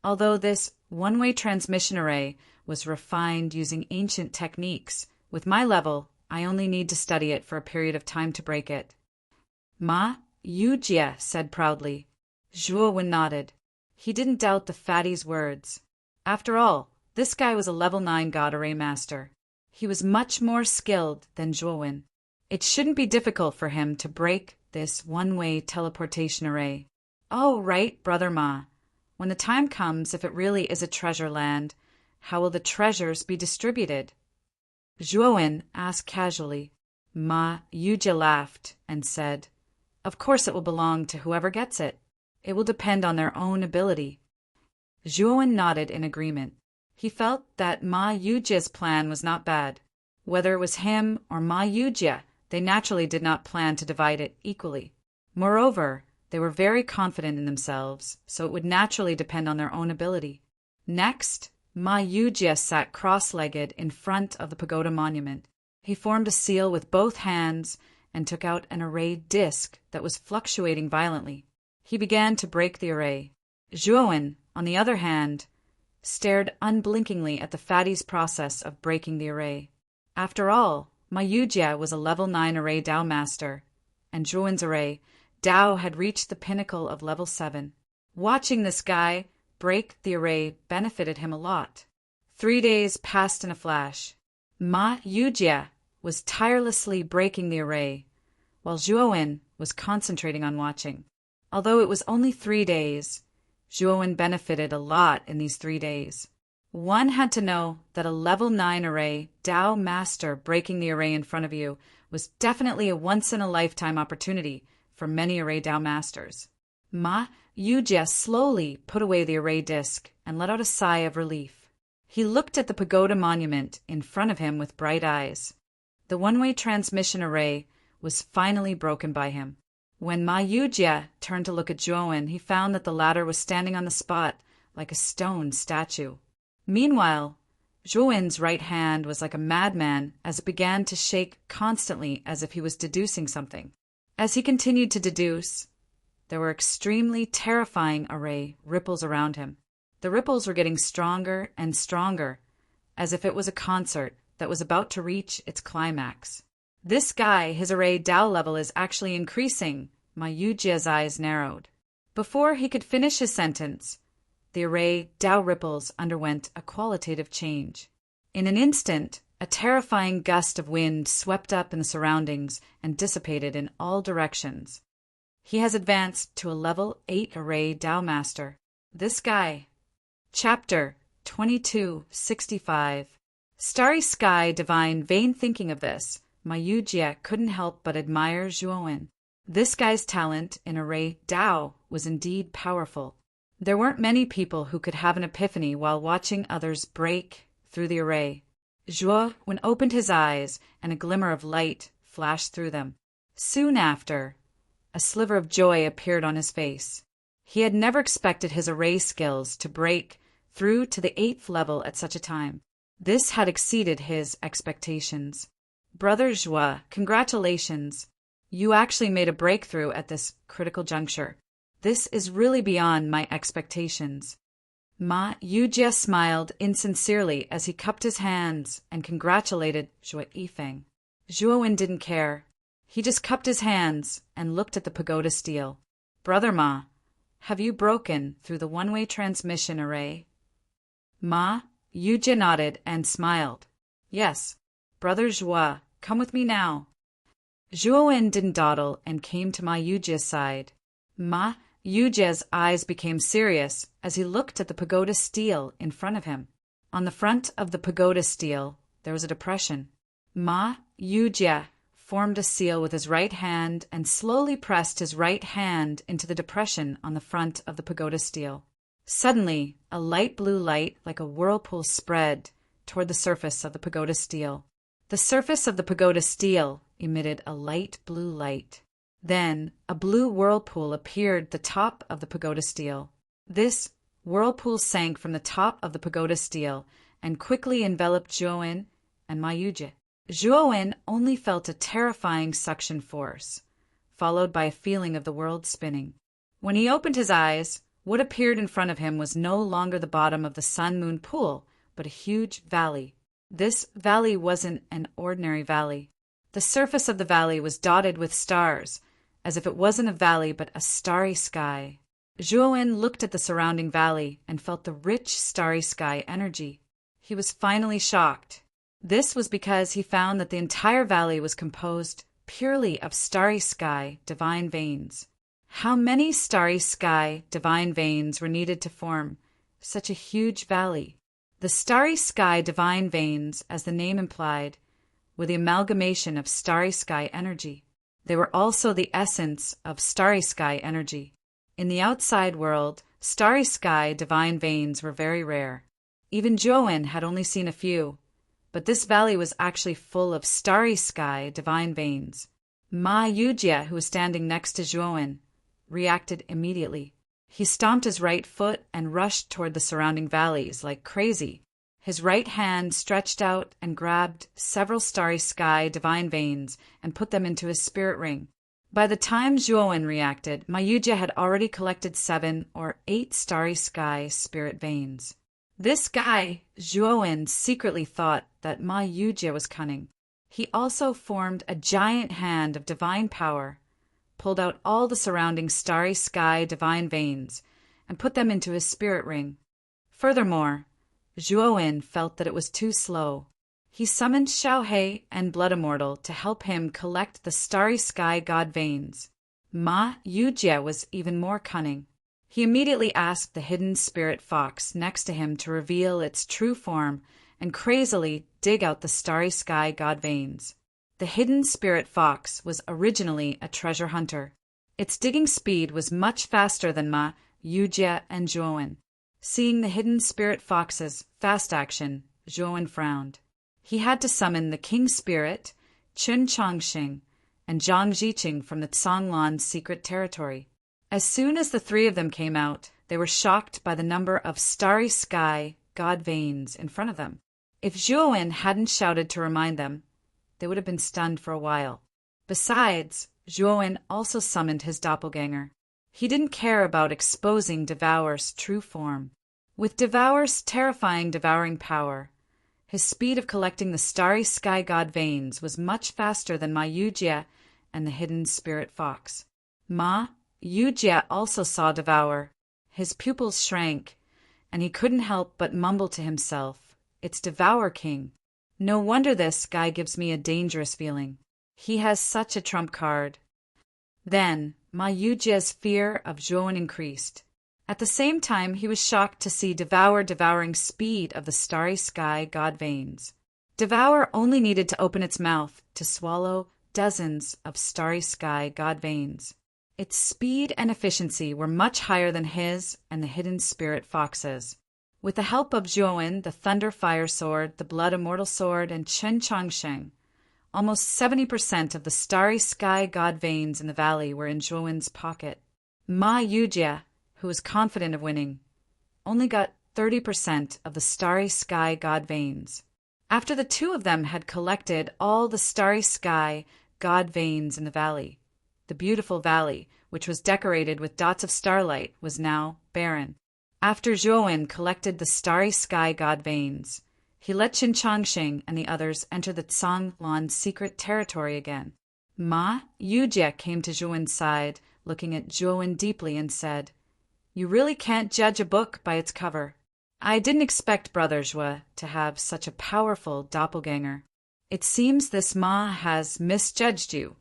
Although this one-way transmission array was refined using ancient techniques, with my level, I only need to study it for a period of time to break it. Ma Yujia said proudly. Zhuowen nodded. He didn't doubt the fatty's words. After all, this guy was a level 9 God Array Master. He was much more skilled than Zhuowen. It shouldn't be difficult for him to break this one-way teleportation array. Oh, right, Brother Ma. When the time comes, if it really is a treasure land, how will the treasures be distributed? Zhuowen asked casually. Ma Yujia laughed and said, "Of course it will belong to whoever gets it. It will depend on their own ability." Zhuowen nodded in agreement. He felt that Ma Yujia's plan was not bad. Whether it was him or Ma Yujia, they naturally did not plan to divide it equally. Moreover, they were very confident in themselves, so it would naturally depend on their own ability. Next, Ma Yujia sat cross-legged in front of the pagoda monument. He formed a seal with both hands and took out an array disc that was fluctuating violently. He began to break the array. Zhuowen, on the other hand, stared unblinkingly at the fatty's process of breaking the array. After all, Ma Yujia was a level 9 array Dao master, and Zhuowen's array, Dao, had reached the pinnacle of level 7. Watching this guy break the array benefited him a lot. 3 days passed in a flash. Ma Yujie was tirelessly breaking the array, while Zhuowen was concentrating on watching. Although it was only 3 days, Zhuowen benefited a lot in these 3 days. One had to know that a level 9 array Dao master breaking the array in front of you was definitely a once-in-a-lifetime opportunity for many array Dao masters. Ma Yujie slowly put away the array disc and let out a sigh of relief. He looked at the pagoda monument in front of him with bright eyes. The one-way transmission array was finally broken by him. When Ma Yujie turned to look at Zhuowen, he found that the latter was standing on the spot like a stone statue. Meanwhile, Zhuowen's right hand was like a madman as it began to shake constantly as if he was deducing something. As he continued to deduce, there were extremely terrifying array ripples around him. The ripples were getting stronger and stronger, as if it was a concert that was about to reach its climax. This guy, his array Dao level is actually increasing. Ma Yujie's eyes narrowed. Before he could finish his sentence, the array Dao ripples underwent a qualitative change. In an instant, a terrifying gust of wind swept up in the surroundings and dissipated in all directions. He has advanced to a level 8 array Dao master. This guy. Chapter 2265. Starry Sky Divine Vain. Thinking of this, Ma Yujie couldn't help but admire Zhuowen. This guy's talent in array Dao was indeed powerful. There weren't many people who could have an epiphany while watching others break through the array. Zhuowen opened his eyes, and a glimmer of light flashed through them. Soon after, a sliver of joy appeared on his face. He had never expected his array skills to break through to the 8th level at such a time. This had exceeded his expectations. Brother Zhuo, congratulations. You actually made a breakthrough at this critical juncture. This is really beyond my expectations. Ma Yujie smiled insincerely as he cupped his hands and congratulated Zhuo Yifeng. Zhuowen didn't care. He just cupped his hands and looked at the pagoda steel. Brother Ma, have you broken through the one-way transmission array? Ma Yujie nodded and smiled. Yes, Brother Zhuo, come with me now. Zhuowen didn't dawdle and came to Ma Yujie's side. Ma Yujie's eyes became serious as he looked at the pagoda steel in front of him. On the front of the pagoda steel, there was a depression. Ma Yujie formed a seal with his right hand and slowly pressed his right hand into the depression on the front of the pagoda steel. Suddenly, a light blue light like a whirlpool spread toward the surface of the pagoda steel. The surface of the pagoda steel emitted a light blue light. Then, a blue whirlpool appeared at the top of the pagoda steel. This whirlpool sank from the top of the pagoda steel and quickly enveloped Zhuowen and Ma Yujie. Zhuowen only felt a terrifying suction force, followed by a feeling of the world spinning. When he opened his eyes, what appeared in front of him was no longer the bottom of the sun-moon pool, but a huge valley. This valley wasn't an ordinary valley. The surface of the valley was dotted with stars, as if it wasn't a valley but a starry sky. Zhuowen looked at the surrounding valley and felt the rich starry sky energy. He was finally shocked. This was because he found that the entire valley was composed purely of starry sky divine veins. How many starry sky divine veins were needed to form such a huge valley? The starry sky divine veins, as the name implied, were the amalgamation of starry sky energy. They were also the essence of starry sky energy. In the outside world, starry sky divine veins were very rare. Even Zhuowen had only seen a few, but this valley was actually full of starry sky divine veins. Ma Yujie, who was standing next to Zhuowen, reacted immediately. He stomped his right foot and rushed toward the surrounding valleys like crazy. His right hand stretched out and grabbed several starry sky divine veins and put them into his spirit ring. By the time Zhuowen reacted, Ma Yujie had already collected 7 or 8 starry sky spirit veins. This guy, Zhuowen, secretly thought that Ma Yujie was cunning. He also formed a giant hand of divine power, pulled out all the surrounding starry sky divine veins, and put them into his spirit ring. Furthermore, Zhuowen felt that it was too slow. He summoned Xiaohei and Blood Immortal to help him collect the starry sky god veins. Ma Yujie was even more cunning. He immediately asked the hidden spirit fox next to him to reveal its true form and crazily dig out the starry sky god veins. The hidden spirit fox was originally a treasure hunter. Its digging speed was much faster than Ma Yujie and Zhuowen. Seeing the hidden spirit fox's fast action, Zhuowen frowned. He had to summon the king spirit, Chun Chongxing, and Zhang Jiqing from the Conglan's secret territory. As soon as the three of them came out, they were shocked by the number of starry sky god veins in front of them. If Zhuowen hadn't shouted to remind them, they would have been stunned for a while. Besides, Zhuowen also summoned his doppelganger. He didn't care about exposing Devour's true form. With Devour's terrifying devouring power, his speed of collecting the starry sky god veins was much faster than Ma Yujie and the hidden spirit fox. Ma Yujie also saw Devour. His pupils shrank, and he couldn't help but mumble to himself, "It's Devour King. No wonder this guy gives me a dangerous feeling. He has such a trump card." Then Ma Yujie's fear of Zhuowen increased. At the same time, he was shocked to see Devour devouring speed of the starry sky god veins. Devour only needed to open its mouth to swallow dozens of starry sky god veins. Its speed and efficiency were much higher than his and the hidden spirit fox's. With the help of Zhuowen, the Thunder Fire Sword, the Blood Immortal Sword, and Chen Chongsheng, almost 70% of the starry sky god veins in the valley were in Zhuowen's pocket. Ma Yujie, who was confident of winning, only got 30% of the starry sky god veins. After the two of them had collected all the starry sky god veins in the valley, the beautiful valley, which was decorated with dots of starlight, was now barren. After Zhuowen collected the starry sky god veins, he let Qin Chongxing and the others enter the Conglan's secret territory again. Ma Yujie came to Zhuowen's side, looking at Zhuowen deeply, and said, "You really can't judge a book by its cover. I didn't expect Brother Zhue to have such a powerful doppelganger. It seems this Ma has misjudged you."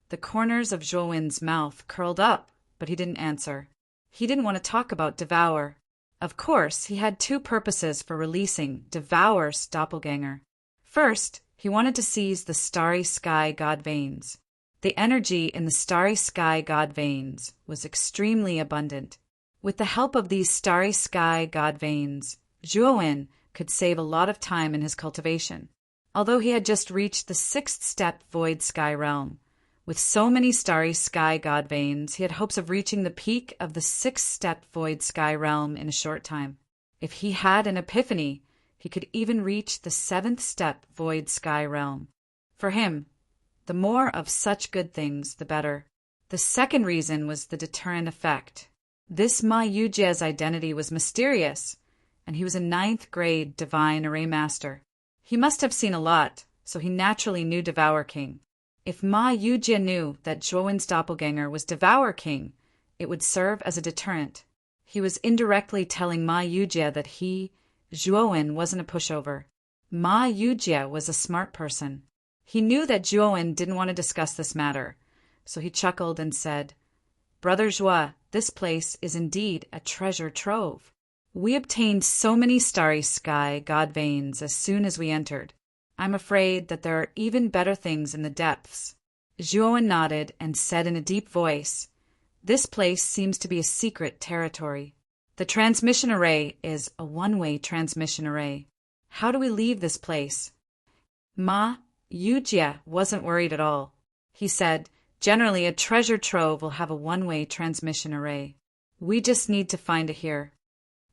The corners of Zhuowen's mouth curled up, but he didn't answer. He didn't want to talk about Devour. Of course, he had two purposes for releasing Devour's doppelganger. First, he wanted to seize the starry sky god veins. The energy in the starry sky god veins was extremely abundant. With the help of these starry sky god veins, Zhuowen could save a lot of time in his cultivation. Although he had just reached the 6th step void sky realm, with so many starry sky god veins, he had hopes of reaching the peak of the 6th step void sky realm in a short time. If he had an epiphany, he could even reach the 7th step void sky realm. For him, the more of such good things, the better. The second reason was the deterrent effect. This Ma Yujie's identity was mysterious, and he was a 9th grade divine array master. He must have seen a lot, so he naturally knew Devour King. If Ma Yujie knew that Zhuowen's doppelganger was Devour King, it would serve as a deterrent. He was indirectly telling Ma Yujie that he, Zhuowen, wasn't a pushover. Ma Yujie was a smart person. He knew that Zhuowen didn't want to discuss this matter, so he chuckled and said, "Brother Zhue, this place is indeed a treasure trove. We obtained so many starry sky god veins as soon as we entered. I'm afraid that there are even better things in the depths." Zhuowen nodded and said in a deep voice, "This place seems to be a secret territory. The transmission array is a one-way transmission array. How do we leave this place?" Ma Yujie wasn't worried at all. He said, "Generally, a treasure trove will have a one-way transmission array. We just need to find it here."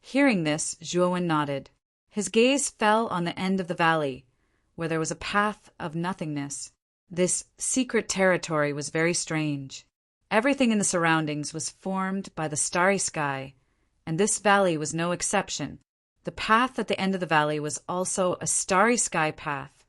Hearing this, Zhuowen nodded. His gaze fell on the end of the valley, where there was a path of nothingness. This secret territory was very strange. Everything in the surroundings was formed by the starry sky, and this valley was no exception. The path at the end of the valley was also a starry sky path,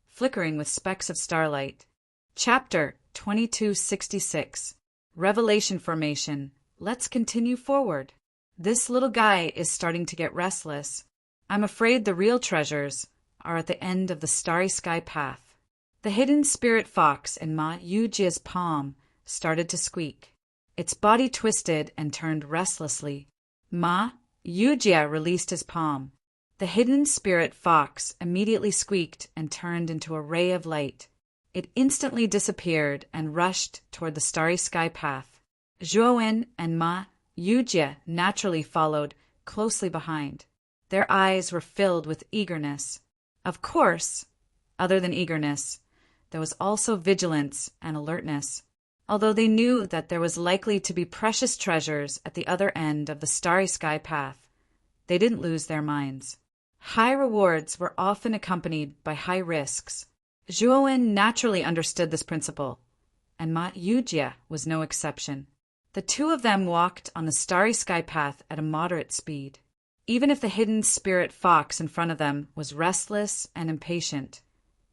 flickering with specks of starlight. Chapter 2266. Revelation Formation. Let's continue forward. This little guy is starting to get restless. I'm afraid the real treasures are at the end of the starry sky path. The hidden spirit fox in Ma Yujia's palm started to squeak. Its body twisted and turned restlessly. Ma Yujia released his palm. The hidden spirit fox immediately squeaked and turned into a ray of light. It instantly disappeared and rushed toward the starry sky path. Zhuowen and Ma Yujia naturally followed closely behind. Their eyes were filled with eagerness. Of course, other than eagerness, there was also vigilance and alertness. Although they knew that there was likely to be precious treasures at the other end of the starry sky path, they didn't lose their minds. High rewards were often accompanied by high risks. Zhuowen naturally understood this principle, and Ma Yujia was no exception. The two of them walked on the starry sky path at a moderate speed. Even if the hidden spirit fox in front of them was restless and impatient,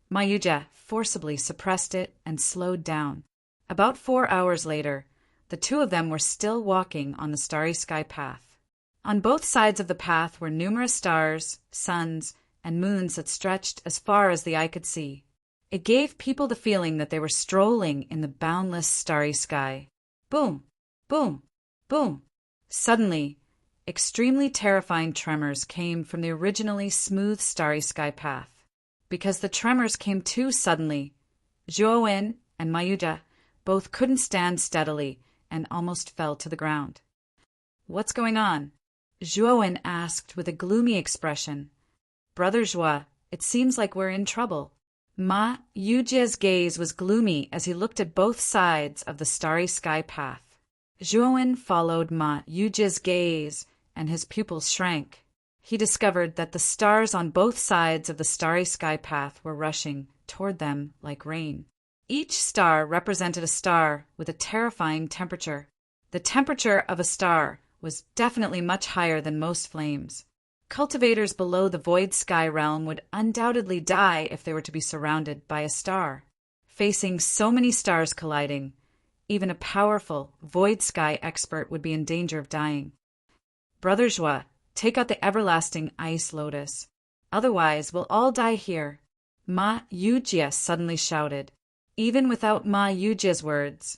Ma Yujia forcibly suppressed it and slowed down. About 4 hours later, the two of them were still walking on the starry sky path. On both sides of the path were numerous stars, suns, and moons that stretched as far as the eye could see. It gave people the feeling that they were strolling in the boundless starry sky. Boom! Boom! Boom! Suddenly, extremely terrifying tremors came from the originally smooth starry sky path. Because the tremors came too suddenly, Zhuowen and Ma Yujia both couldn't stand steadily and almost fell to the ground. "What's going on?" Zhuowen asked with a gloomy expression. "Brother Zhua, it seems like we're in trouble." Ma Yujia's gaze was gloomy as he looked at both sides of the starry sky path. Zhuowen followed Ma Yujia's gaze, and his pupils shrank. He discovered that the stars on both sides of the starry sky path were rushing toward them like rain. Each star represented a star with a terrifying temperature. The temperature of a star was definitely much higher than most flames. Cultivators below the void sky realm would undoubtedly die if they were to be surrounded by a star. Facing so many stars colliding, even a powerful void sky expert would be in danger of dying. "Brother Zhua, take out the everlasting ice lotus. Otherwise, we'll all die here," Ma Yujia suddenly shouted. Even without Ma Yujia's words,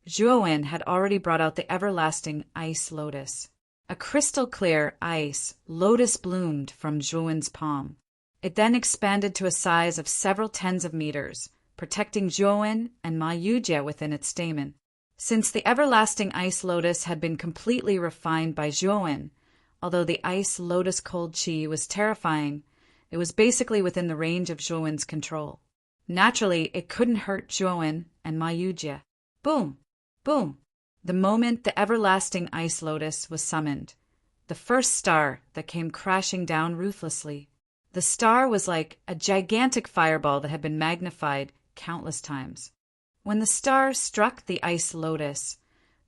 Zhuowen had already brought out the everlasting ice lotus. A crystal-clear ice lotus bloomed from Zhuowen's palm. It then expanded to a size of several tens of meters, protecting Zhuowen and Ma Yujia within its stamen. Since the everlasting ice lotus had been completely refined by Zhuowen, although the ice lotus cold chi was terrifying, it was basically within the range of Zhuowen's control. Naturally, it couldn't hurt Zhuowen and Ma Yujia. Boom! Boom! The moment the everlasting ice lotus was summoned, the first star that came crashing down ruthlessly. The star was like a gigantic fireball that had been magnified countless times. When the star struck the ice lotus,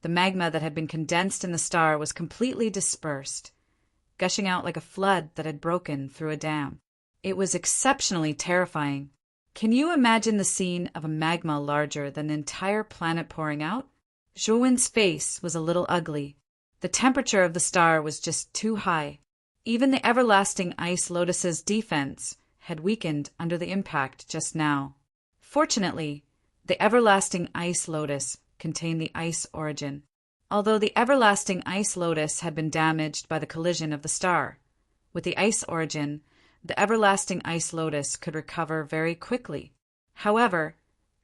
the magma that had been condensed in the star was completely dispersed, gushing out like a flood that had broken through a dam. It was exceptionally terrifying. Can you imagine the scene of a magma larger than the entire planet pouring out? Zhuowen's face was a little ugly. The temperature of the star was just too high. Even the everlasting ice lotus's defense had weakened under the impact just now. Fortunately, the everlasting ice lotus contained the ice origin. Although the everlasting ice lotus had been damaged by the collision of the star, with the ice origin, the everlasting ice lotus could recover very quickly. However,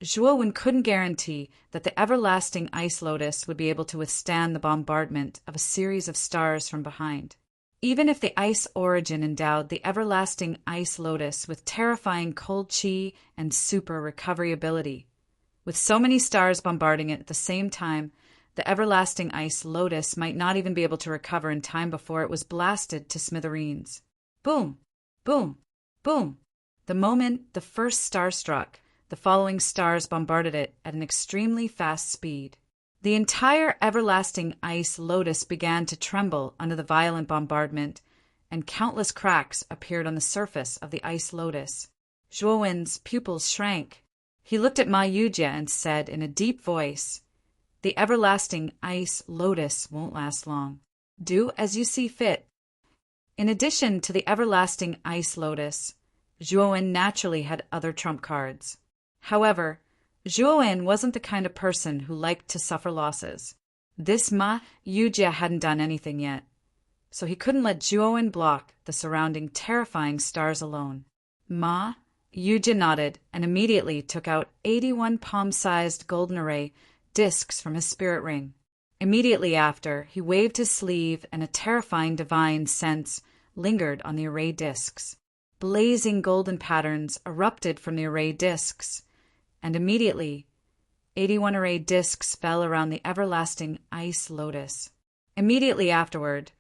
Zhuowen couldn't guarantee that the everlasting ice lotus would be able to withstand the bombardment of a series of stars from behind. Even if the ice origin endowed the everlasting ice lotus with terrifying cold chi and super recovery ability, with so many stars bombarding it at the same time, the everlasting ice lotus might not even be able to recover in time before it was blasted to smithereens. Boom! Boom! Boom! The moment the first star struck, the following stars bombarded it at an extremely fast speed. The entire everlasting ice lotus began to tremble under the violent bombardment, and countless cracks appeared on the surface of the ice lotus. Zhuowen's pupils shrank. He looked at Ma Yujia and said in a deep voice, "The everlasting ice lotus won't last long." Do as you see fit. In addition to the everlasting ice lotus, Zhuowen naturally had other trump cards. However, Zhuowen wasn't the kind of person who liked to suffer losses. This Ma Yujie hadn't done anything yet, so he couldn't let Zhuowen block the surrounding terrifying stars alone. Ma Yujie nodded and immediately took out 81 palm-sized golden array discs from his spirit ring. Immediately after, he waved his sleeve and a terrifying divine sense lingered on the array discs. Blazing golden patterns erupted from the array discs, and immediately 81 array discs fell around the everlasting ice lotus. Immediately afterward,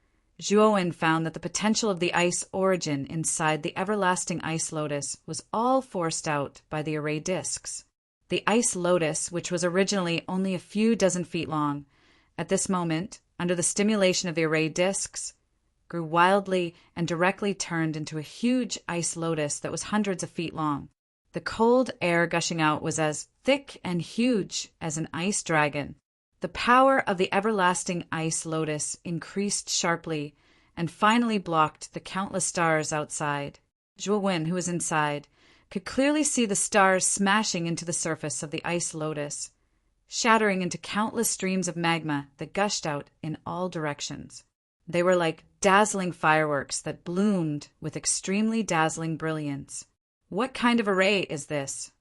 Zhuowen found that the potential of the ice origin inside the everlasting ice lotus was all forced out by the array discs. The ice lotus, which was originally only a few dozen feet long, at this moment, under the stimulation of the array discs, grew wildly and directly turned into a huge ice lotus that was hundreds of feet long. The cold air gushing out was as thick and huge as an ice dragon. The power of the everlasting ice lotus increased sharply and finally blocked the countless stars outside. Zhuowen, who was inside, could clearly see the stars smashing into the surface of the ice lotus, shattering into countless streams of magma that gushed out in all directions. They were like dazzling fireworks that bloomed with extremely dazzling brilliance. What kind of array is this?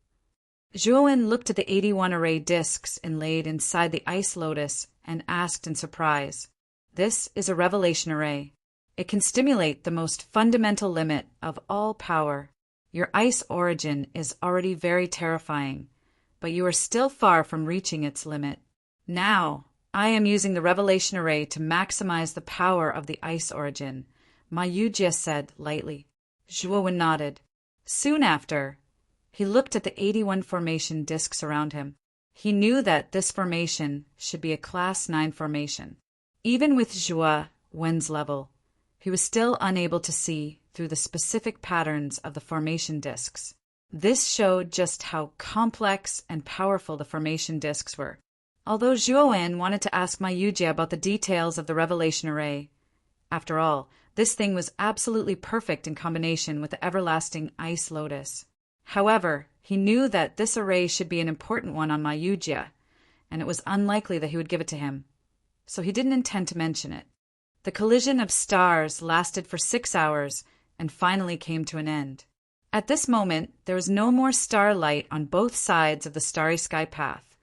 Zhuowen looked at the 81 array discs inlaid inside the ice lotus and asked in surprise, "This is a revelation array. It can stimulate the most fundamental limit of all power. Your ice origin is already very terrifying, but you are still far from reaching its limit. Now, I am using the revelation array to maximize the power of the ice origin," Ma Yujie said lightly. Zhuowen nodded. Soon after, he looked at the 81 formation discs around him. He knew that this formation should be a Class 9 formation. Even with Zhuowen's level, he was still unable to see through the specific patterns of the formation discs. This showed just how complex and powerful the formation discs were. Although Zhuowen wanted to ask Ma Yujie about the details of the revelation array, after all, this thing was absolutely perfect in combination with the everlasting ice lotus. However, he knew that this array should be an important one on Ma Yujie, and it was unlikely that he would give it to him, so he didn't intend to mention it. The collision of stars lasted for 6 hours and finally came to an end. At this moment, there was no more starlight on both sides of the starry sky path,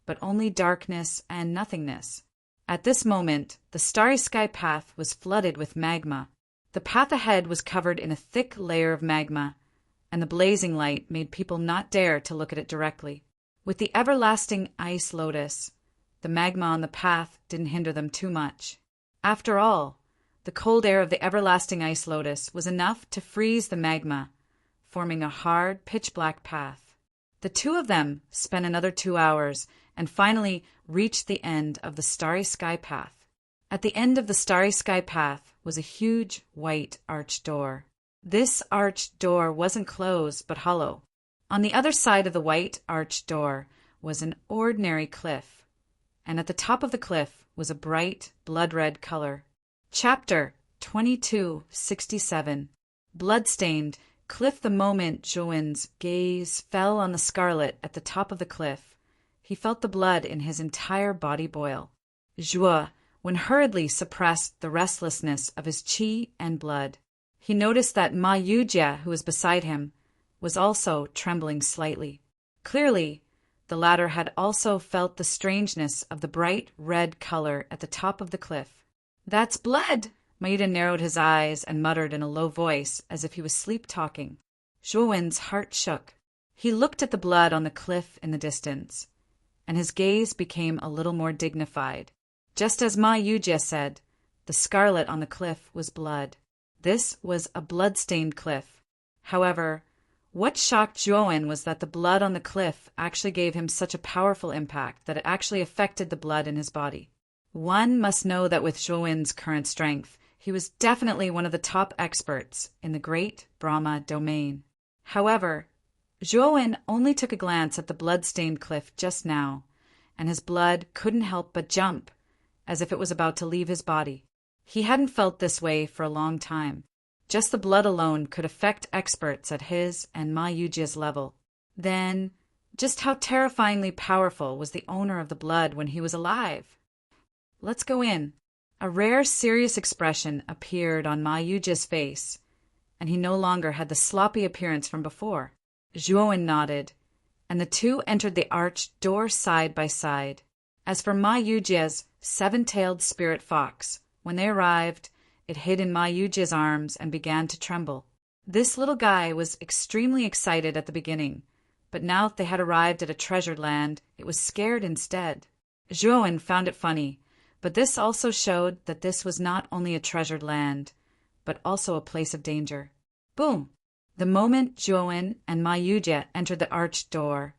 but only darkness and nothingness. At this moment, the starry sky path was flooded with magma. The path ahead was covered in a thick layer of magma, and the blazing light made people not dare to look at it directly. With the everlasting ice lotus, the magma on the path didn't hinder them too much. After all, the cold air of the everlasting ice lotus was enough to freeze the magma, forming a hard, pitch-black path. The two of them spent another 2 hours and finally reached the end of the starry sky path. At the end of the starry sky path was a huge white arched door. This arched door wasn't closed but hollow. On the other side of the white arched door was an ordinary cliff, and at the top of the cliff was a bright blood-red color. Chapter 2267. Bloodstained cliff. The moment Zhuowen's gaze fell on the scarlet at the top of the cliff, he felt the blood in his entire body boil. Zhuowen hurriedly suppressed the restlessness of his qi and blood. He noticed that Ma Yujie, who was beside him, was also trembling slightly. Clearly, the latter had also felt the strangeness of the bright red color at the top of the cliff. "That's blood!" Ma Yujie narrowed his eyes and muttered in a low voice as if he was sleep-talking. Zhuowen's heart shook. He looked at the blood on the cliff in the distance, and his gaze became a little more dignified. Just as Ma Yujie said, the scarlet on the cliff was blood. This was a blood-stained cliff. However, what shocked Zhuowen was that the blood on the cliff actually gave him such a powerful impact that it actually affected the blood in his body. One must know that with Zhuowen's current strength, he was definitely one of the top experts in the Great Brahma domain. However, Zhuowen only took a glance at the blood-stained cliff just now, and his blood couldn't help but jump, as if it was about to leave his body. He hadn't felt this way for a long time. Just the blood alone could affect experts at his and Ma Yujia's level. Then, just how terrifyingly powerful was the owner of the blood when he was alive? Let's go in. A rare, serious expression appeared on Ma Yujia's face, and he no longer had the sloppy appearance from before. Zhuowen nodded, and the two entered the arched door side by side. As for Ma Yujia's seven-tailed spirit fox, when they arrived, it hid in Ma Yujia's arms and began to tremble. This little guy was extremely excited at the beginning, but now that they had arrived at a treasured land, it was scared instead. Zhuowen found it funny, but this also showed that this was not only a treasured land, but also a place of danger. Boom! The moment Zhuowen and Ma Yujie entered the arched door,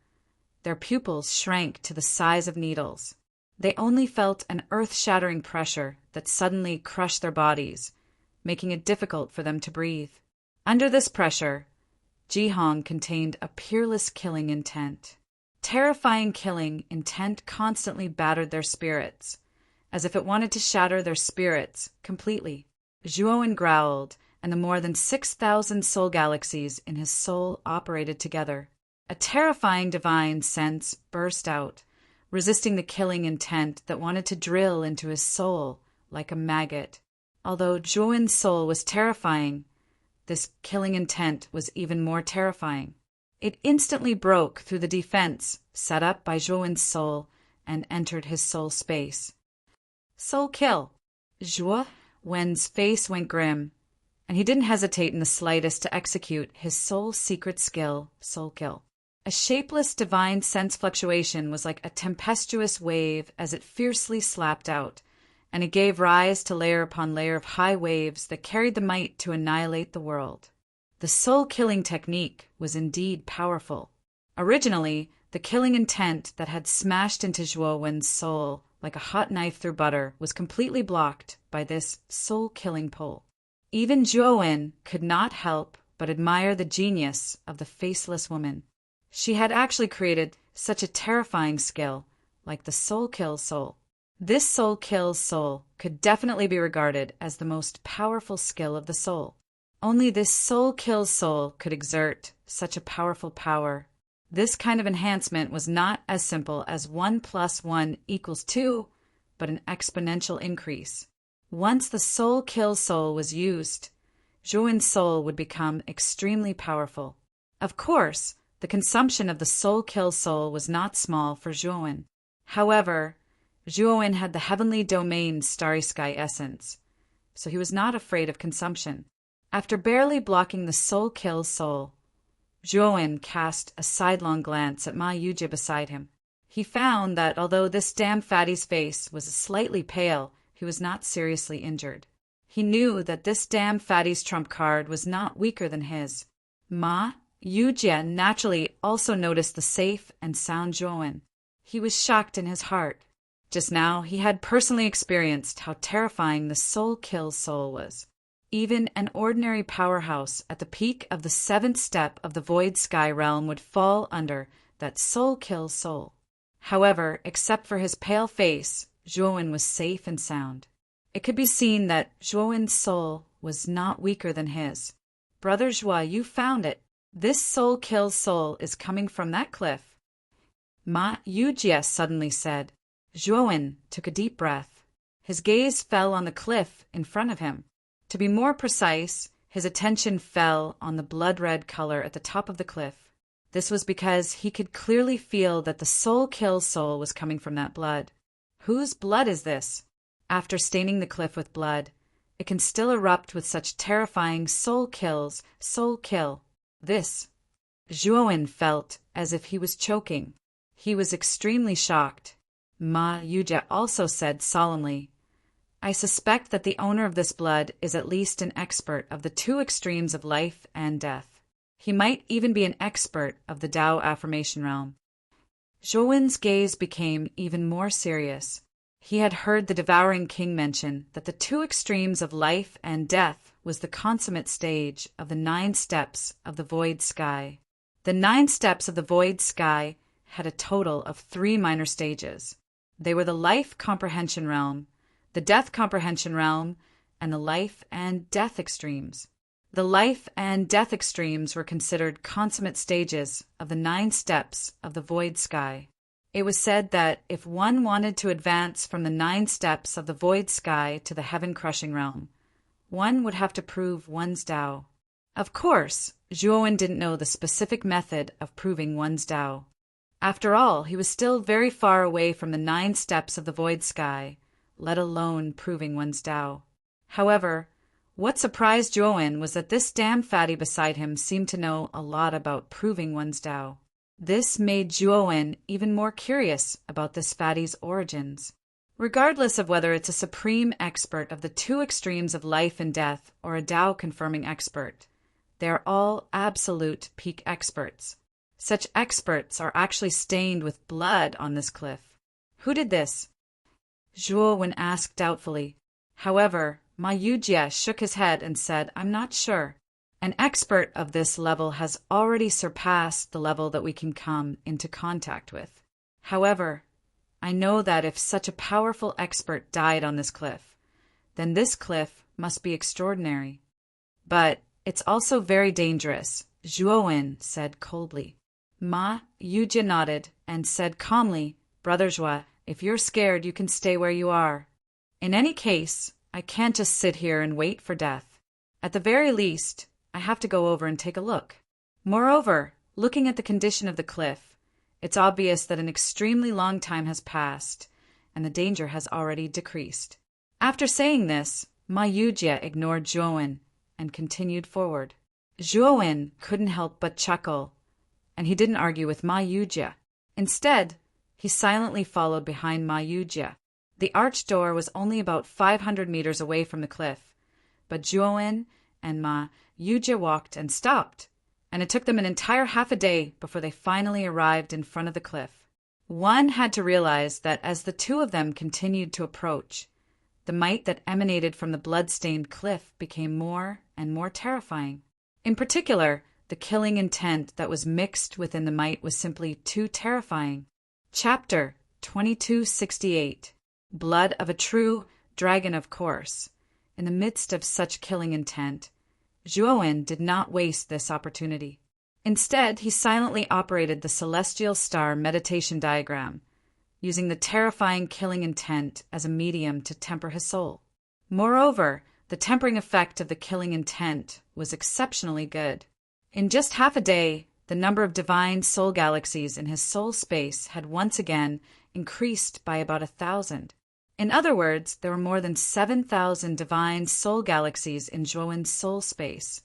their pupils shrank to the size of needles. They only felt an earth-shattering pressure that suddenly crushed their bodies, making it difficult for them to breathe. Under this pressure, Jihong contained a peerless killing intent. Terrifying killing intent constantly battered their spirits, as if it wanted to shatter their spirits completely. Zhuowen growled, and the more than 6,000 soul galaxies in his soul operated together. A terrifying divine sense burst out, resisting the killing intent that wanted to drill into his soul like a maggot. Although Zhuowen's soul was terrifying, this killing intent was even more terrifying. It instantly broke through the defense set up by Zhuowen's soul and entered his soul space. Soul kill. Zhuowen's face went grim, and he didn't hesitate in the slightest to execute his soul's secret skill, soul kill. A shapeless divine sense fluctuation was like a tempestuous wave as it fiercely slapped out, and it gave rise to layer upon layer of high waves that carried the might to annihilate the world. The soul-killing technique was indeed powerful. Originally, the killing intent that had smashed into Zhuowen's soul like a hot knife through butter was completely blocked by this soul-killing pull. Even Zhuowen could not help but admire the genius of the faceless woman. She had actually created such a terrifying skill, like the soul kills soul. This soul kills soul could definitely be regarded as the most powerful skill of the soul. Only this soul kills soul could exert such a powerful power. This kind of enhancement was not as simple as 1 + 1 = 2, but an exponential increase. Once the soul kills soul was used, Zhuowen's soul would become extremely powerful. Of course, the consumption of the soul kills soul was not small for Zhuowen. However, Zhuowen had the heavenly domain starry sky essence, so he was not afraid of consumption. After barely blocking the soul kills soul, Zhuowen cast a sidelong glance at Ma Yujie beside him. He found that although this damn fatty's face was slightly pale, he was not seriously injured. He knew that this damn fatty's trump card was not weaker than his. Ma Yujie naturally also noticed the safe and sound Zhuowen. He was shocked in his heart. Just now, he had personally experienced how terrifying the soul kills soul was. Even an ordinary powerhouse at the peak of the 7th step of the void sky realm would fall under that soul kills soul. However, except for his pale face, Zhuowen was safe and sound. It could be seen that Zhuowen's soul was not weaker than his. Brother Zhuo, you found it. This soul kills soul is coming from that cliff. Ma Yujie suddenly said. Zhuowen took a deep breath. His gaze fell on the cliff in front of him. To be more precise, his attention fell on the blood-red color at the top of the cliff. This was because he could clearly feel that the soul kills soul was coming from that blood. Whose blood is this? After staining the cliff with blood, it can still erupt with such terrifying soul kills, soul kill. This. Zhuowen felt as if he was choking. He was extremely shocked. Ma Yujie also said solemnly, I suspect that the owner of this blood is at least an expert of the two extremes of life and death. He might even be an expert of the Tao affirmation realm. Zhuowen's gaze became even more serious. He had heard the devouring king mention that the two extremes of life and death was the consummate stage of the 9 steps of the void sky. The 9 steps of the void sky had a total of 3 minor stages. They were the life comprehension realm, the death comprehension realm, and the life and death extremes. The life and death extremes were considered consummate stages of the 9 steps of the void sky. It was said that if one wanted to advance from the 9 steps of the void sky to the heaven-crushing realm, one would have to prove one's Tao. Of course, Zhuowen didn't know the specific method of proving one's Tao. After all, he was still very far away from the 9 steps of the void sky, let alone proving one's Tao. However, what surprised Zhuowen was that this damn fatty beside him seemed to know a lot about proving one's Tao. This made Zhuowen even more curious about this fatty's origins. Regardless of whether it's a supreme expert of the 2 extremes of life and death or a Tao-confirming expert, they are all absolute peak experts. Such experts are actually stained with blood on this cliff. Who did this? Zhuowen asked doubtfully. However, Ma Yujie shook his head and said, I'm not sure. An expert of this level has already surpassed the level that we can come into contact with. However, I know that if such a powerful expert died on this cliff, then this cliff must be extraordinary. But it's also very dangerous, Zhuowen said coldly. Ma Yujie nodded and said calmly, Brother Zhua, if you're scared, you can stay where you are. In any case, I can't just sit here and wait for death. At the very least, I have to go over and take a look. Moreover, looking at the condition of the cliff, it's obvious that an extremely long time has passed, and the danger has already decreased. After saying this, Ma Yujie ignored Zhuowen and continued forward. Zhuowen couldn't help but chuckle, and he didn't argue with Ma Yujie. Instead, he silently followed behind Ma Yujie. The arched door was only about 500 meters away from the cliff, but Zhuowen and Ma Yujie walked and stopped, and it took them an entire half a day before they finally arrived in front of the cliff. One had to realize that as the 2 of them continued to approach, the might that emanated from the blood-stained cliff became more and more terrifying. In particular, the killing intent that was mixed within the might was simply too terrifying. Chapter 2268. Blood of a true dragon, of course. In the midst of such killing intent, Zhuowen did not waste this opportunity. Instead, he silently operated the celestial star meditation diagram, using the terrifying killing intent as a medium to temper his soul. Moreover, the tempering effect of the killing intent was exceptionally good. In just half a day, the number of divine soul galaxies in his soul space had once again increased by about 1,000. In other words, there were more than 7,000 divine soul galaxies in Zhuowen's soul space,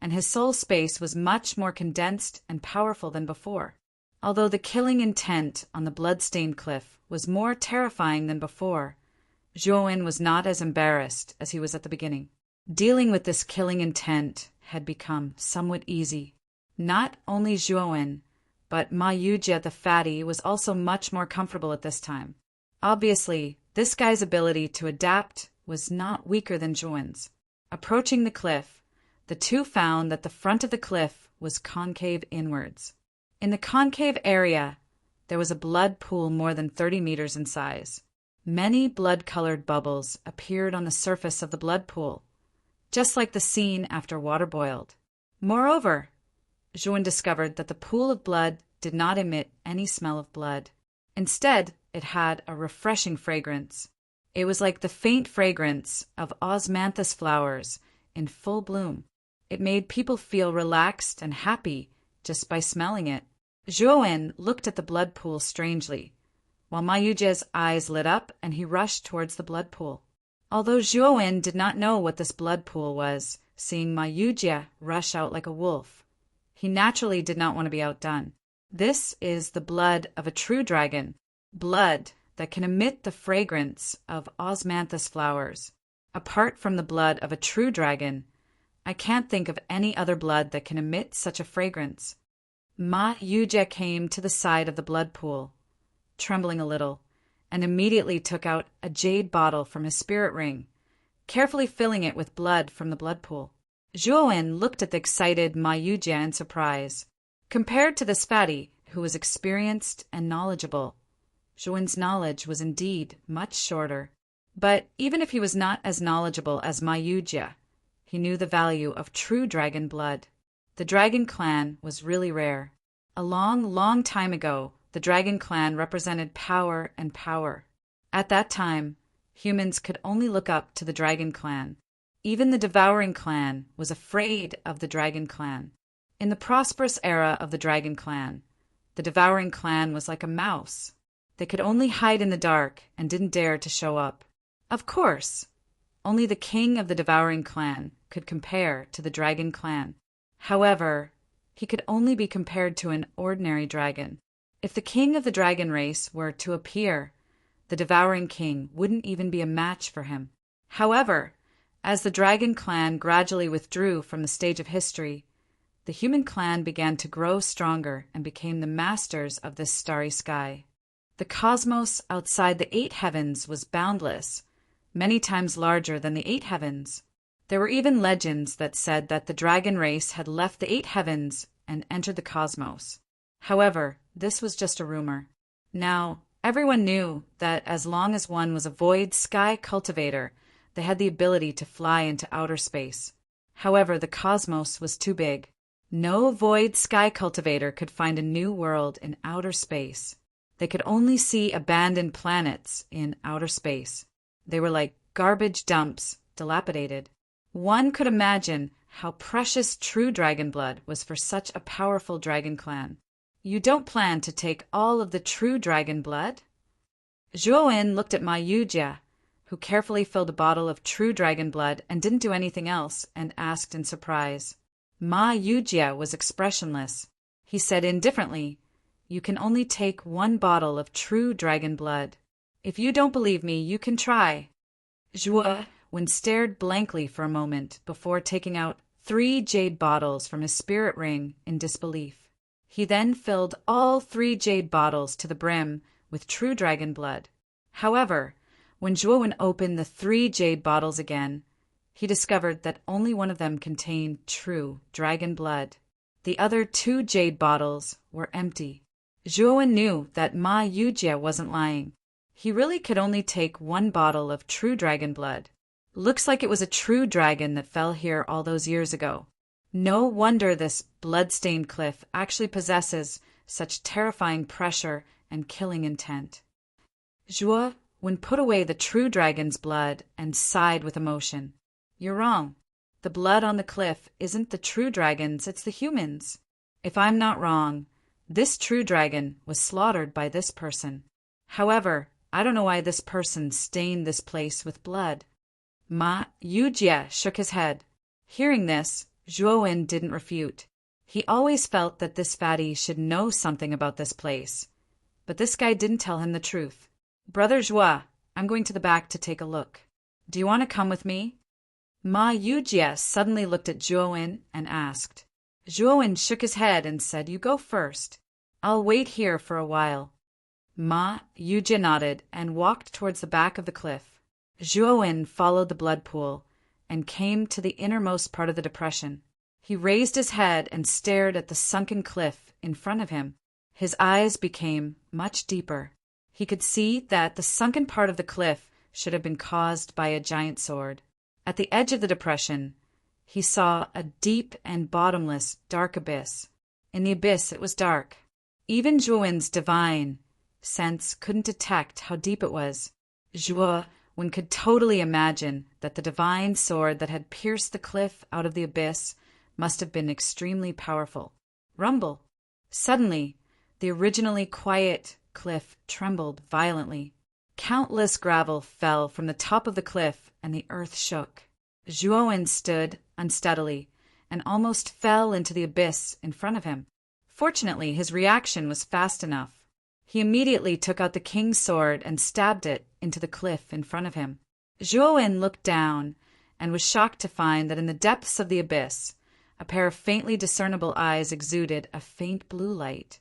and his soul space was much more condensed and powerful than before. Although the killing intent on the blood-stained cliff was more terrifying than before, Zhuowen was not as embarrassed as he was at the beginning. Dealing with this killing intent had become somewhat easy. Not only Zhuowen, but Ma Yujie the fatty was also much more comfortable at this time. Obviously, this guy's ability to adapt was not weaker than Zhuowen's. Approaching the cliff, the 2 found that the front of the cliff was concave inwards. In the concave area, there was a blood pool more than 30 meters in size. Many blood-colored bubbles appeared on the surface of the blood pool, just like the scene after water boiled. Moreover, Zhuowen discovered that the pool of blood did not emit any smell of blood. Instead, it had a refreshing fragrance. It was like the faint fragrance of osmanthus flowers in full bloom. It made people feel relaxed and happy just by smelling it. Zhuowen looked at the blood pool strangely, while Ma Yujie's eyes lit up and he rushed towards the blood pool. Although Zhuowen did not know what this blood pool was, seeing Ma Yujie rush out like a wolf, he naturally did not want to be outdone. This is the blood of a true dragon, blood that can emit the fragrance of osmanthus flowers. Apart from the blood of a true dragon, I can't think of any other blood that can emit such a fragrance. Ma Yujie came to the side of the blood pool, trembling a little, and immediately took out a jade bottle from his spirit ring, carefully filling it with blood from the blood pool. Zhuowen looked at the excited Ma Yujie in surprise. Compared to this fatty, who was experienced and knowledgeable, Zhuowen's knowledge was indeed much shorter. But even if he was not as knowledgeable as Ma Yujia, he knew the value of true dragon blood. The dragon clan was really rare. A long, long time ago, the dragon clan represented power and power. At that time, humans could only look up to the dragon clan. Even the devouring clan was afraid of the dragon clan. In the prosperous era of the dragon clan, the devouring clan was like a mouse. They could only hide in the dark and didn't dare to show up. Of course, only the king of the devouring clan could compare to the dragon clan. However, he could only be compared to an ordinary dragon. If the king of the dragon race were to appear, the devouring king wouldn't even be a match for him. However, as the dragon clan gradually withdrew from the stage of history, the human clan began to grow stronger and became the masters of this starry sky. The cosmos outside the 8 heavens was boundless, many times larger than the 8 heavens. There were even legends that said that the dragon race had left the 8 heavens and entered the cosmos. However, this was just a rumor. Now, everyone knew that as long as one was a void sky cultivator, they had the ability to fly into outer space. However, the cosmos was too big. No void sky cultivator could find a new world in outer space. They could only see abandoned planets in outer space. They were like garbage dumps, dilapidated. One could imagine how precious true dragon blood was for such a powerful dragon clan. You don't plan to take all of the true dragon blood? Zhuowen looked at Ma Yujia, who carefully filled a bottle of true dragon blood and didn't do anything else, and asked in surprise. Ma Yujia was expressionless. He said indifferently, "You can only take 1 bottle of true dragon blood. If you don't believe me, you can try." Zhuowen stared blankly for a moment before taking out 3 jade bottles from his spirit ring in disbelief. He then filled all 3 jade bottles to the brim with true dragon blood. However, when Zhuowen opened the 3 jade bottles again, he discovered that only one of them contained true dragon blood. The other 2 jade bottles were empty. Zhuowen knew that Ma Yujia wasn't lying. He really could only take 1 bottle of true dragon blood. Looks like it was a true dragon that fell here all those years ago. No wonder this blood-stained cliff actually possesses such terrifying pressure and killing intent. Zhuowen put away the true dragon's blood and sighed with emotion. "You're wrong. The blood on the cliff isn't the true dragon's, it's the human's. If I'm not wrong, this true dragon was slaughtered by this person. However, I don't know why this person stained this place with blood." Ma Yujia shook his head. Hearing this, Zhuowen didn't refute. He always felt that this fatty should know something about this place. But this guy didn't tell him the truth. "Brother Zhuo, I'm going to the back to take a look. Do you want to come with me?" Ma Yujia suddenly looked at Zhuowen and asked. Zhuowen shook his head and said, "You go first. I'll wait here for a while." Ma Yujia nodded and walked towards the back of the cliff. Zhuowen followed the blood pool and came to the innermost part of the depression. He raised his head and stared at the sunken cliff in front of him. His eyes became much deeper. He could see that the sunken part of the cliff should have been caused by a giant sword. At the edge of the depression, he saw a deep and bottomless dark abyss. In the abyss it was dark. Even Zhuowen's divine sense couldn't detect how deep it was. Zhuowen could totally imagine that the divine sword that had pierced the cliff out of the abyss must have been extremely powerful. Rumble! Suddenly, the originally quiet cliff trembled violently. Countless gravel fell from the top of the cliff and the earth shook. Zhuowen stood unsteadily and almost fell into the abyss in front of him. Fortunately, his reaction was fast enough. He immediately took out the king's sword and stabbed it into the cliff in front of him. Zhuowen looked down and was shocked to find that in the depths of the abyss, a pair of faintly discernible eyes exuded a faint blue light,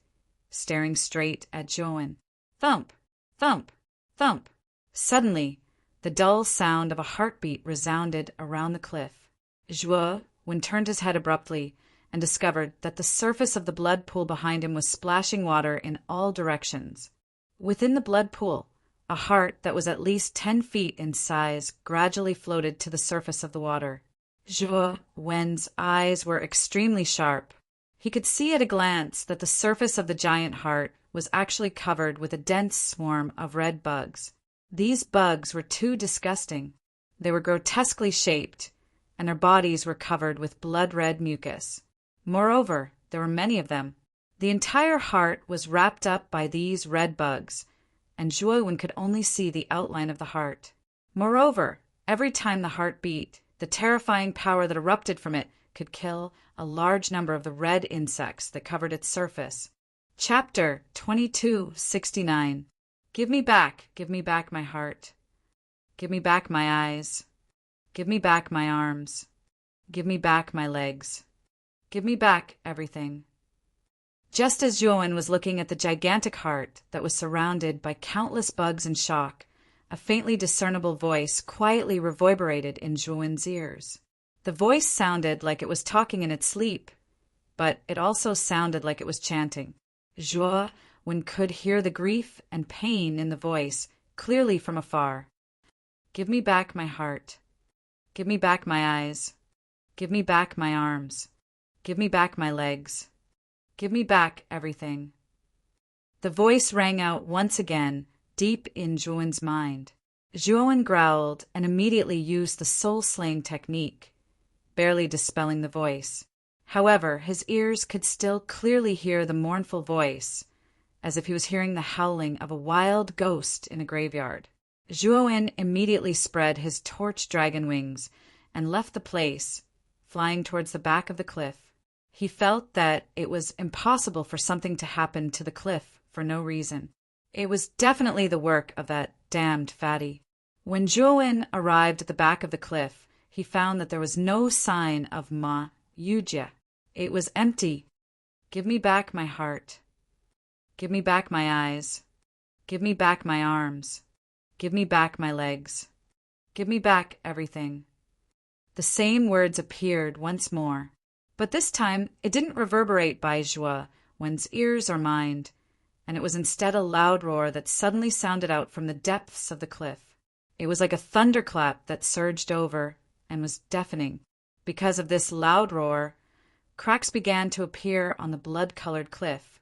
staring straight at Zhuowen. Thump! Thump! Thump! Suddenly, the dull sound of a heartbeat resounded around the cliff. Zhuowen turned his head abruptly and discovered that the surface of the blood pool behind him was splashing water in all directions. Within the blood pool A heart that was at least 10 feet in size gradually floated to the surface of the water. Zhuo Wen's eyes were extremely sharp. He could see at a glance that the surface of the giant heart was actually covered with a dense swarm of red bugs. These bugs were too disgusting. They were grotesquely shaped, and their bodies were covered with blood-red mucus. Moreover, there were many of them. The entire heart was wrapped up by these red bugs, and Zhuo could only see the outline of the heart. Moreover, every time the heart beat, the terrifying power that erupted from it could kill a large number of the red insects that covered its surface. Chapter 2269. Give me back my heart. Give me back my eyes. Give me back my arms. Give me back my legs. Give me back everything. Just as Zhuo was looking at the gigantic heart that was surrounded by countless bugs in shock, a faintly discernible voice quietly reverberated in Zhuo's ears. The voice sounded like it was talking in its sleep, but it also sounded like it was chanting. Zhuo could hear the grief and pain in the voice clearly from afar. Give me back my heart. Give me back my eyes. Give me back my arms. Give me back my legs. Give me back everything. The voice rang out once again, deep in Zhuo's mind. Zhuo growled and immediately used the soul-slaying technique, barely dispelling the voice. However, his ears could still clearly hear the mournful voice, as if he was hearing the howling of a wild ghost in a graveyard. Zhuo immediately spread his torch dragon wings and left the place, flying towards the back of the cliff. He felt that it was impossible for something to happen to the cliff for no reason. It was definitely the work of that damned fatty. When Zhuo arrived at the back of the cliff, he found that there was no sign of Ma Yujie. It was empty. Give me back my heart. Give me back my eyes. Give me back my arms. Give me back my legs. Give me back everything. The same words appeared once more, but this time it didn't reverberate by Zhuo's ears or mind, and it was instead a loud roar that suddenly sounded out from the depths of the cliff. It was like a thunderclap that surged over and was deafening. Because of this loud roar, cracks began to appear on the blood-colored cliff,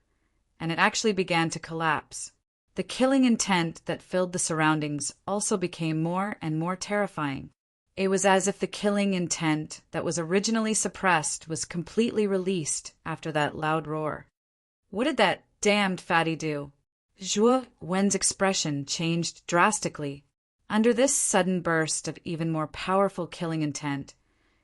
and it actually began to collapse. The killing intent that filled the surroundings also became more and more terrifying. It was as if the killing intent that was originally suppressed was completely released after that loud roar. What did that damned fatty do? Zhuo's expression changed drastically. Under this sudden burst of even more powerful killing intent,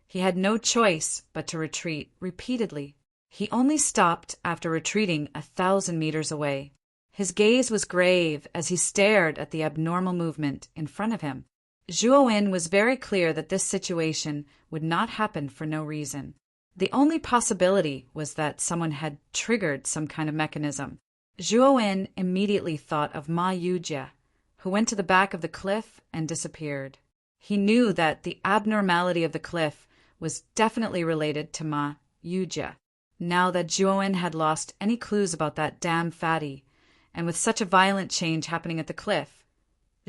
he had no choice but to retreat repeatedly. He only stopped after retreating 1,000 meters away. His gaze was grave as he stared at the abnormal movement in front of him. Zhuo was very clear that this situation would not happen for no reason. The only possibility was that someone had triggered some kind of mechanism. Zhuo immediately thought of Ma Yujie, who went to the back of the cliff and disappeared. He knew that the abnormality of the cliff was definitely related to Ma Yujie. Now that Zhuo had lost any clues about that damn fatty, and with such a violent change happening at the cliff,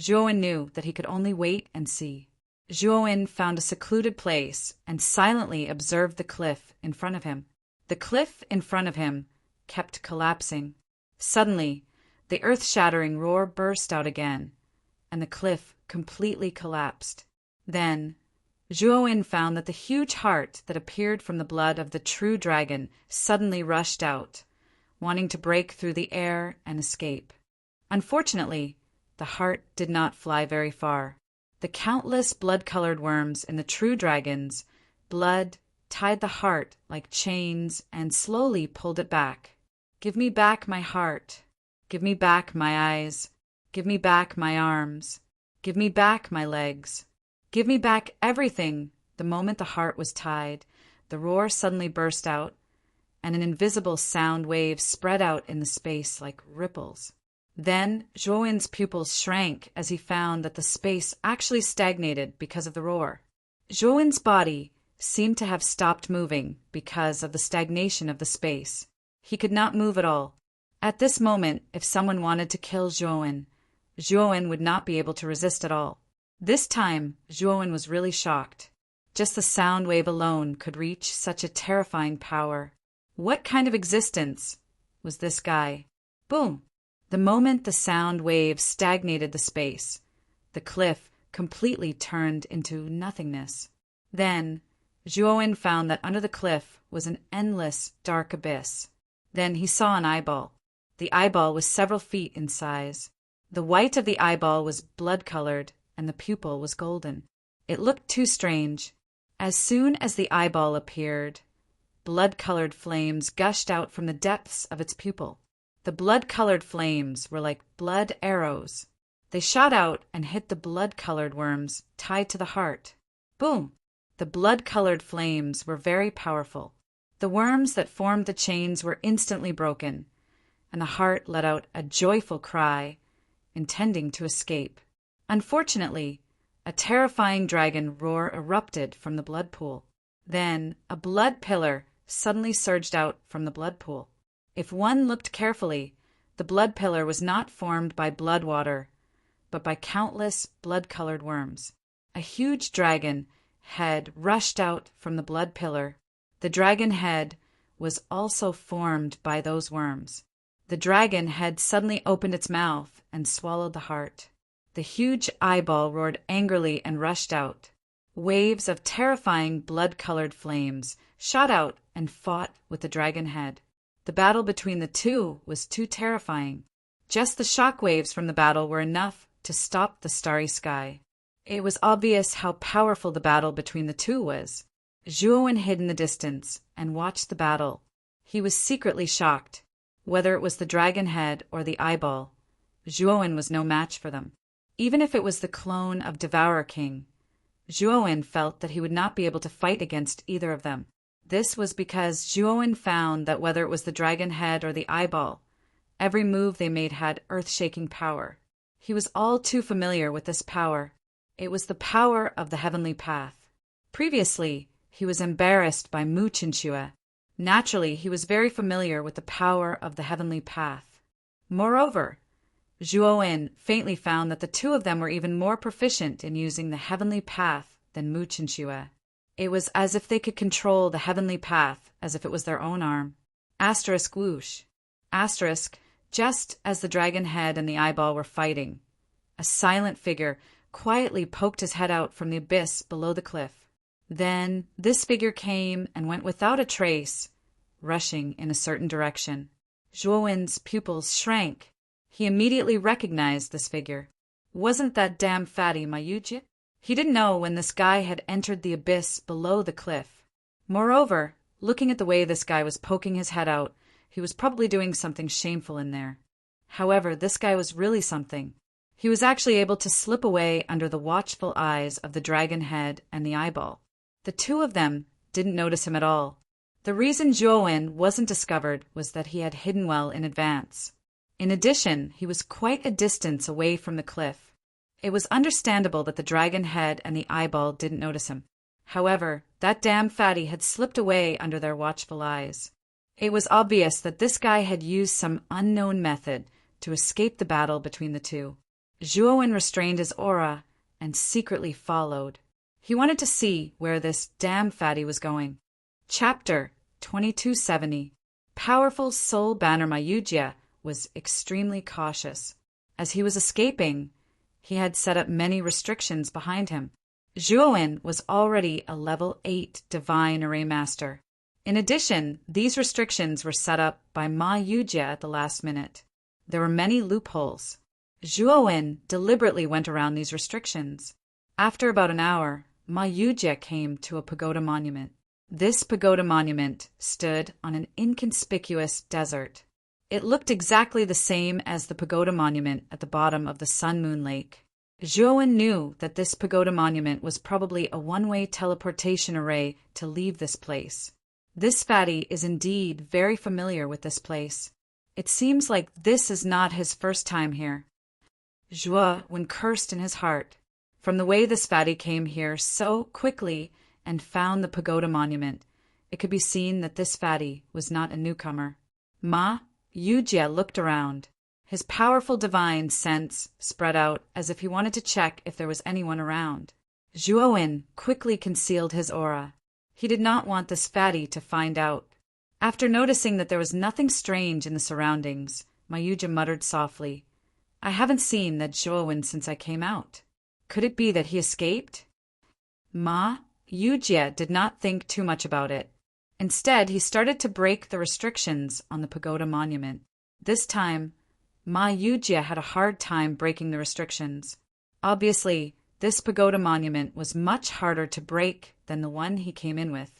Zhuo knew that he could only wait and see. Zhuo found a secluded place and silently observed the cliff in front of him. The cliff in front of him kept collapsing. Suddenly, the earth-shattering roar burst out again, and the cliff completely collapsed. Then, Zhuo found that the huge heart that appeared from the blood of the true dragon suddenly rushed out, wanting to break through the air and escape. Unfortunately, the heart did not fly very far. The countless blood-colored worms in the true dragon's blood tied the heart like chains and slowly pulled it back. Give me back my heart. Give me back my eyes. Give me back my arms. Give me back my legs. Give me back everything. The moment the heart was tied, the roar suddenly burst out, and an invisible sound wave spread out in the space like ripples. Then Zhuo's pupils shrank as he found that the space actually stagnated because of the roar. Zhuo's body seemed to have stopped moving because of the stagnation of the space. He could not move at all. At this moment, if someone wanted to kill Zhuo, Zhuowen would not be able to resist at all. This time, Zhuowen was really shocked. Just the sound wave alone could reach such a terrifying power. What kind of existence was this guy? Boom! The moment the sound wave stagnated the space, the cliff completely turned into nothingness. Then, Zhuowen found that under the cliff was an endless, dark abyss. Then he saw an eyeball. The eyeball was several feet in size. The white of the eyeball was blood-colored, and the pupil was golden. It looked too strange. As soon as the eyeball appeared, blood-colored flames gushed out from the depths of its pupil. The blood-colored flames were like blood arrows. They shot out and hit the blood-colored worms tied to the heart. Boom! The blood-colored flames were very powerful. The worms that formed the chains were instantly broken, and the heart let out a joyful cry, intending to escape. Unfortunately, a terrifying dragon roar erupted from the blood pool. Then a blood pillar suddenly surged out from the blood pool. If one looked carefully, the blood pillar was not formed by blood water, but by countless blood-colored worms. A huge dragon head rushed out from the blood pillar. The dragon head was also formed by those worms. The dragon head suddenly opened its mouth and swallowed the heart. The huge eyeball roared angrily and rushed out. Waves of terrifying blood-colored flames shot out and fought with the dragon head. The battle between the two was too terrifying. Just the shock waves from the battle were enough to stop the starry sky. It was obvious how powerful the battle between the two was. Zhuowen hid in the distance and watched the battle. He was secretly shocked. Whether it was the dragon head or the eyeball, Zhuowen was no match for them. Even if it was the clone of Devourer King, Zhuowen felt that he would not be able to fight against either of them. This was because Zhuowen found that whether it was the dragon head or the eyeball, every move they made had earth-shaking power. He was all too familiar with this power. It was the power of the heavenly path. Previously, he was embarrassed by Mu Qinxue. Naturally, he was very familiar with the power of the heavenly path. Moreover, Zhuowen faintly found that the two of them were even more proficient in using the heavenly path than Mu Qinxue. It was as if they could control the heavenly path as if it was their own arm. Asterisk whoosh. Asterisk, just as the dragon head and the eyeball were fighting, a silent figure quietly poked his head out from the abyss below the cliff. Then this figure came and went without a trace, rushing in a certain direction. Zhuowen's pupils shrank. He immediately recognized this figure. Wasn't that damn fatty Ma Yujie? He didn't know when this guy had entered the abyss below the cliff. Moreover, looking at the way this guy was poking his head out, he was probably doing something shameful in there. However, this guy was really something. He was actually able to slip away under the watchful eyes of the dragon head and the eyeball. The two of them didn't notice him at all. The reason Zhuowen wasn't discovered was that he had hidden well in advance. In addition, he was quite a distance away from the cliff. It was understandable that the dragon head and the eyeball didn't notice him. However, that damn fatty had slipped away under their watchful eyes. It was obvious that this guy had used some unknown method to escape the battle between the two. Zhuowen restrained his aura and secretly followed. He wanted to see where this damn fatty was going. Chapter 2270. Powerful soul banner Ma Yujie was extremely cautious. As he was escaping, he had set up many restrictions behind him. Zhuowen was already a level 8 divine array master. In addition, these restrictions were set up by Ma Yujie at the last minute. There were many loopholes. Zhuowen deliberately went around these restrictions. After about an hour, Ma Yujie came to a pagoda monument. This pagoda monument stood on an inconspicuous desert. It looked exactly the same as the pagoda monument at the bottom of the Sun Moon Lake. Zhuowen knew that this pagoda monument was probably a one-way teleportation array to leave this place. This fatty is indeed very familiar with this place. It seems like this is not his first time here. Zhuowen cursed in his heart. From the way this fatty came here so quickly and found the pagoda monument, it could be seen that this fatty was not a newcomer. Ma Yujie looked around. His powerful divine sense spread out as if he wanted to check if there was anyone around. Zhuowen quickly concealed his aura. He did not want this fatty to find out. After noticing that there was nothing strange in the surroundings, Mayuja muttered softly, "I haven't seen that Zhuowen since I came out. Could it be that he escaped?" Ma Yujie did not think too much about it. Instead, he started to break the restrictions on the pagoda monument. This time, Ma Yujie had a hard time breaking the restrictions. Obviously, this pagoda monument was much harder to break than the one he came in with.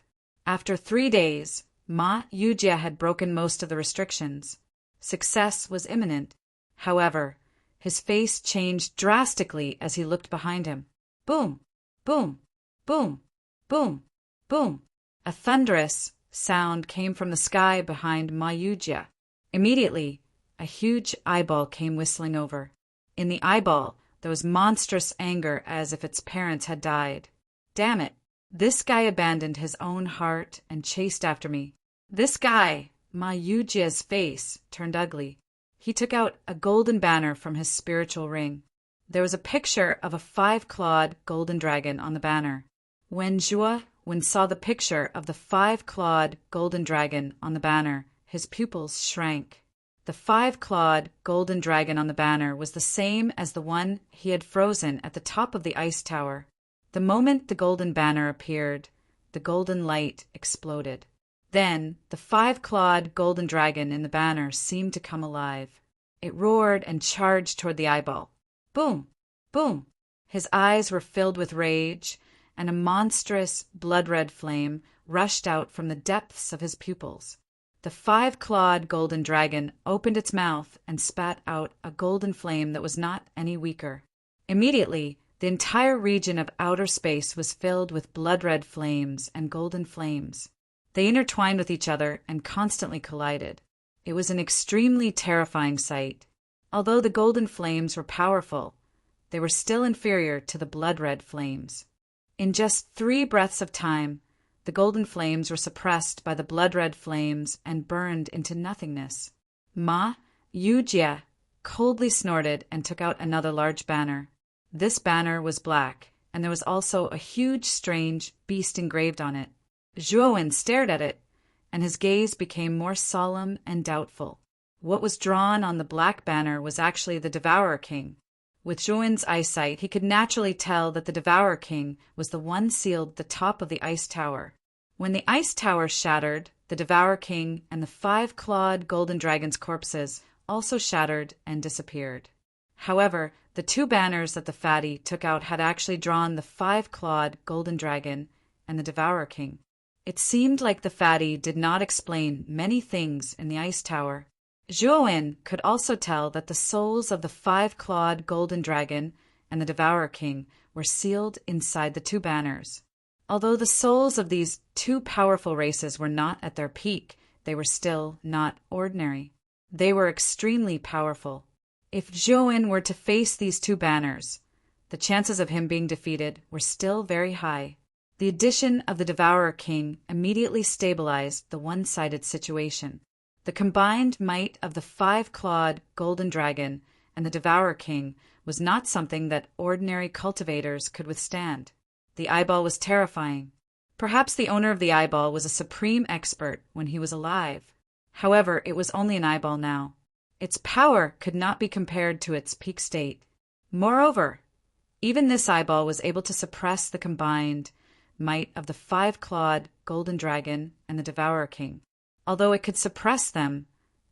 After 3 days, Ma Yujie had broken most of the restrictions. Success was imminent. However, his face changed drastically as he looked behind him. Boom! Boom! Boom! Boom! Boom! A thunderous sound came from the sky behind Ma Yujie. Immediately, a huge eyeball came whistling over. In the eyeball, there was monstrous anger as if its parents had died. Damn it! This guy abandoned his own heart and chased after me. This guy! Ma Yujie's face turned ugly. He took out a golden banner from his spiritual ring. There was a picture of a 5-clawed golden dragon on the banner. When Zhuowen saw the picture of the 5-clawed golden dragon on the banner, his pupils shrank. The 5-clawed golden dragon on the banner was the same as the one he had frozen at the top of the ice tower. The moment the golden banner appeared, the golden light exploded. Then, the 5-clawed golden dragon in the banner seemed to come alive. It roared and charged toward the eyeball. Boom! Boom! His eyes were filled with rage, and a monstrous, blood-red flame rushed out from the depths of his pupils. The 5-clawed golden dragon opened its mouth and spat out a golden flame that was not any weaker. Immediately, the entire region of outer space was filled with blood-red flames and golden flames. They intertwined with each other and constantly collided. It was an extremely terrifying sight. Although the golden flames were powerful, they were still inferior to the blood-red flames. In just 3 breaths of time, the golden flames were suppressed by the blood-red flames and burned into nothingness. Ma Yujie coldly snorted and took out another large banner. This banner was black, and there was also a huge, strange beast engraved on it. Zhuowen stared at it, and his gaze became more solemn and doubtful. What was drawn on the black banner was actually the Devourer King. With Zhuowen's eyesight, he could naturally tell that the Devourer King was the one sealed at the top of the ice tower. When the ice tower shattered, the Devourer King and the 5-clawed golden dragon's corpses also shattered and disappeared. However, the 2 banners that the fatty took out had actually drawn the 5-clawed golden dragon and the Devourer King. It seemed like the fatty did not explain many things in the ice tower. Zhuowen could also tell that the souls of the 5-clawed golden dragon and the Devourer King were sealed inside the 2 banners. Although the souls of these 2 powerful races were not at their peak, they were still not ordinary. They were extremely powerful. If Zhuowen were to face these 2 banners, the chances of him being defeated were still very high. The addition of the Devourer King immediately stabilized the one-sided situation. The combined might of the 5-clawed golden dragon and the Devourer King was not something that ordinary cultivators could withstand. The eyeball was terrifying. Perhaps the owner of the eyeball was a supreme expert when he was alive. However, it was only an eyeball now. Its power could not be compared to its peak state. Moreover, even this eyeball was able to suppress the combined might of the 5-clawed golden dragon and the Devourer King. Although it could suppress them,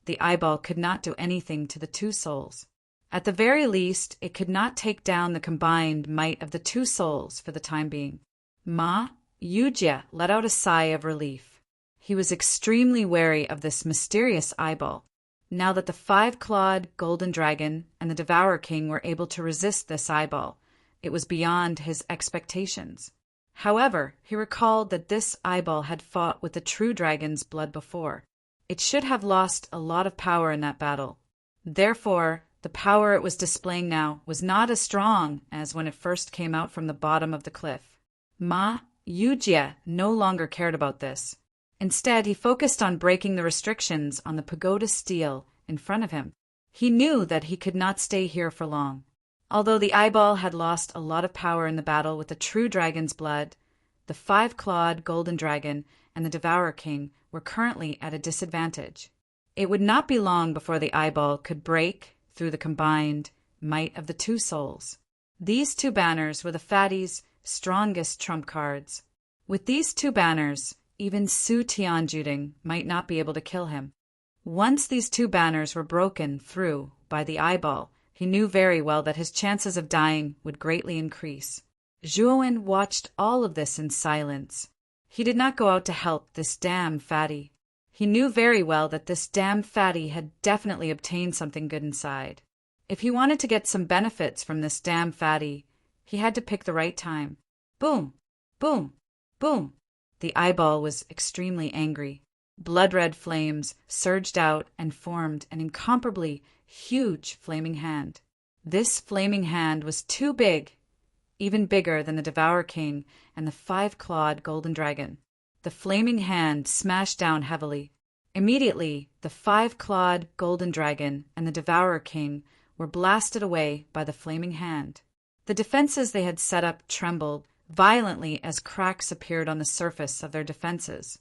the eyeball could not do anything to the 2 souls. At the very least, it could not take down the combined might of the 2 souls for the time being. Ma Yujie let out a sigh of relief. He was extremely wary of this mysterious eyeball. Now that the 5-clawed golden dragon and the Devourer King were able to resist this eyeball, it was beyond his expectations. However, he recalled that this eyeball had fought with the true dragon's blood before. It should have lost a lot of power in that battle. Therefore, the power it was displaying now was not as strong as when it first came out from the bottom of the cliff. Ma Yujie no longer cared about this. Instead, he focused on breaking the restrictions on the pagoda stele in front of him. He knew that he could not stay here for long. Although the eyeball had lost a lot of power in the battle with the true dragon's blood, the five-clawed golden dragon and the Devourer King were currently at a disadvantage. It would not be long before the eyeball could break through the combined might of the two souls. These two banners were the fatty's strongest trump cards. With these two banners, even Su Tianjuding might not be able to kill him. Once these two banners were broken through by the eyeball, he knew very well that his chances of dying would greatly increase. Zhuowen watched all of this in silence. He did not go out to help this damn fatty. He knew very well that this damn fatty had definitely obtained something good inside. If he wanted to get some benefits from this damn fatty, he had to pick the right time. Boom! Boom! Boom! The eyeball was extremely angry. Blood-red flames surged out and formed an incomparably huge flaming hand. This flaming hand was too big, even bigger than the Devourer King and the five-clawed golden dragon. The flaming hand smashed down heavily. Immediately, the five-clawed golden dragon and the Devourer King were blasted away by the flaming hand. The defenses they had set up trembled violently as cracks appeared on the surface of their defenses.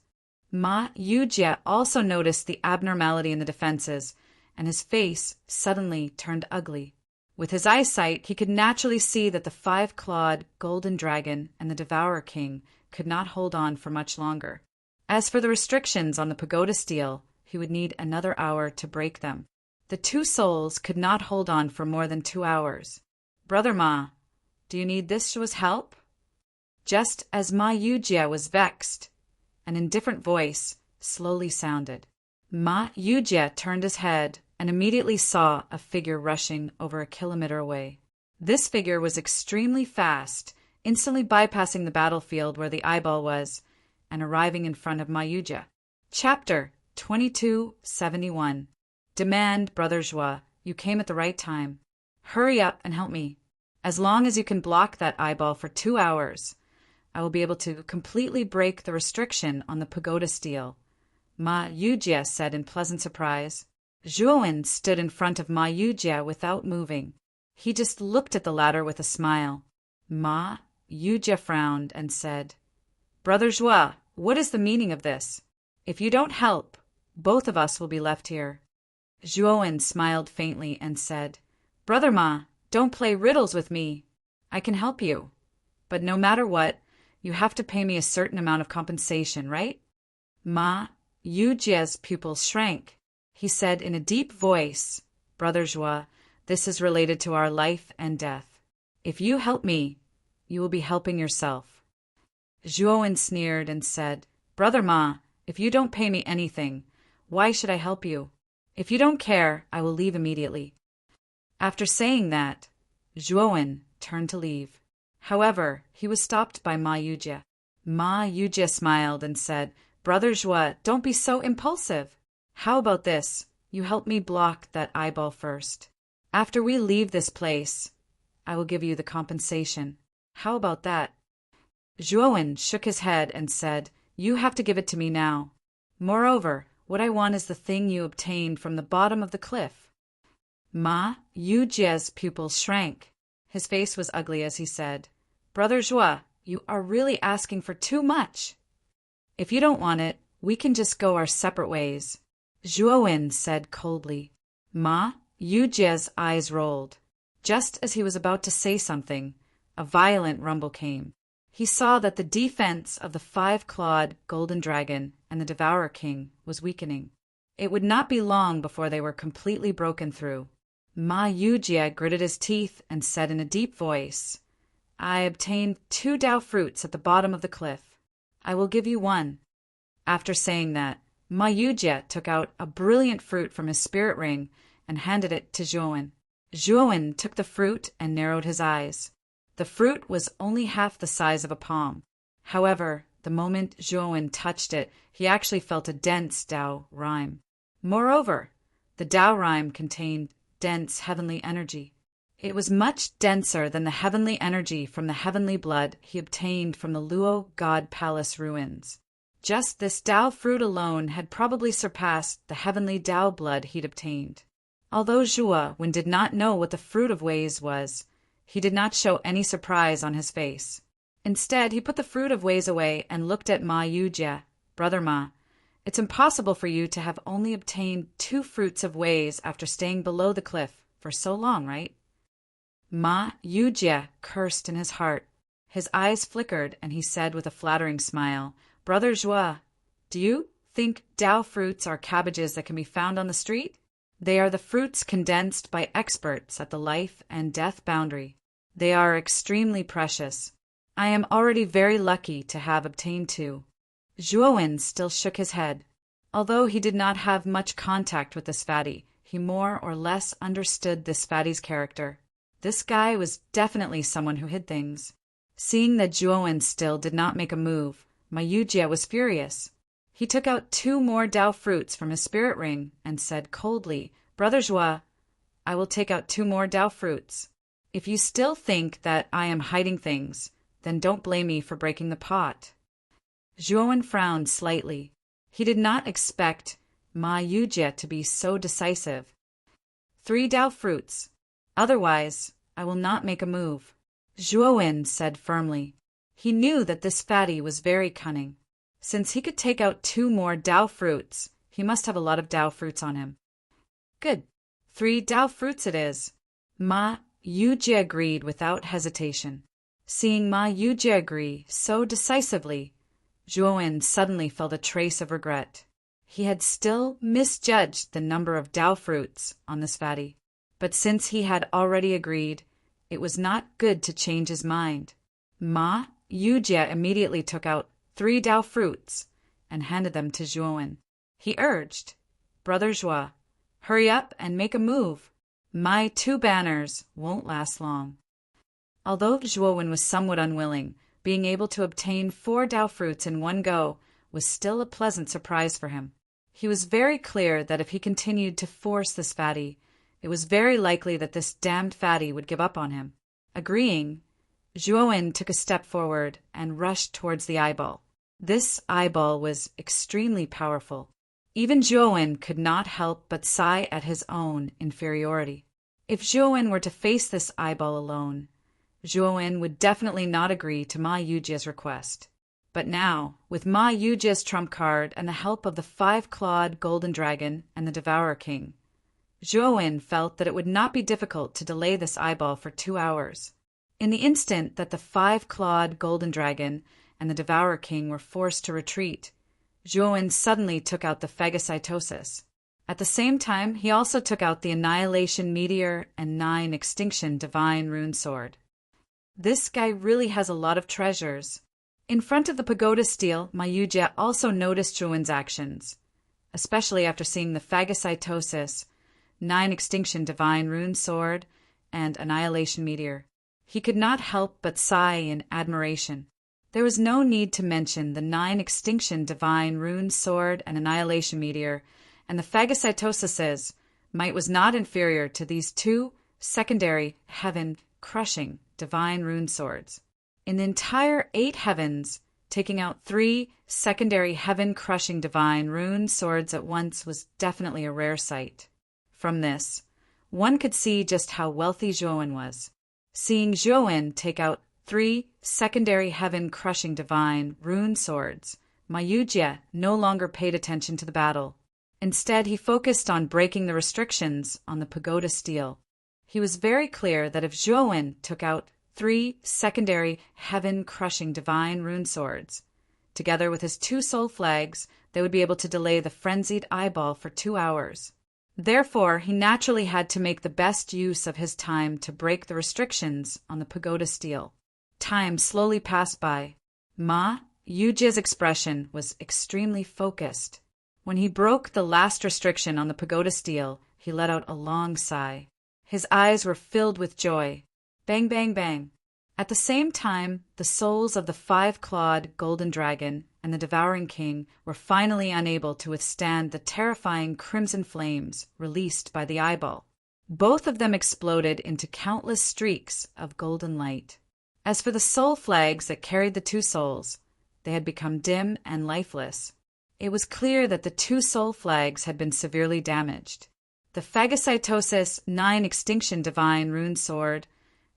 Ma Yujie also noticed the abnormality in the defenses, and his face suddenly turned ugly. With his eyesight, he could naturally see that the five-clawed golden dragon and the Devourer King could not hold on for much longer. As for the restrictions on the pagoda steel, he would need another hour to break them. The two souls could not hold on for more than 2 hours. Brother Ma, do you need this Shua's help? Just as Ma Yujie was vexed, an indifferent voice slowly sounded. Ma Yujie turned his head and immediately saw a figure rushing over a kilometer away. This figure was extremely fast, instantly bypassing the battlefield where the eyeball was and arriving in front of Ma Yujie. Chapter 2271. Demand, Brother Zhua, you came at the right time. Hurry up and help me. As long as you can block that eyeball for 2 hours, I will be able to completely break the restriction on the pagoda steel. Ma Yujie said in pleasant surprise. Zhuowen stood in front of Ma Yujie without moving. He just looked at the latter with a smile. Ma Yujie frowned and said, Brother Zhua, what is the meaning of this? If you don't help, both of us will be left here. Zhuowen smiled faintly and said, Brother Ma, don't play riddles with me. I can help you. But no matter what, you have to pay me a certain amount of compensation, right? Ma Yujie's pupils shrank. He said in a deep voice, Brother Zhua, this is related to our life and death. If you help me, you will be helping yourself. Zhuowen sneered and said, Brother Ma, if you don't pay me anything, why should I help you? If you don't care, I will leave immediately. After saying that, Zhuowen turned to leave. However, he was stopped by Ma Yujie. Ma Yujie smiled and said, Brother Zhua, don't be so impulsive. How about this? You help me block that eyeball first. After we leave this place, I will give you the compensation. How about that? Zhuowen shook his head and said, You have to give it to me now. Moreover, what I want is the thing you obtained from the bottom of the cliff. Ma Yujie's pupils shrank. His face was ugly as he said, Brother Zhua, you are really asking for too much. If you don't want it, we can just go our separate ways. Zhuowen said coldly. Ma Yujie's eyes rolled. Just as he was about to say something, a violent rumble came. He saw that the defense of the five-clawed golden dragon and the Devourer King was weakening. It would not be long before they were completely broken through. Ma Yujie gritted his teeth and said in a deep voice, I obtained 2 Dao fruits at the bottom of the cliff. I will give you 1. After saying that, Ma Yujie took out a brilliant fruit from his spirit ring and handed it to Zhuowen. Zhuowen took the fruit and narrowed his eyes. The fruit was only half the size of a palm. However, the moment Zhuowen touched it, he actually felt a dense Dao rhyme. Moreover, the Dao rhyme contained dense heavenly energy. It was much denser than the heavenly energy from the heavenly blood he obtained from the Luo God Palace ruins. Just this Dao fruit alone had probably surpassed the heavenly Dao blood he'd obtained. Although Zhuo did not know what the fruit of ways was, he did not show any surprise on his face. Instead, he put the fruit of ways away and looked at Ma Yujie. Brother Ma, it's impossible for you to have only obtained 2 fruits of ways after staying below the cliff for so long, right? Ma Yujie cursed in his heart. His eyes flickered, and he said with a flattering smile, Brother Zhuo, do you think Dao fruits are cabbages that can be found on the street? They are the fruits condensed by experts at the life and death boundary. They are extremely precious. I am already very lucky to have obtained 2. Zhuo still shook his head. Although he did not have much contact with this fatty, he more or less understood this fatty's character. This guy was definitely someone who hid things. Seeing that Zhuo still did not make a move, Ma Yujie was furious. He took out 2 more Dao fruits from his spirit ring and said coldly, Brother Zhuo, I will take out 2 more Dao fruits. If you still think that I am hiding things, then don't blame me for breaking the pot. Zhuo frowned slightly. He did not expect Ma Yujie to be so decisive. 3 Dao fruits. Otherwise, I will not make a move, Zhuo said firmly. He knew that this fatty was very cunning. Since he could take out 2 more Dao fruits, he must have a lot of Dao fruits on him. Good. 3 Dao fruits it is. Ma Yujie agreed without hesitation. Seeing Ma Yujie agree so decisively, Zhuo suddenly felt a trace of regret. He had still misjudged the number of Dao fruits on this fatty. But since he had already agreed, it was not good to change his mind. Ma Yujie immediately took out 3 Dao fruits and handed them to Zhuo. He urged, Brother Zhuo, hurry up and make a move. My 2 banners won't last long. Although Zhuo was somewhat unwilling, being able to obtain 4 Dao fruits in one go was still a pleasant surprise for him. He was very clear that if he continued to force this fatty, it was very likely that this damned fatty would give up on him. Agreeing, Zhuo took a step forward and rushed towards the eyeball. This eyeball was extremely powerful. Even Zhuo could not help but sigh at his own inferiority. If Zhuo were to face this eyeball alone, Zhuo would definitely not agree to Ma Yujie's request. But now, with Ma Yujie's trump card and the help of the 5-clawed golden dragon and the Devourer King, Zhuo felt that it would not be difficult to delay this eyeball for 2 hours. In the instant that the 5-clawed golden dragon and the Devourer King were forced to retreat, Zhuo suddenly took out the phagocytosis. At the same time, he also took out the Annihilation Meteor and 9 Extinction Divine Rune Sword. This guy really has a lot of treasures. In front of the pagoda stele, Ma Yujie also noticed Zhuo's actions, especially after seeing the phagocytosis, 9 Extinction Divine Rune Sword, and Annihilation Meteor. He could not help but sigh in admiration. There was no need to mention the 9 Extinction Divine Rune Sword and Annihilation Meteor, and the phagocytosis's might was not inferior to these 2 secondary heaven-crushing divine rune swords. In the entire 8 heavens, taking out 3 secondary heaven-crushing divine rune swords at once was definitely a rare sight. From this, one could see just how wealthy Zhuo was. Seeing Zhuo take out 3 secondary heaven-crushing divine rune swords, Ma Yujie no longer paid attention to the battle. Instead, he focused on breaking the restrictions on the pagoda stele. He was very clear that if Zhuo took out 3 secondary heaven-crushing divine rune swords, together with his 2 soul flags, they would be able to delay the frenzied eyeball for 2 hours. Therefore, he naturally had to make the best use of his time to break the restrictions on the pagoda stele. Time slowly passed by. Ma Yujie's expression was extremely focused. When he broke the last restriction on the pagoda stele, he let out a long sigh. His eyes were filled with joy. Bang, bang, bang. At the same time, the souls of the 5-clawed golden dragon and the devouring king were finally unable to withstand the terrifying crimson flames released by the eyeball. Both of them exploded into countless streaks of golden light. As for the soul flags that carried the 2 souls, they had become dim and lifeless. It was clear that the 2 soul flags had been severely damaged. The Phagocytosis 9 Extinction Divine Rune Sword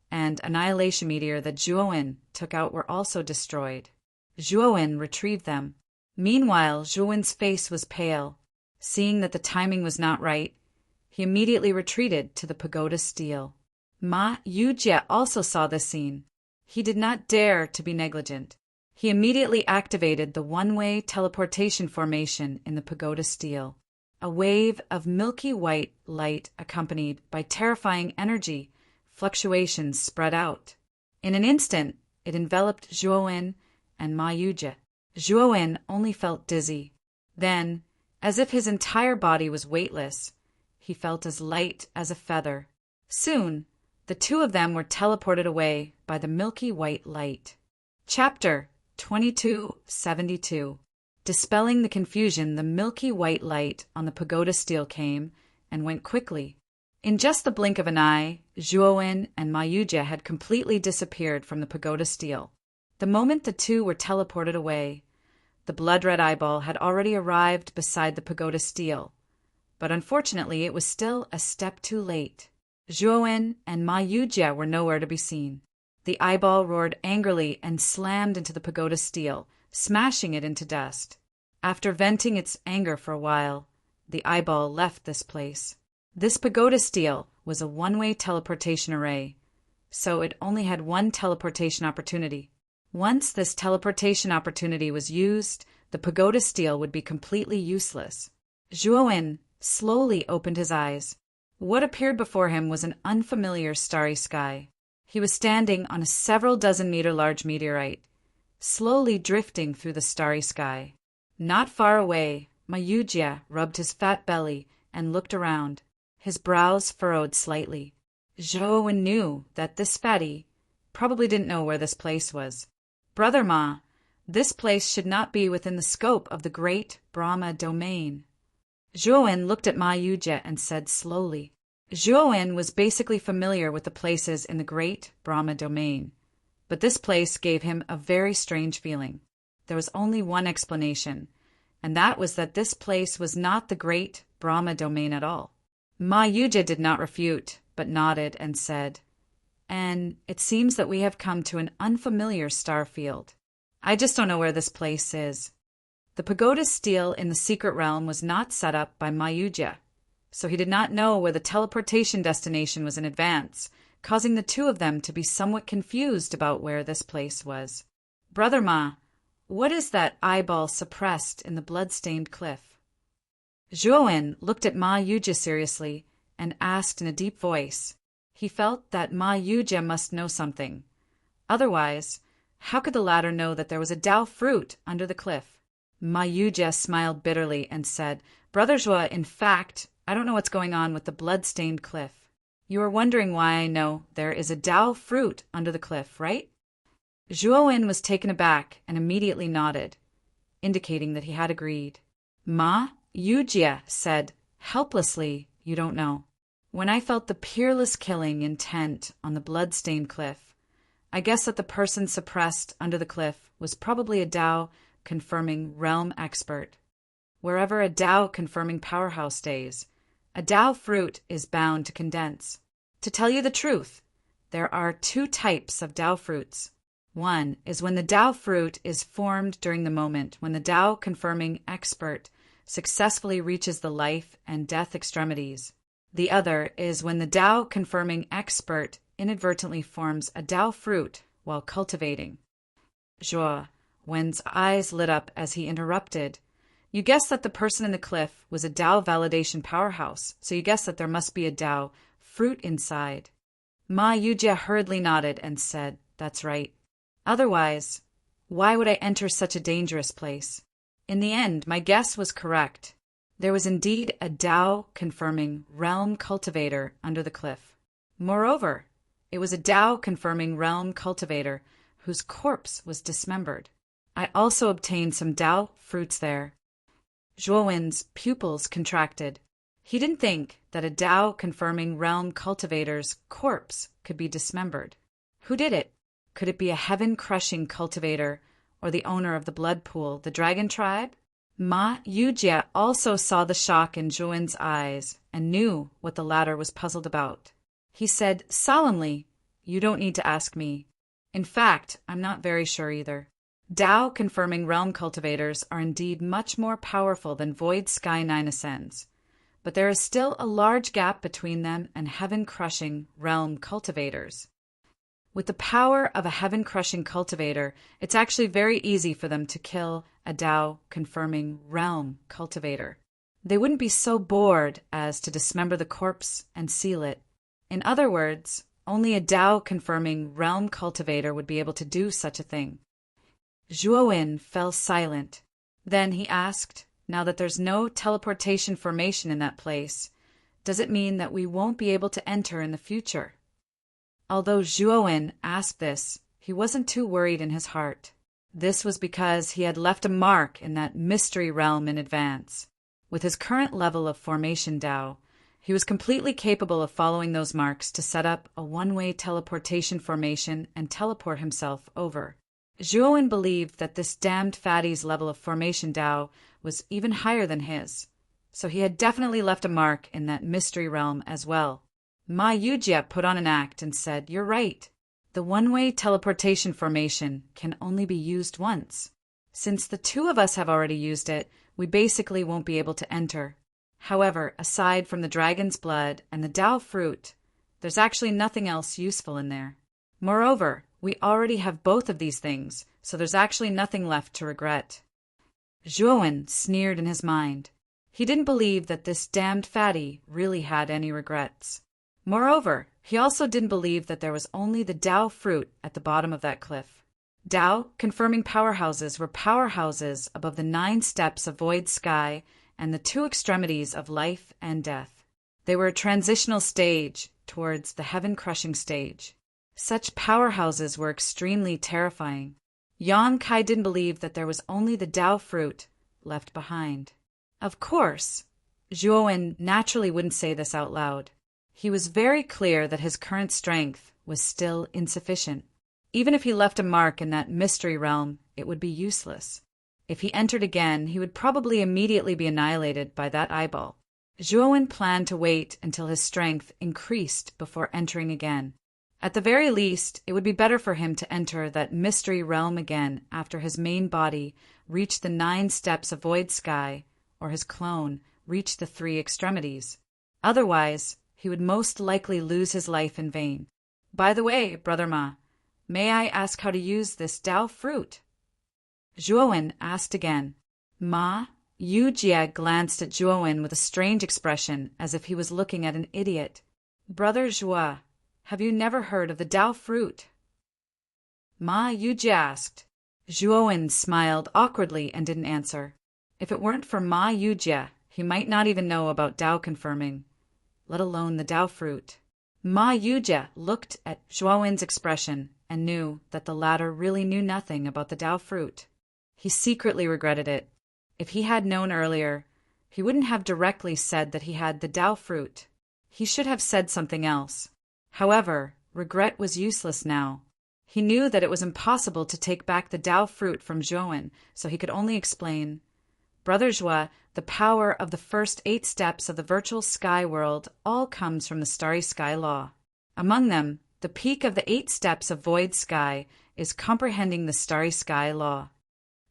and Annihilation Meteor that Zhuowen took out were also destroyed. Zhuowen retrieved them. Meanwhile, Zhuowen's face was pale. Seeing that the timing was not right, he immediately retreated to the pagoda stele. Ma Yujie also saw this scene. He did not dare to be negligent. He immediately activated the one-way teleportation formation in the pagoda stele. A wave of milky white light accompanied by terrifying energy fluctuations spread out. In an instant, it enveloped Zhuowen and Ma Yujie. Zhuowen only felt dizzy. Then, as if his entire body was weightless, he felt as light as a feather. Soon, the two of them were teleported away by the milky white light. Chapter 2272. Dispelling the confusion, the milky white light on the pagoda stele came and went quickly. In just the blink of an eye, Zhuowen and Ma Yujie had completely disappeared from the pagoda stele. The moment the two were teleported away, the blood-red eyeball had already arrived beside the pagoda stele, but unfortunately it was still a step too late. Zhuowen and Ma Yujie were nowhere to be seen. The eyeball roared angrily and slammed into the pagoda stele, smashing it into dust. After venting its anger for a while, the eyeball left this place. This pagoda stele was a one-way teleportation array, so it only had one teleportation opportunity. Once this teleportation opportunity was used, the pagoda stele would be completely useless. Zhuowen slowly opened his eyes. What appeared before him was an unfamiliar starry sky. He was standing on a several dozen meter large meteorite, slowly drifting through the starry sky. Not far away, Ma Yujie rubbed his fat belly and looked around. His brows furrowed slightly. Zhuowen knew that this fatty probably didn't know where this place was. Brother Ma, this place should not be within the scope of the great Brahma domain. Zhuowen looked at Ma Yujie and said slowly. Zhuowen was basically familiar with the places in the great Brahma domain, but this place gave him a very strange feeling. There was only one explanation, and that was that this place was not the great Brahma domain at all. Ma Yujie did not refute, but nodded and said, "And it seems that we have come to an unfamiliar star field. I just don't know where this place is." The pagoda stele in the secret realm was not set up by Ma Yujie, so he did not know where the teleportation destination was in advance, causing the two of them to be somewhat confused about where this place was. "Brother Ma, what is that eyeball suppressed in the blood-stained cliff?" Zhuowen looked at Ma Yujie seriously and asked in a deep voice. He felt that Ma Yujie must know something. Otherwise, how could the latter know that there was a Dao fruit under the cliff? Ma Yujie smiled bitterly and said, "Brother Zhuo, in fact, I don't know what's going on with the blood-stained cliff. You are wondering why I know there is a Dao fruit under the cliff, right?" Zhuowen was taken aback and immediately nodded, indicating that he had agreed. Ma Yujie said, helplessly, "You don't know. When I felt the peerless killing intent on the blood-stained cliff, I guess that the person suppressed under the cliff was probably a Dao-confirming realm expert. Wherever a Dao-confirming powerhouse stays, a Dao fruit is bound to condense. To tell you the truth, there are two types of Dao fruits. One is when the Dao fruit is formed during the moment when the Dao-confirming expert successfully reaches the life and death extremities. The other is when the Dao-confirming expert inadvertently forms a Dao fruit while cultivating." Zhuowen's eyes lit up as he interrupted. "You guessed that the person in the cliff was a Dao validation powerhouse, so you guessed that there must be a Dao fruit inside." Ma Yujie hurriedly nodded and said, "That's right. Otherwise, why would I enter such a dangerous place?" In the end, my guess was correct. There was indeed a Dao-confirming realm cultivator under the cliff. Moreover, it was a Dao-confirming realm cultivator whose corpse was dismembered. I also obtained some Dao fruits there. Zhuowen's pupils contracted. He didn't think that a Dao-confirming realm cultivator's corpse could be dismembered. Who did it? Could it be a heaven-crushing cultivator or the owner of the blood pool, the dragon tribe? Ma Yujie also saw the shock in Zhuan's eyes and knew what the latter was puzzled about. He said solemnly, "You don't need to ask me. In fact, I'm not very sure either. Tao-confirming realm cultivators are indeed much more powerful than Void Sky Nine Ascends, but there is still a large gap between them and heaven-crushing realm cultivators. With the power of a heaven-crushing cultivator, it's actually very easy for them to kill a Tao-confirming realm cultivator. They wouldn't be so bored as to dismember the corpse and seal it. In other words, only a Tao-confirming realm cultivator would be able to do such a thing." Zhuowen fell silent. Then he asked, "Now that there's no teleportation formation in that place, does it mean that we won't be able to enter in the future?" Although Zhuowen asked this, he wasn't too worried in his heart. This was because he had left a mark in that mystery realm in advance. With his current level of formation Tao, he was completely capable of following those marks to set up a one-way teleportation formation and teleport himself over. Zhuowen believed that this damned fatty's level of formation Tao was even higher than his, so he had definitely left a mark in that mystery realm as well. Ma Yujie put on an act and said, "You're right. The one-way teleportation formation can only be used once. Since the two of us have already used it, we basically won't be able to enter. However, aside from the dragon's blood and the Tao fruit, there's actually nothing else useful in there. Moreover, we already have both of these things, so there's actually nothing left to regret." Zhuowen sneered in his mind. He didn't believe that this damned fatty really had any regrets. Moreover, he also didn't believe that there was only the Tao fruit at the bottom of that cliff. Tao-confirming powerhouses were powerhouses above the 9 steps of Void Sky and the 2 extremities of life and death. They were a transitional stage towards the heaven-crushing stage. Such powerhouses were extremely terrifying. Yang Kai didn't believe that there was only the Tao fruit left behind. Of course, Zhuowen naturally wouldn't say this out loud. He was very clear that his current strength was still insufficient. Even if he left a mark in that mystery realm, it would be useless. If he entered again, he would probably immediately be annihilated by that eyeball. Zhuowen planned to wait until his strength increased before entering again. At the very least, it would be better for him to enter that mystery realm again after his main body reached the 9 steps of Void Sky, or his clone reached the 3 extremities. Otherwise, he would most likely lose his life in vain. "By the way, Brother Ma, may I ask how to use this Tao fruit?" Zhuowen asked again. Ma Yujie glanced at Zhuowen with a strange expression, as if he was looking at an idiot. "Brother Zhua, have you never heard of the Tao fruit?" Ma Yujie asked. Zhuowen smiled awkwardly and didn't answer. If it weren't for Ma Yujie, he might not even know about Tao confirming, let alone the Tao fruit. Ma Yujie looked at Zhuowen's expression and knew that the latter really knew nothing about the Tao fruit. He secretly regretted it. If he had known earlier, he wouldn't have directly said that he had the Tao fruit. He should have said something else. However, regret was useless now. He knew that it was impossible to take back the Tao fruit from Zhuowen, so he could only explain, "Brother Zhua, the power of the first 8 steps of the virtual sky world all comes from the starry sky law. Among them, the peak of the 8 steps of Void Sky is comprehending the starry sky law.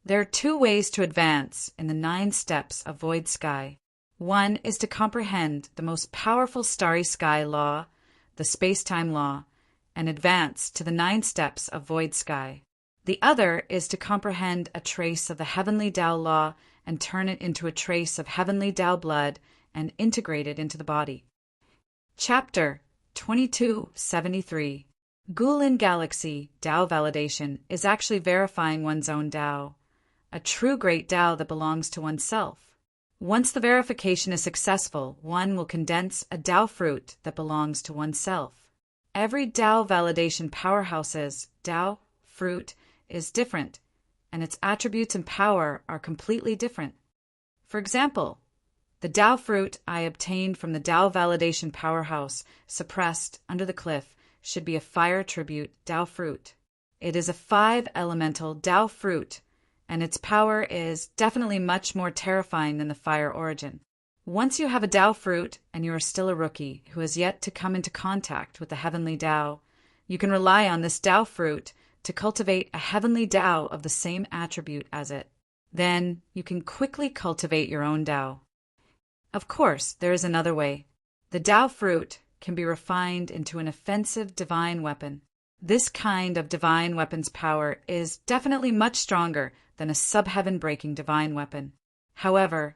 There are 2 ways to advance in the 9 steps of Void Sky. One is to comprehend the most powerful starry sky law, the space-time law, and advance to the 9 steps of Void Sky. The other is to comprehend a trace of the heavenly Tao law and turn it into a trace of heavenly Tao blood and integrate it into the body." Chapter 2273. Gulin Galaxy Tao Validation is actually verifying one's own Tao, a true great Tao that belongs to oneself. Once the verification is successful, one will condense a Tao fruit that belongs to oneself. Every Tao validation powerhouse's Tao fruit is different, and its attributes and power are completely different. For example, the Tao fruit I obtained from the Tao validation powerhouse suppressed under the cliff should be a fire tribute Tao fruit. It is a 5 elemental Tao fruit, and its power is definitely much more terrifying than the fire origin. Once you have a Tao fruit and you are still a rookie who has yet to come into contact with the heavenly Tao, you can rely on this Tao fruit to cultivate a heavenly Tao of the same attribute as it. Then you can quickly cultivate your own Tao. Of course, there is another way. The Tao fruit can be refined into an offensive divine weapon. This kind of divine weapon's power is definitely much stronger than a sub-heaven-breaking divine weapon. However,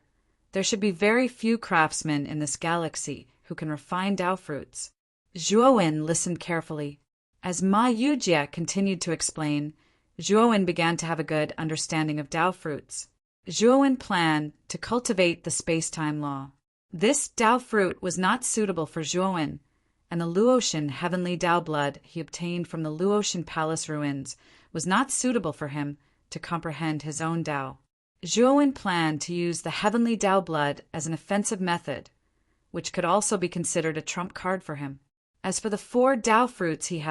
there should be very few craftsmen in this galaxy who can refine Tao fruits. Zhuowen listened carefully. As Ma Yujie continued to explain, Zhuowen began to have a good understanding of Tao fruits. Zhuowen planned to cultivate the space-time law. This Tao fruit was not suitable for Zhuowen, and the Luotian heavenly Tao blood he obtained from the Luotian palace ruins was not suitable for him to comprehend his own Tao. Zhuowen planned to use the heavenly Tao blood as an offensive method, which could also be considered a trump card for him. As for the 4 Tao fruits he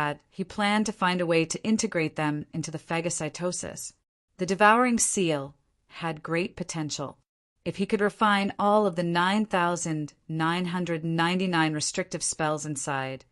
planned to find a way to integrate them into the phagocytosis. The devouring seal had great potential. If he could refine all of the 9,999 restrictive spells inside,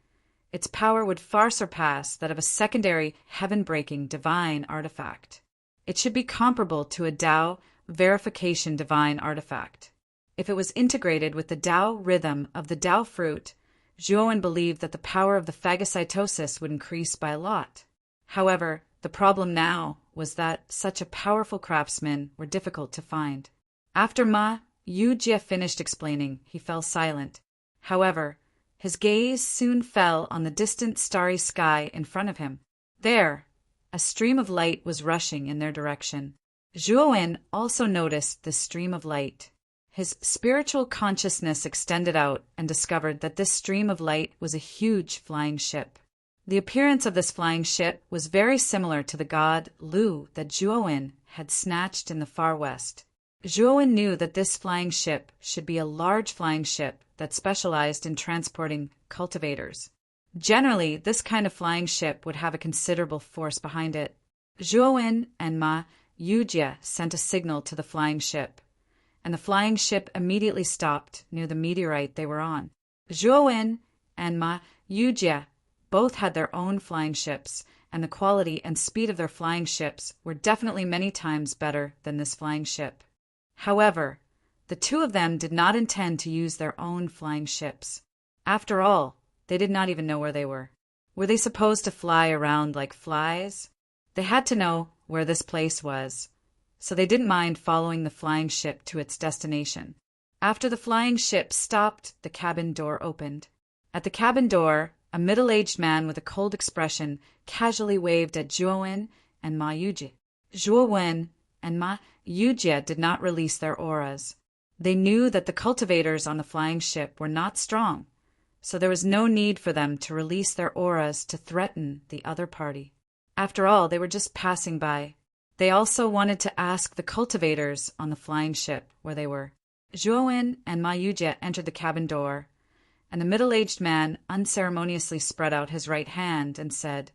its power would far surpass that of a secondary heaven-breaking divine artifact. It should be comparable to a Tao verification divine artifact. If it was integrated with the Tao rhythm of the Tao fruit, Zhuowen believed that the power of the phagocytosis would increase by a lot. However, the problem now was that such a powerful craftsman were difficult to find. After Ma Yujie finished explaining, he fell silent. However, his gaze soon fell on the distant starry sky in front of him. There, a stream of light was rushing in their direction. Zhuowen also noticed this stream of light. His spiritual consciousness extended out and discovered that this stream of light was a huge flying ship. The appearance of this flying ship was very similar to the god Lu that Zhuowen had snatched in the far west. Zhuowen knew that this flying ship should be a large flying ship that specialized in transporting cultivators. Generally, this kind of flying ship would have a considerable force behind it. Zhuowen and Ma Yujie sent a signal to the flying ship, and the flying ship immediately stopped near the meteorite they were on. Zhuowen and Ma Yujie both had their own flying ships, and the quality and speed of their flying ships were definitely many times better than this flying ship. However, the 2 of them did not intend to use their own flying ships. After all, they did not even know where they were. Were they supposed to fly around like flies? They had to know where this place was, so they didn't mind following the flying ship to its destination. After the flying ship stopped, the cabin door opened. At the cabin door, a middle-aged man with a cold expression casually waved at Zhuowen and Ma Yujie. Zhuowen and Ma Yujie did not release their auras. They knew that the cultivators on the flying ship were not strong, so there was no need for them to release their auras to threaten the other party. After all, they were just passing by. They also wanted to ask the cultivators on the flying ship where they were. Zhuowen and Ma Yujie entered the cabin door, and the middle-aged man unceremoniously spread out his right hand and said,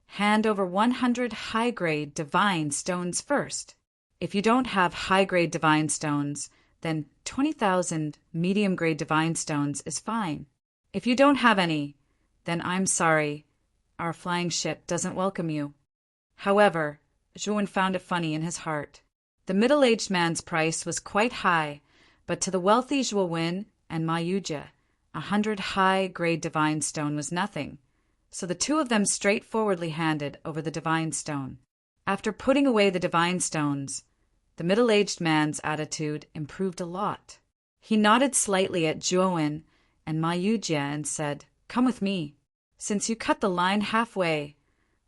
"Hand over 100 high-grade divine stones first. If you don't have high-grade divine stones, then 20,000 medium-grade divine stones is fine. If you don't have any, then I'm sorry. Our flying ship doesn't welcome you." However, Zhuowen found it funny in his heart. The middle-aged man's price was quite high, but to the wealthy Zhuowen and Ma Yujie, 100 high-grade divine stone was nothing, so the 2 of them straightforwardly handed over the divine stone. After putting away the divine stones, the middle-aged man's attitude improved a lot. He nodded slightly at Zhuowen and Ma Yujie and said, "Come with me. Since you cut the line halfway,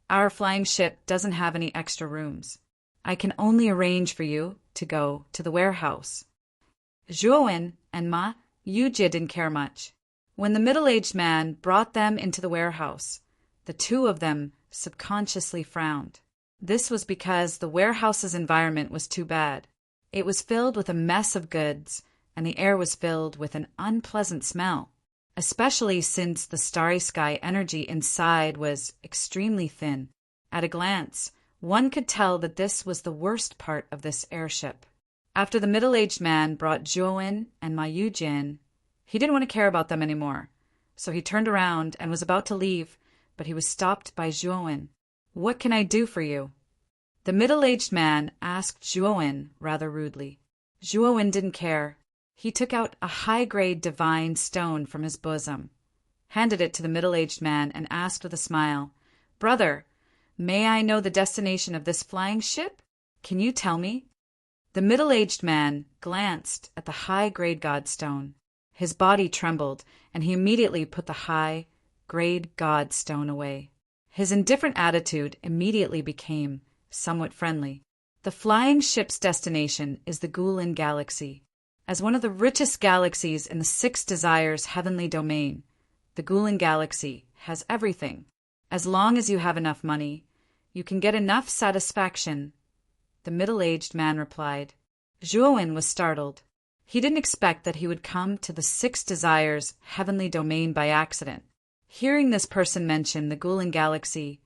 our flying ship doesn't have any extra rooms. I can only arrange for you to go to the warehouse." Zhuowen and Ma Yujie didn't care much. When the middle-aged man brought them into the warehouse, the 2 of them subconsciously frowned. This was because the warehouse's environment was too bad. It was filled with a mess of goods, and the air was filled with an unpleasant smell, especially since the starry sky energy inside was extremely thin. At a glance, One could tell that this was the worst part of this airship. After the middle-aged man brought Zhuo and Ma Yujie in, he didn't want to care about them anymore. So he turned around and was about to leave, but he was stopped by Zhuo. "What can I do for you?" The middle-aged man asked Zhuo rather rudely. Zhuo didn't care. He took out a high-grade divine stone from his bosom, handed it to the middle-aged man, and asked with a smile, "Brother, may I know the destination of this flying ship? Can you tell me?" The middle-aged man glanced at the high-grade godstone. His body trembled, and he immediately put the high-grade godstone away. His indifferent attitude immediately became somewhat friendly. The flying ship's destination is the Gulen Galaxy. As one of the richest galaxies in the Six Desires heavenly domain, the Gulen Galaxy has everything. As long as you have enough money, you can get enough satisfaction, the middle-aged man replied. Zhuo was startled. He didn't expect that he would come to the Six Desires heavenly domain by accident. Hearing this person mention the Gulen Galaxy,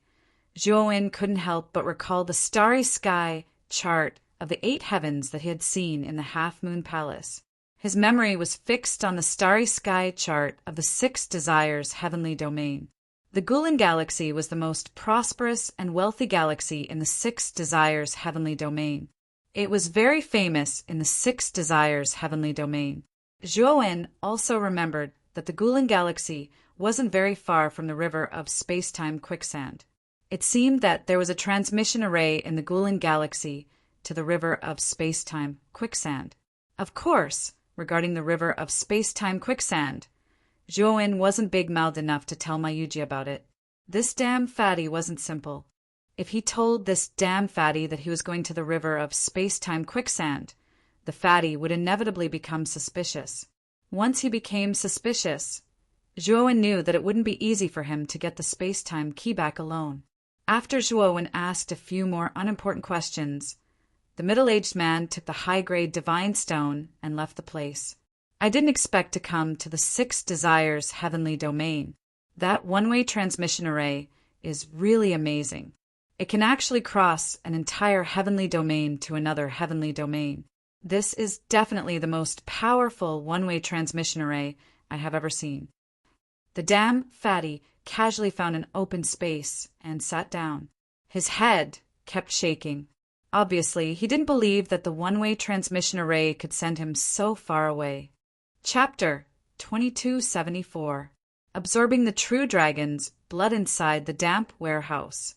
Zhuo couldn't help but recall the starry sky chart of the 8 heavens that he had seen in the Half-Moon Palace. His memory was fixed on the starry sky chart of the Six Desires heavenly domain. The Gulen Galaxy was the most prosperous and wealthy galaxy in the Six Desires heavenly domain. It was very famous in the Six Desires heavenly domain. Zhuo also remembered that the Gulen Galaxy wasn't very far from the river of space-time quicksand. It seemed that there was a transmission array in the Gulen Galaxy to the river of space-time quicksand. Of course, regarding the river of space-time quicksand, Zhuo wasn't big-mouthed enough to tell Ma Yujie about it. This damn fatty wasn't simple. If he told this damn fatty that he was going to the river of space-time quicksand, the fatty would inevitably become suspicious. Once he became suspicious, Zhuo knew that it wouldn't be easy for him to get the space-time key back alone. After Zhuo asked a few more unimportant questions, the middle-aged man took the high-grade divine stone and left the place. "I didn't expect to come to the Six Desires heavenly domain. That one-way transmission array is really amazing. It can actually cross an entire heavenly domain to another heavenly domain. This is definitely the most powerful one-way transmission array I have ever seen." The damn fatty casually found an open space and sat down. His head kept shaking. Obviously, he didn't believe that the one-way transmission array could send him so far away. Chapter 2274. Absorbing the True Dragon's blood inside the damp warehouse.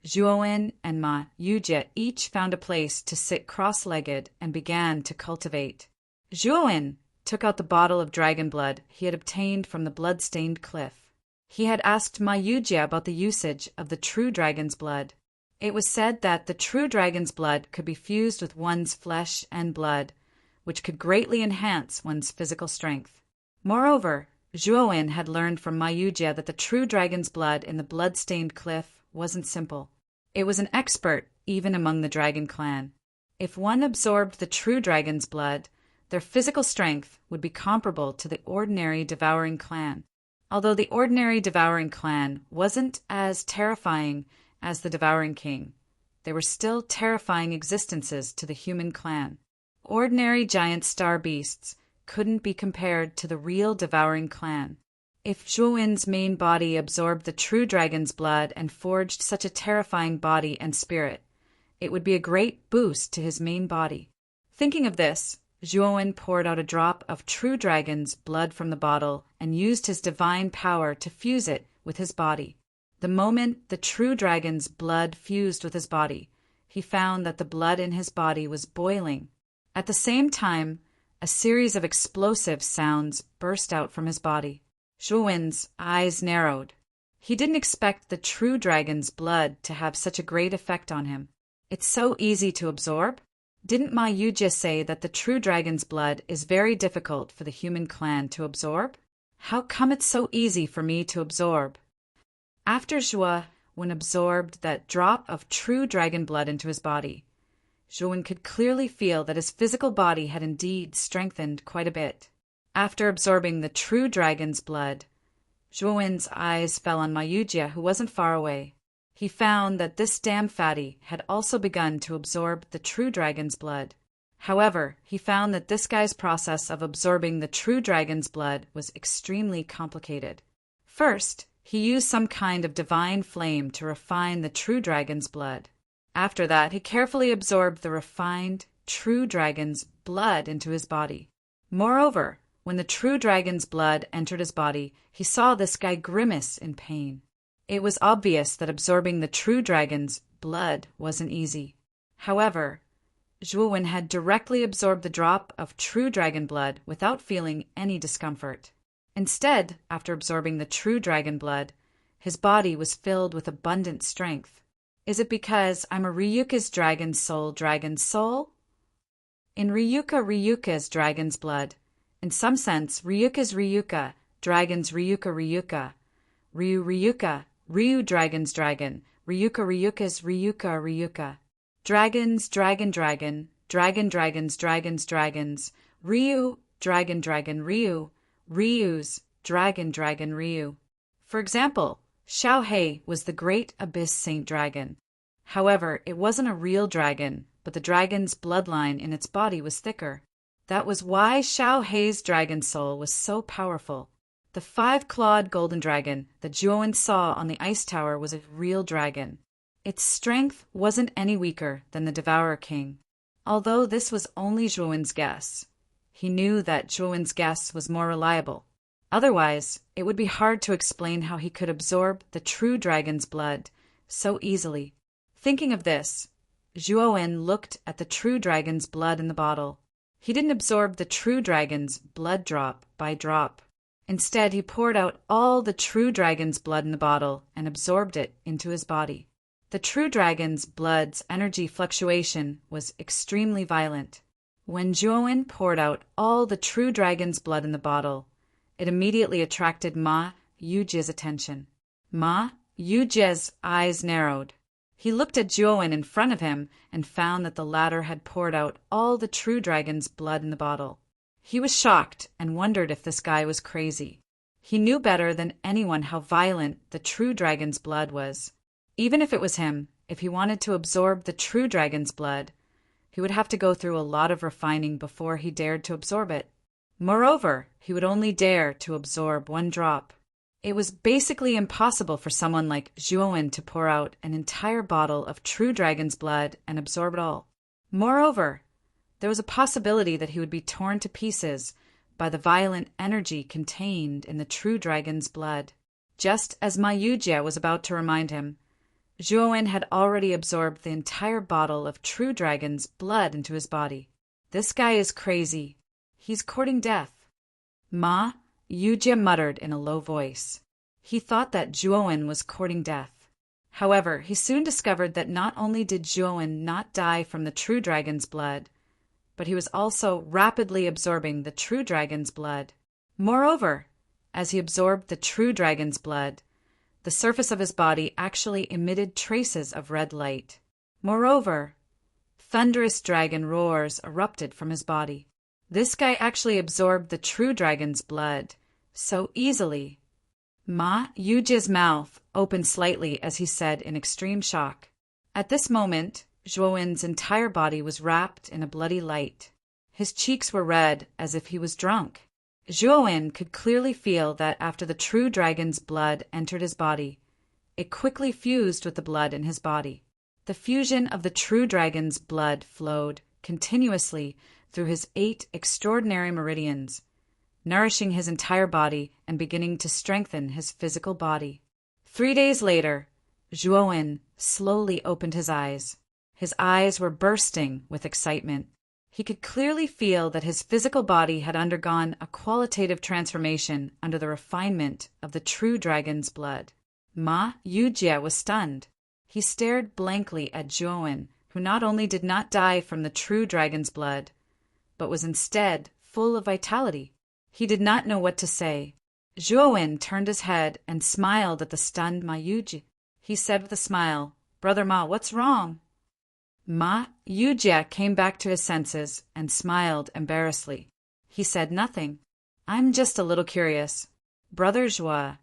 Zhuo and Ma Yujie each found a place to sit cross-legged and began to cultivate. Zhuo took out the bottle of dragon blood he had obtained from the blood-stained cliff. He had asked Ma Yujie about the usage of the true dragon's blood. It was said that the true dragon's blood could be fused with one's flesh and blood, which could greatly enhance one's physical strength. Moreover, Zhuo had learned from Ma Yujie that the true dragon's blood in the blood-stained cliff wasn't simple. It was an expert even among the dragon clan. If one absorbed the true dragon's blood, their physical strength would be comparable to the ordinary devouring clan. Although the ordinary devouring clan wasn't as terrifying as the devouring king, they were still terrifying existences to the human clan. Ordinary giant star beasts couldn't be compared to the real devouring clan. If Zhuo's main body absorbed the true dragon's blood and forged such a terrifying body and spirit, it would be a great boost to his main body. Thinking of this, Zhuo poured out a drop of true dragon's blood from the bottle and used his divine power to fuse it with his body. The moment the true dragon's blood fused with his body, he found that the blood in his body was boiling. At the same time, a series of explosive sounds burst out from his body. Zhuo's eyes narrowed. He didn't expect the true dragon's blood to have such a great effect on him. It's so easy to absorb? Didn't Ma Yujie say that the true dragon's blood is very difficult for the human clan to absorb? How come it's so easy for me to absorb? After Zhuo absorbed that drop of true dragon blood into his body, Zhuo could clearly feel that his physical body had indeed strengthened quite a bit. After absorbing the true dragon's blood, Zhuo's eyes fell on Ma Yujie, who wasn't far away. He found that this damn fatty had also begun to absorb the true dragon's blood. However, he found that this guy's process of absorbing the true dragon's blood was extremely complicated. First, he used some kind of divine flame to refine the true dragon's blood. After that, he carefully absorbed the refined, true dragon's blood into his body. Moreover, when the true dragon's blood entered his body, he saw this guy grimace in pain. It was obvious that absorbing the true dragon's blood wasn't easy. However, Zhuowen had directly absorbed the drop of true dragon blood without feeling any discomfort. Instead, after absorbing the true dragon blood, his body was filled with abundant strength. Is it because I'm a Ryuka's dragon soul? In Ryuka's dragon's blood. In some sense, Ryuka's Ryuka, dragon's Ryuka. Ryu dragon's dragon, Ryuka's Ryuka. Dragons, dragons, Ryu, Ryu, Ryu's, dragon, Ryu. For example, Xiaohei was the great abyss saint dragon. However, it wasn't a real dragon, but the dragon's bloodline in its body was thicker. That was why Xiaohei's dragon soul was so powerful. The 5-clawed golden dragon that Zhuowen saw on the ice tower was a real dragon. Its strength wasn't any weaker than the Devourer King. Although this was only Zhuowen's guess, he knew that Zhuowen's guess was more reliable. Otherwise, it would be hard to explain how he could absorb the true dragon's blood so easily. Thinking of this, Zhuowen looked at the true dragon's blood in the bottle. He didn't absorb the true dragon's blood drop by drop. Instead, he poured out all the true dragon's blood in the bottle and absorbed it into his body. The true dragon's blood's energy fluctuation was extremely violent. When Zhuowen poured out all the true dragon's blood in the bottle, it immediately attracted Ma Yujie's attention. Ma Yujie's eyes narrowed. He looked at Zhuowen in front of him and found that the latter had poured out all the true dragon's blood in the bottle. He was shocked and wondered if this guy was crazy. He knew better than anyone how violent the true dragon's blood was. Even if it was him, if he wanted to absorb the true dragon's blood, he would have to go through a lot of refining before he dared to absorb it. Moreover, he would only dare to absorb 1 drop. It was basically impossible for someone like Zhuowen to pour out an entire bottle of true dragon's blood and absorb it all. Moreover, there was a possibility that he would be torn to pieces by the violent energy contained in the true dragon's blood. Just as Ma Yujie was about to remind him, Zhuowen had already absorbed the entire bottle of true dragon's blood into his body. This guy is crazy. He's courting death. Ma Yujie muttered in a low voice. He thought that Zhuowen was courting death. However, he soon discovered that not only did Zhuowen not die from the true dragon's blood, but he was also rapidly absorbing the true dragon's blood. Moreover, as he absorbed the true dragon's blood, the surface of his body actually emitted traces of red light. Moreover, thunderous dragon roars erupted from his body. This guy actually absorbed the true dragon's blood so easily. Ma Yujie's mouth opened slightly as he said in extreme shock. At this moment, Zhuowen's entire body was wrapped in a bloody light. His cheeks were red as if he was drunk. Zhuowen could clearly feel that after the true dragon's blood entered his body, it quickly fused with the blood in his body. The fusion of the true dragon's blood flowed continuously through his 8 extraordinary meridians, nourishing his entire body and beginning to strengthen his physical body. 3 days later, Zhuowen slowly opened his eyes. His eyes were bursting with excitement. He could clearly feel that his physical body had undergone a qualitative transformation under the refinement of the true dragon's blood. Ma Yujie was stunned. He stared blankly at Zhuowen, who not only did not die from the true dragon's blood, but was instead full of vitality. He did not know what to say. Zhuowen turned his head and smiled at the stunned Ma Yujie. He said with a smile, "Brother Ma, what's wrong?" Ma Yujie came back to his senses and smiled embarrassedly. He said nothing. "I'm just a little curious. Brother Zhua,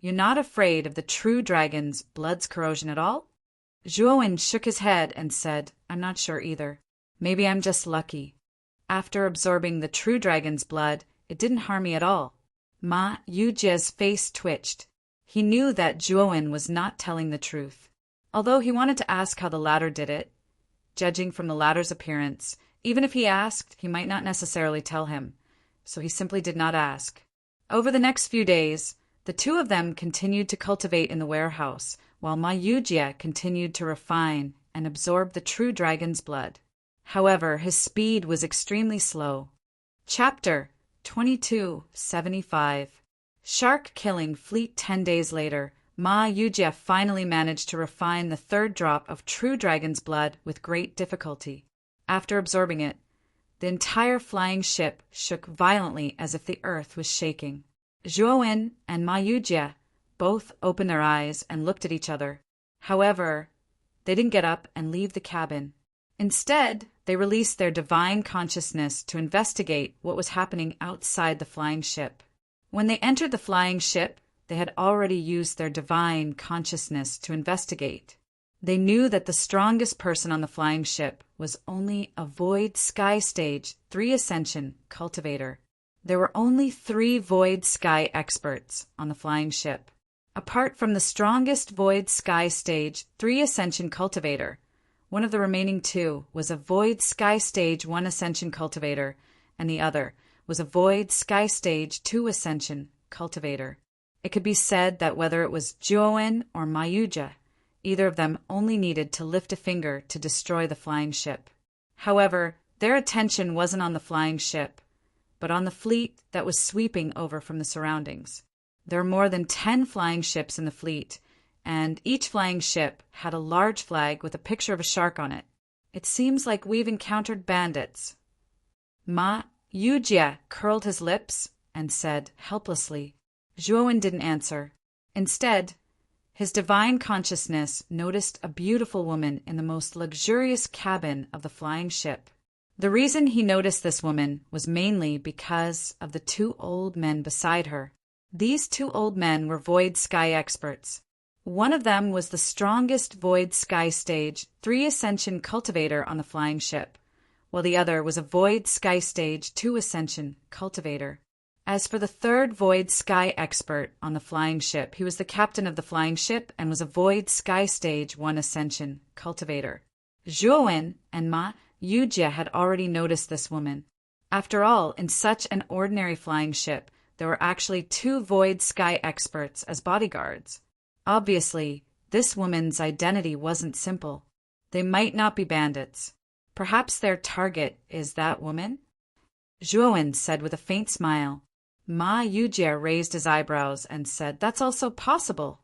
"You're not afraid of the true dragon's blood's corrosion at all?" Zhuowen shook his head and said, "I'm not sure either. Maybe I'm just lucky. After absorbing the true dragon's blood, it didn't harm me at all." Ma Yujie's face twitched. He knew that Zhuowen was not telling the truth. Although he wanted to ask how the latter did it, judging from the latter's appearance, even if he asked, he might not necessarily tell him, so he simply did not ask. Over the next few days, the two of them continued to cultivate in the warehouse, while Ma Yujie continued to refine and absorb the true dragon's blood. However, his speed was extremely slow. Chapter 2275. Shark killing fleet 10 days later, Ma Yujie finally managed to refine the third drop of true dragon's blood with great difficulty. After absorbing it, the entire flying ship shook violently as if the earth was shaking. Zhuowen and Ma Yujie both opened their eyes and looked at each other. However, they didn't get up and leave the cabin. Instead, they released their divine consciousness to investigate what was happening outside the flying ship. When they entered the flying ship, they had already used their divine consciousness to investigate. They knew that the strongest person on the flying ship was only a Void Sky Stage 3 Ascension cultivator. There were only 3 Void Sky experts on the flying ship. Apart from the strongest Void Sky Stage 3 Ascension cultivator, one of the remaining 2 was a Void Sky Stage 1 Ascension cultivator, and the other was a Void Sky Stage 2 Ascension cultivator. It could be said that whether it was Zhuowen or Ma Yujie, either of them only needed to lift a finger to destroy the flying ship. However, their attention wasn't on the flying ship, but on the fleet that was sweeping over from the surroundings. There were more than 10 flying ships in the fleet, and each flying ship had a large flag with a picture of a shark on it. "It seems like we've encountered bandits." Ma Yujie curled his lips and said helplessly. Zhuowen didn't answer. Instead, his divine consciousness noticed a beautiful woman in the most luxurious cabin of the flying ship. The reason he noticed this woman was mainly because of the 2 old men beside her. These 2 old men were Void Sky experts. One of them was the strongest Void Sky Stage 3 Ascension cultivator on the flying ship, while the other was a Void Sky Stage 2 Ascension cultivator. As for the third Void Sky expert on the flying ship, he was the captain of the flying ship and was a Void Sky Stage 1 Ascension cultivator. Zhuowen and Ma Yujie had already noticed this woman. After all, in such an ordinary flying ship, there were actually 2 Void Sky experts as bodyguards. Obviously, this woman's identity wasn't simple. They might not be bandits. Perhaps their target is that woman? Zhuowen said with a faint smile. Ma Yujie raised his eyebrows and said, "That's also possible."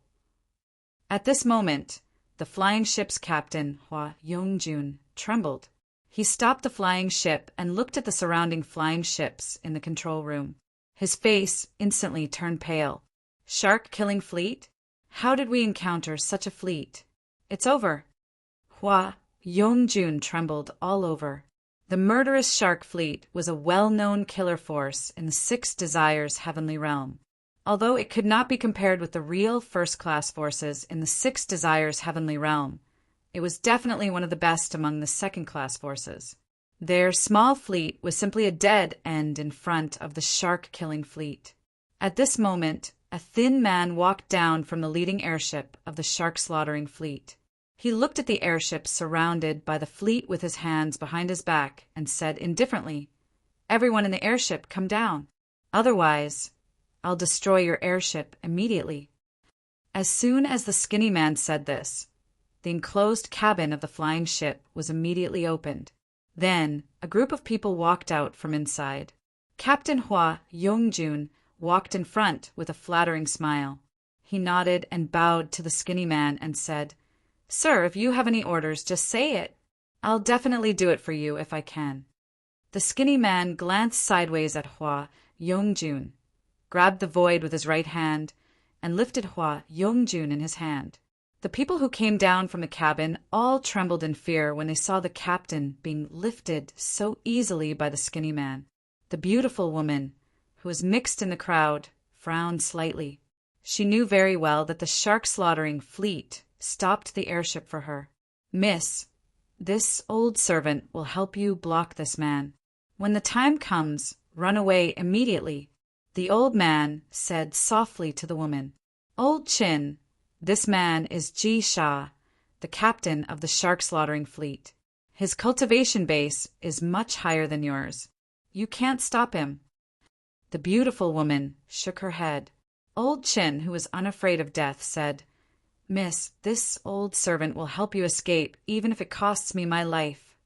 At this moment, the flying ship's captain, Hua Yongjun, trembled. He stopped the flying ship and looked at the surrounding flying ships in the control room. His face instantly turned pale. "Shark-killing fleet? How did we encounter such a fleet? It's over." Hua Yongjun trembled all over. The murderous shark fleet was a well-known killer force in the 6 Desires Heavenly Realm. Although it could not be compared with the real first-class forces in the 6 Desires Heavenly Realm, it was definitely one of the best among the second-class forces. Their small fleet was simply a dead end in front of the shark-killing fleet. At this moment, a thin man walked down from the leading airship of the shark-slaughtering fleet. He looked at the airship surrounded by the fleet with his hands behind his back and said indifferently, "Everyone in the airship, come down. Otherwise, I'll destroy your airship immediately." As soon as the skinny man said this, the enclosed cabin of the flying ship was immediately opened. Then, a group of people walked out from inside. Captain Hua Yongjun walked in front with a flattering smile. He nodded and bowed to the skinny man and said, "Sir, if you have any orders, just say it. I'll definitely do it for you if I can." The skinny man glanced sideways at Hua Yongjun, grabbed the void with his right hand, and lifted Hua Yongjun in his hand. The people who came down from the cabin all trembled in fear when they saw the captain being lifted so easily by the skinny man. The beautiful woman, who was mixed in the crowd, frowned slightly. She knew very well that the shark-slaughtering fleet stopped the airship for her. "Miss, this old servant will help you block this man. When the time comes, run away immediately," the old man said softly to the woman. "Old Chin, this man is Ji Sha, the captain of the shark-slaughtering fleet. His cultivation base is much higher than yours. You can't stop him." The beautiful woman shook her head. Old Chin, who was unafraid of death, said, "Miss, this old servant will help you escape, even if it costs me my life."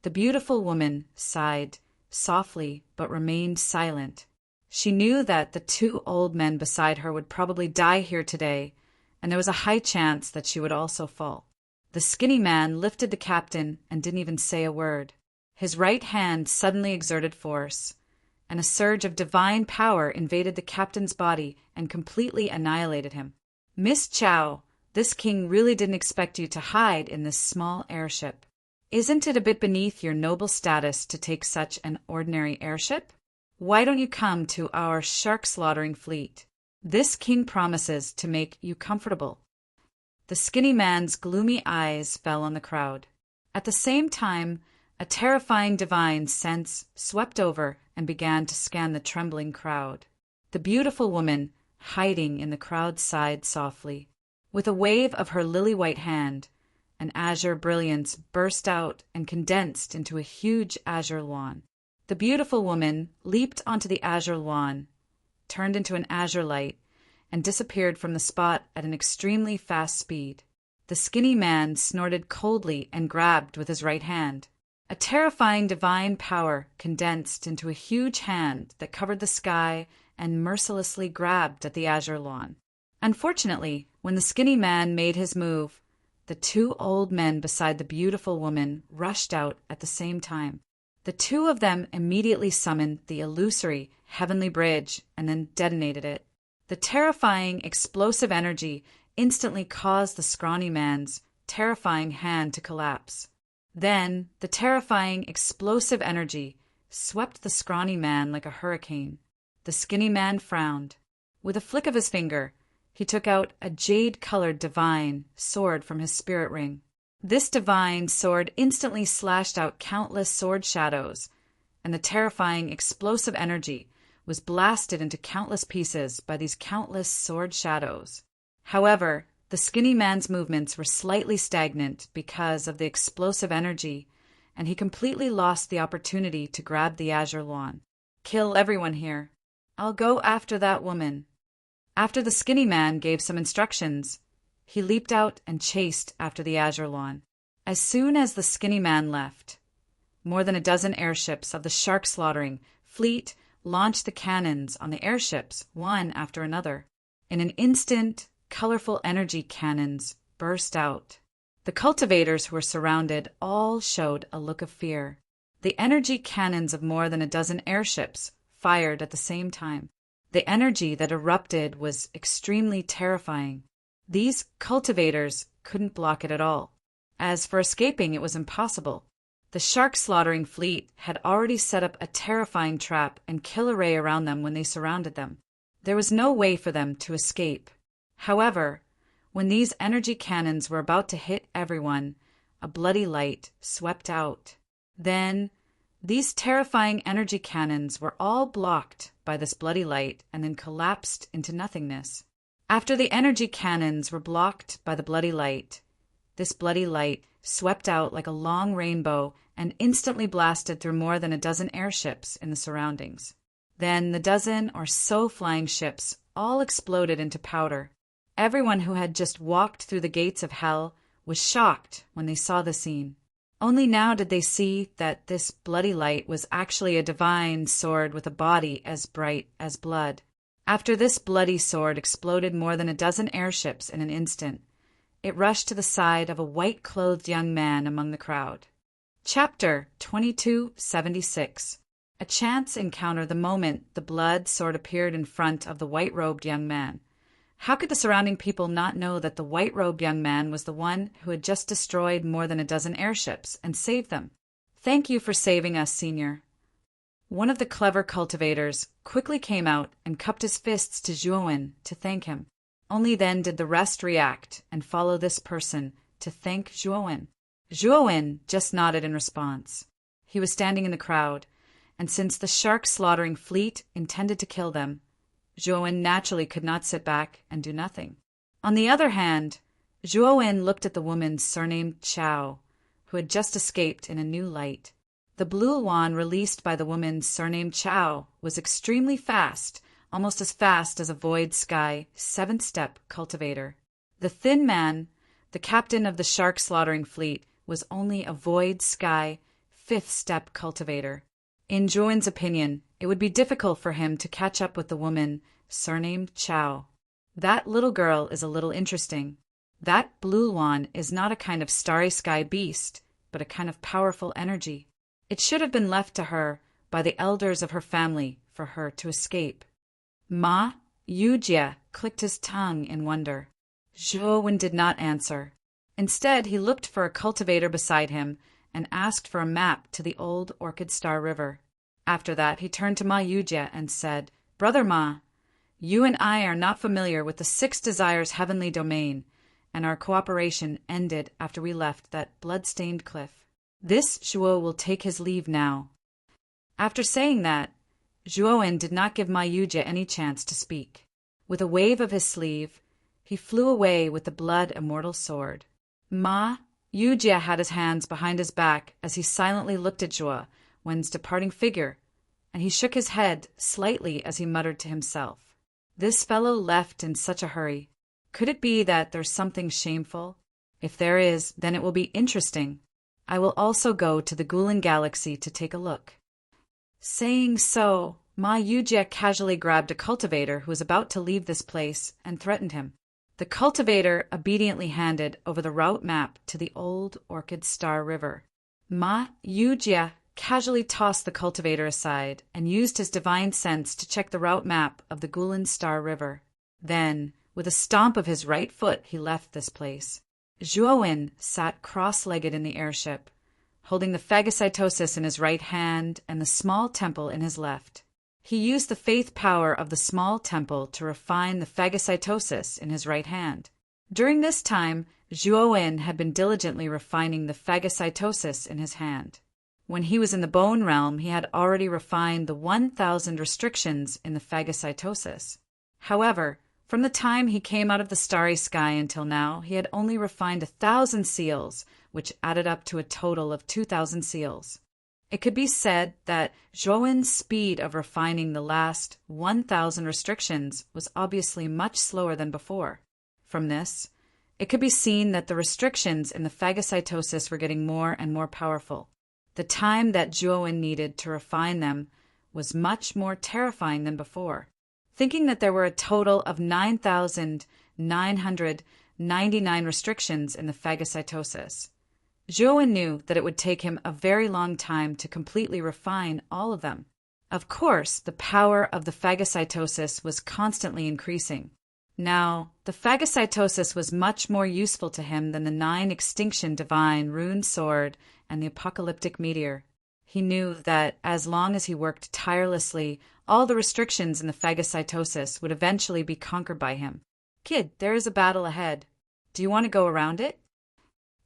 The beautiful woman sighed softly but remained silent. She knew that the two old men beside her would probably die here today, and there was a high chance that she would also fall. The skinny man lifted the captain and didn't even say a word. His right hand suddenly exerted force, and a surge of divine power invaded the captain's body and completely annihilated him. "Miss Chow, this king really didn't expect you to hide in this small airship. Isn't it a bit beneath your noble status to take such an ordinary airship? Why don't you come to our shark-slaughtering fleet? This king promises to make you comfortable." The skinny man's gloomy eyes fell on the crowd. At the same time, a terrifying divine sense swept over and began to scan the trembling crowd. The beautiful woman, hiding in the crowd, sighed softly. With a wave of her lily-white hand, an azure brilliance burst out and condensed into a huge azure lawn. The beautiful woman leaped onto the azure lawn, turned into an azure light, and disappeared from the spot at an extremely fast speed. The skinny man snorted coldly and grabbed with his right hand. A terrifying divine power condensed into a huge hand that covered the sky and mercilessly grabbed at the azure lawn. Unfortunately, when the skinny man made his move, the two old men beside the beautiful woman rushed out at the same time. The two of them immediately summoned the illusory heavenly bridge and then detonated it. The terrifying explosive energy instantly caused the scrawny man's terrifying hand to collapse. Then the terrifying explosive energy swept the scrawny man like a hurricane. The skinny man frowned. With a flick of his finger, he took out a jade-colored divine sword from his spirit ring. This divine sword instantly slashed out countless sword shadows, and the terrifying explosive energy was blasted into countless pieces by these countless sword shadows. However, the skinny man's movements were slightly stagnant because of the explosive energy, and he completely lost the opportunity to grab the azure lawn. "Kill everyone here. I'll go after that woman." After the skinny man gave some instructions, he leaped out and chased after the azure lawn. As soon as the skinny man left, more than a dozen airships of the shark-slaughtering fleet launched the cannons on the airships, one after another. In an instant, colorful energy cannons burst out. The cultivators who were surrounded all showed a look of fear. The energy cannons of more than a dozen airships fired at the same time. The energy that erupted was extremely terrifying. These cultivators couldn't block it at all. As for escaping, it was impossible. The shark-slaughtering fleet had already set up a terrifying trap and kill array around them when they surrounded them. There was no way for them to escape. However, when these energy cannons were about to hit everyone, a bloody light swept out. Then, these terrifying energy cannons were all blocked by this bloody light and then collapsed into nothingness. After the energy cannons were blocked by the bloody light, this bloody light swept out like a long rainbow and instantly blasted through more than a dozen airships in the surroundings. Then the dozen or so flying ships all exploded into powder. Everyone who had just walked through the gates of hell was shocked when they saw the scene. Only now did they see that this bloody light was actually a divine sword with a body as bright as blood. After this bloody sword exploded more than a dozen airships in an instant, it rushed to the side of a white-clothed young man among the crowd. Chapter 2276. A chance encounter the moment the blood sword appeared in front of the white-robed young man. How could the surrounding people not know that the white-robed young man was the one who had just destroyed more than a dozen airships and saved them? "Thank you for saving us, Senior." One of the clever cultivators quickly came out and cupped his fists to Zhuowen to thank him. Only then did the rest react and follow this person to thank Zhuowen. Zhuowen just nodded in response. He was standing in the crowd, and since the shark-slaughtering fleet intended to kill them, Zhuowen naturally could not sit back and do nothing. On the other hand, Zhuowen looked at the woman surnamed Chao, who had just escaped in a new light. The blue wand released by the woman surnamed Chao was extremely fast, almost as fast as a Void Sky 7th-step cultivator. The thin man, the captain of the shark-slaughtering fleet, was only a Void Sky 5th-step cultivator. In Zhuowen's opinion, it would be difficult for him to catch up with the woman surnamed Chao. That little girl is a little interesting. That blue wand is not a kind of starry sky beast, but a kind of powerful energy. It should have been left to her by the elders of her family for her to escape. Ma Yujie clicked his tongue in wonder. Zhuowen did not answer. Instead, he looked for a cultivator beside him and asked for a map to the old Orchid Star River. After that, he turned to Ma Yujie and said, "Brother Ma, you and I are not familiar with the 6 Desires heavenly domain, and our cooperation ended after we left that blood-stained cliff. This Zhuo will take his leave now." After saying that, Zhuowen did not give Ma Yujie any chance to speak. With a wave of his sleeve, he flew away with the blood immortal sword. Ma Yujie had his hands behind his back as he silently looked at Zhuowen's departing figure, and he shook his head slightly as he muttered to himself, "This fellow left in such a hurry. Could it be that there's something shameful? If there is, then it will be interesting. I will also go to the Gulen Galaxy to take a look." Saying so, Ma Yujie casually grabbed a cultivator who was about to leave this place and threatened him. The cultivator obediently handed over the route map to the old Orchid Star River. Ma Yujie casually tossed the cultivator aside and used his divine sense to check the route map of the Gulen Star River. Then, with a stomp of his right foot, he left this place. Zhuowen sat cross-legged in the airship, holding the phagocytosis in his right hand and the small temple in his left. He used the faith power of the small temple to refine the phagocytosis in his right hand. During this time, Zhuowen had been diligently refining the phagocytosis in his hand. When he was in the bone realm, he had already refined the 1,000 restrictions in the phagocytosis. However, from the time he came out of the starry sky until now, he had only refined 1,000 seals, which added up to a total of 2,000 seals. It could be said that Zhuowen's speed of refining the last 1,000 restrictions was obviously much slower than before. From this, it could be seen that the restrictions in the phagocytosis were getting more and more powerful. The time that Zhuowen needed to refine them was much more terrifying than before. Thinking that there were a total of 9,999 restrictions in the phagocytosis, Zhuowen knew that it would take him a very long time to completely refine all of them. Of course, the power of the phagocytosis was constantly increasing. Now, the phagocytosis was much more useful to him than the 9 extinction divine rune sword and the apocalyptic meteor. He knew that as long as he worked tirelessly, all the restrictions in the phagocytosis would eventually be conquered by him. "Kid, there is a battle ahead. Do you want to go around it?"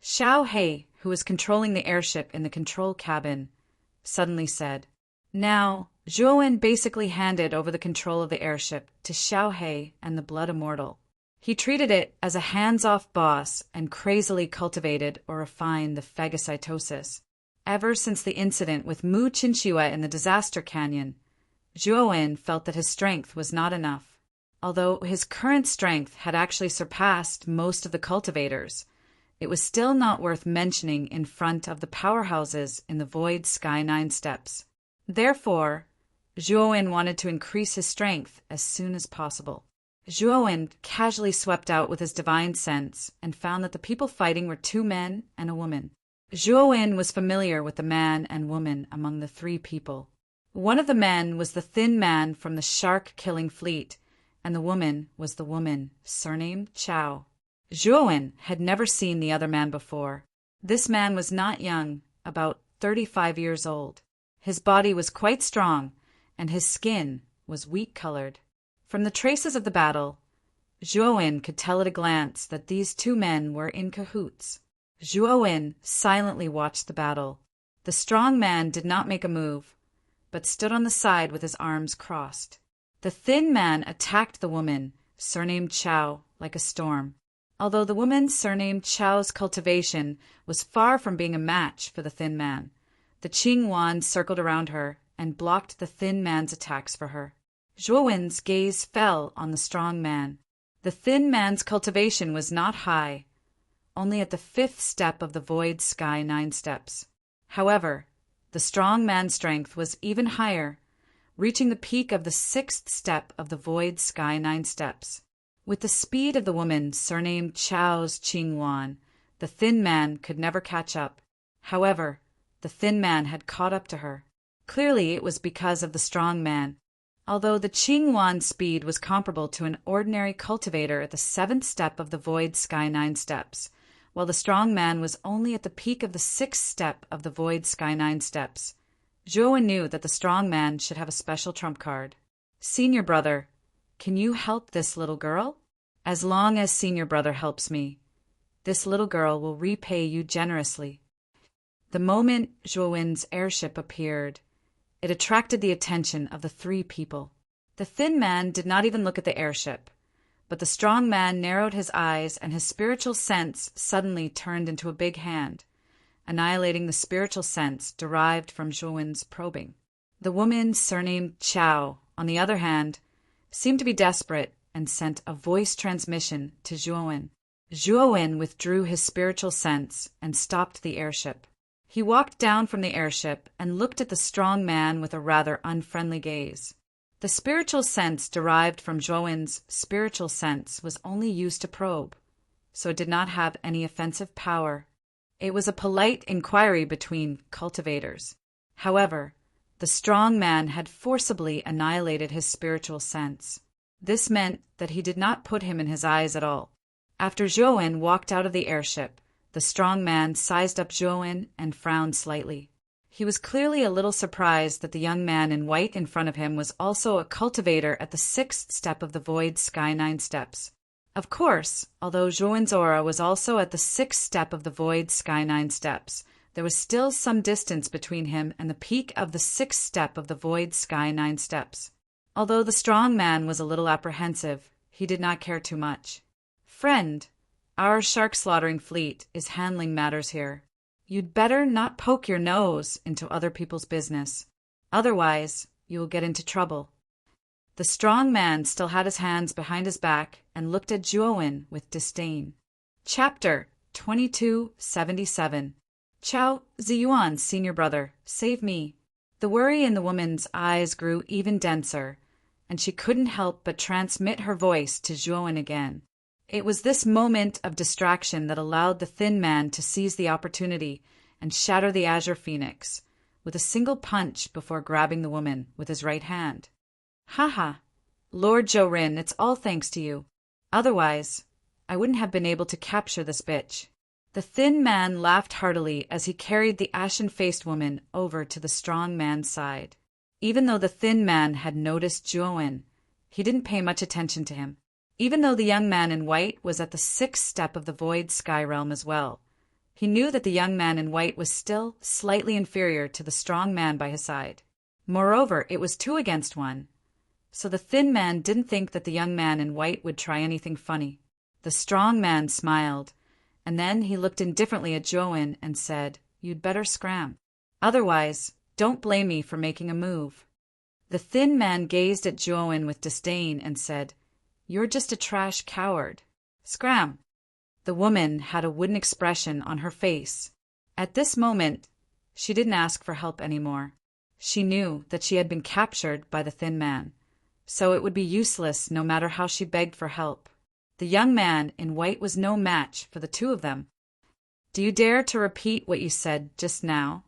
Xiao He, who was controlling the airship in the control cabin, suddenly said. Now, Zhuowen basically handed over the control of the airship to Xiao He and the Blood Immortal. He treated it as a hands-off boss and crazily cultivated or refined the phagocytosis. Ever since the incident with Mu Qinxue in the Disaster Canyon, Zhuowen felt that his strength was not enough. Although his current strength had actually surpassed most of the cultivators, it was still not worth mentioning in front of the powerhouses in the Void Sky 9 steps. Therefore, Zhuowen wanted to increase his strength as soon as possible. Zhuowen casually swept out with his divine sense and found that the people fighting were 2 men and a woman. Zhuowen was familiar with the man and woman among the 3 people. One of the men was the thin man from the shark-killing fleet, and the woman was the woman, surnamed Chao. Zhuowen had never seen the other man before. This man was not young, about 35 years old. His body was quite strong, and his skin was wheat-colored. From the traces of the battle, Zhuowen could tell at a glance that these two men were in cahoots. Zhuowen silently watched the battle. The strong man did not make a move, but stood on the side with his arms crossed. The thin man attacked the woman, surnamed Chao, like a storm. Although the woman surnamed Chao's cultivation was far from being a match for the thin man, the Qing Wan circled around her and blocked the thin man's attacks for her. Zhuowen's gaze fell on the strong man. The thin man's cultivation was not high, only at the 5th step of the Void Sky 9 steps. However, the strong man's strength was even higher, reaching the peak of the 6th step of the Void Sky 9 steps. With the speed of the woman surnamed Chao's Qing Wan, the thin man could never catch up. However, the thin man had caught up to her. Clearly it was because of the strong man. Although the Qing Wan's speed was comparable to an ordinary cultivator at the 7th step of the Void Sky 9 steps, while the strong man was only at the peak of the 6th step of the Void Sky 9 steps, Zhuowen knew that the strong man should have a special trump card. Senior brother, can you help this little girl? As long as senior brother helps me, this little girl will repay you generously. The moment Zhuowen's airship appeared, it attracted the attention of the 3 people. The thin man did not even look at the airship, but the strong man narrowed his eyes and his spiritual sense suddenly turned into a big hand, annihilating the spiritual sense derived from Zhuowen's probing. The woman surnamed Chao, on the other hand, seemed to be desperate and sent a voice transmission to Zhuowen. Zhuowen withdrew his spiritual sense and stopped the airship. He walked down from the airship and looked at the strong man with a rather unfriendly gaze. The spiritual sense derived from Zhuowen's spiritual sense was only used to probe, so it did not have any offensive power. It was a polite inquiry between cultivators. However, the strong man had forcibly annihilated his spiritual sense. This meant that he did not put him in his eyes at all. After Zhuowen walked out of the airship, the strong man sized up Zhuowen and frowned slightly. He was clearly a little surprised that the young man in white in front of him was also a cultivator at the 6th step of the Void Sky 9 steps. Of course, although Zhuowen's aura was also at the 6th step of the Void Sky 9 steps, there was still some distance between him and the peak of the 6th step of the Void Sky 9 steps. Although the strong man was a little apprehensive, he did not care too much. Friend, our shark-slaughtering fleet is handling matters here. You'd better not poke your nose into other people's business. Otherwise, you will get into trouble. The strong man still had his hands behind his back and looked at Zhuowen with disdain. Chapter 2277. Chao Ziyuan, senior brother, save me. The worry in the woman's eyes grew even denser, and she couldn't help but transmit her voice to Zhuowen again. It was this moment of distraction that allowed the thin man to seize the opportunity and shatter the Azure Phoenix with a single punch before grabbing the woman with his right hand. "Ha! Lord Zhou-Rin, it's all thanks to you. Otherwise, I wouldn't have been able to capture this bitch." The thin man laughed heartily as he carried the ashen-faced woman over to the strong man's side. Even though the thin man had noticed Zhuowen, he didn't pay much attention to him. Even though the young man in white was at the 6th step of the Void Sky realm as well, he knew that the young man in white was still slightly inferior to the strong man by his side. Moreover, it was 2 against 1, so the thin man didn't think that the young man in white would try anything funny. The strong man smiled, and then he looked indifferently at Zhuowen and said, "You'd better scram. Otherwise, don't blame me for making a move." The thin man gazed at Zhuowen with disdain and said, "You're just a trash coward. Scram." The woman had a wooden expression on her face. At this moment, she didn't ask for help anymore. She knew that she had been captured by the thin man, so it would be useless no matter how she begged for help. The young man in white was no match for the 2 of them. "Do you dare to repeat what you said just now?"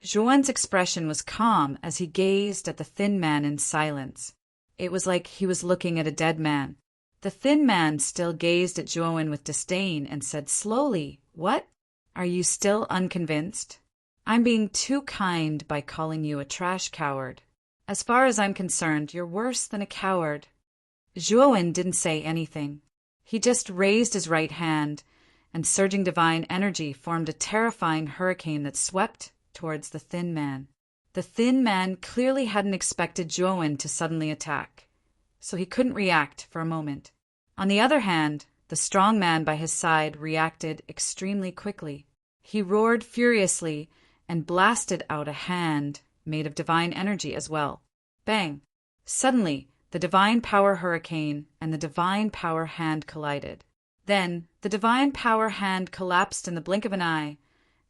Zhuowen's expression was calm as he gazed at the thin man in silence. It was like he was looking at a dead man. The thin man still gazed at Zhuowen with disdain and said slowly, "What? Are you still unconvinced?" I'm being too kind by calling you a trash coward. As far as I'm concerned, you're worse than a coward. Zhuowen didn't say anything. He just raised his right hand, and surging divine energy formed a terrifying hurricane that swept towards the thin man. The thin man clearly hadn't expected Zhuowen to suddenly attack, so he couldn't react for a moment. On the other hand, the strong man by his side reacted extremely quickly. He roared furiously and blasted out a hand made of divine energy as well. Bang! Suddenly, the divine power hurricane and the divine power hand collided. Then, the divine power hand collapsed in the blink of an eye,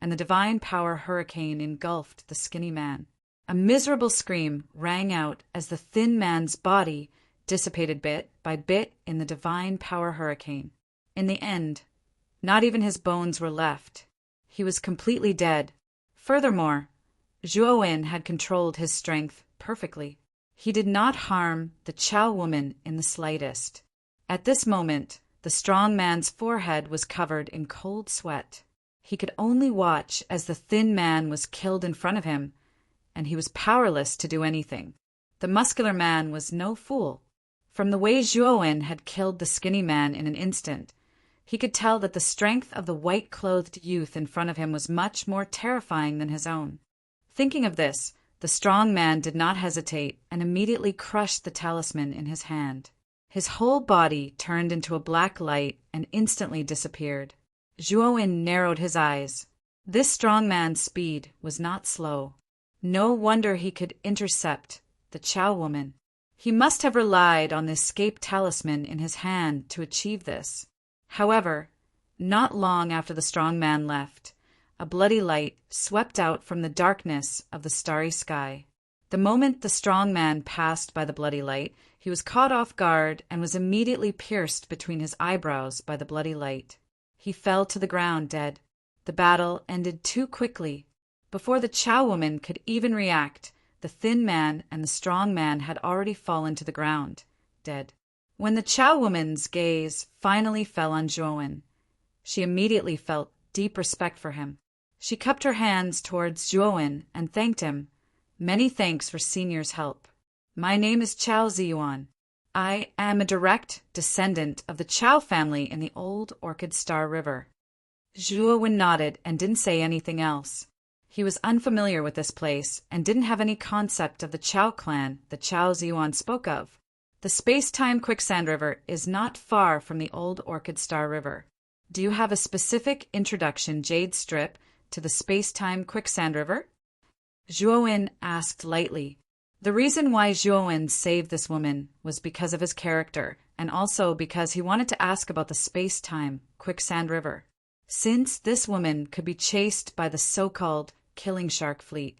and the divine power hurricane engulfed the skinny man. A miserable scream rang out as the thin man's body dissipated bit by bit in the divine power hurricane. In the end, not even his bones were left. He was completely dead. Furthermore, Zhuowen had controlled his strength perfectly. He did not harm the Chow woman in the slightest. At this moment, the strong man's forehead was covered in cold sweat. He could only watch as the thin man was killed in front of him, and he was powerless to do anything. The muscular man was no fool. From the way Zhuowen had killed the skinny man in an instant, he could tell that the strength of the white-clothed youth in front of him was much more terrifying than his own. Thinking of this, the strong man did not hesitate and immediately crushed the talisman in his hand. His whole body turned into a black light and instantly disappeared. Zhuowen narrowed his eyes. This strong man's speed was not slow. No wonder he could intercept the Chow woman. He must have relied on the escape talisman in his hand to achieve this. However, not long after the strong man left, a bloody light swept out from the darkness of the starry sky. The moment the strong man passed by the bloody light, he was caught off guard and was immediately pierced between his eyebrows by the bloody light. He fell to the ground dead. The battle ended too quickly. Before the Chow woman could even react, the thin man and the strong man had already fallen to the ground, dead. When the Chow woman's gaze finally fell on Zhuowen, she immediately felt deep respect for him. She cupped her hands towards Zhuowen and thanked him. Many thanks for Senior's help. My name is Chow Ziyuan. I am a direct descendant of the Chow family in the old Orchid Star River. Zhuowen nodded and didn't say anything else. He was unfamiliar with this place and didn't have any concept of the Chow clan that Chow Ziyuan spoke of. The space-time quicksand river is not far from the old Orchid Star River. Do you have a specific introduction jade strip to the space-time quicksand river? Zhuowen asked lightly. The reason why Zhuowen saved this woman was because of his character, and also because he wanted to ask about the space-time quicksand river. Since this woman could be chased by the so-called killing shark fleet,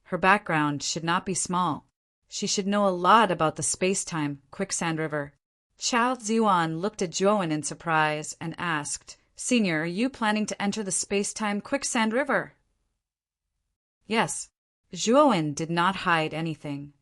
her background should not be small. She should know a lot about the space-time quicksand river. Chow Ziyuan looked at Zhuowen in surprise and asked, Senior, are you planning to enter the space-time quicksand river? Yes. Zhuowen did not hide anything.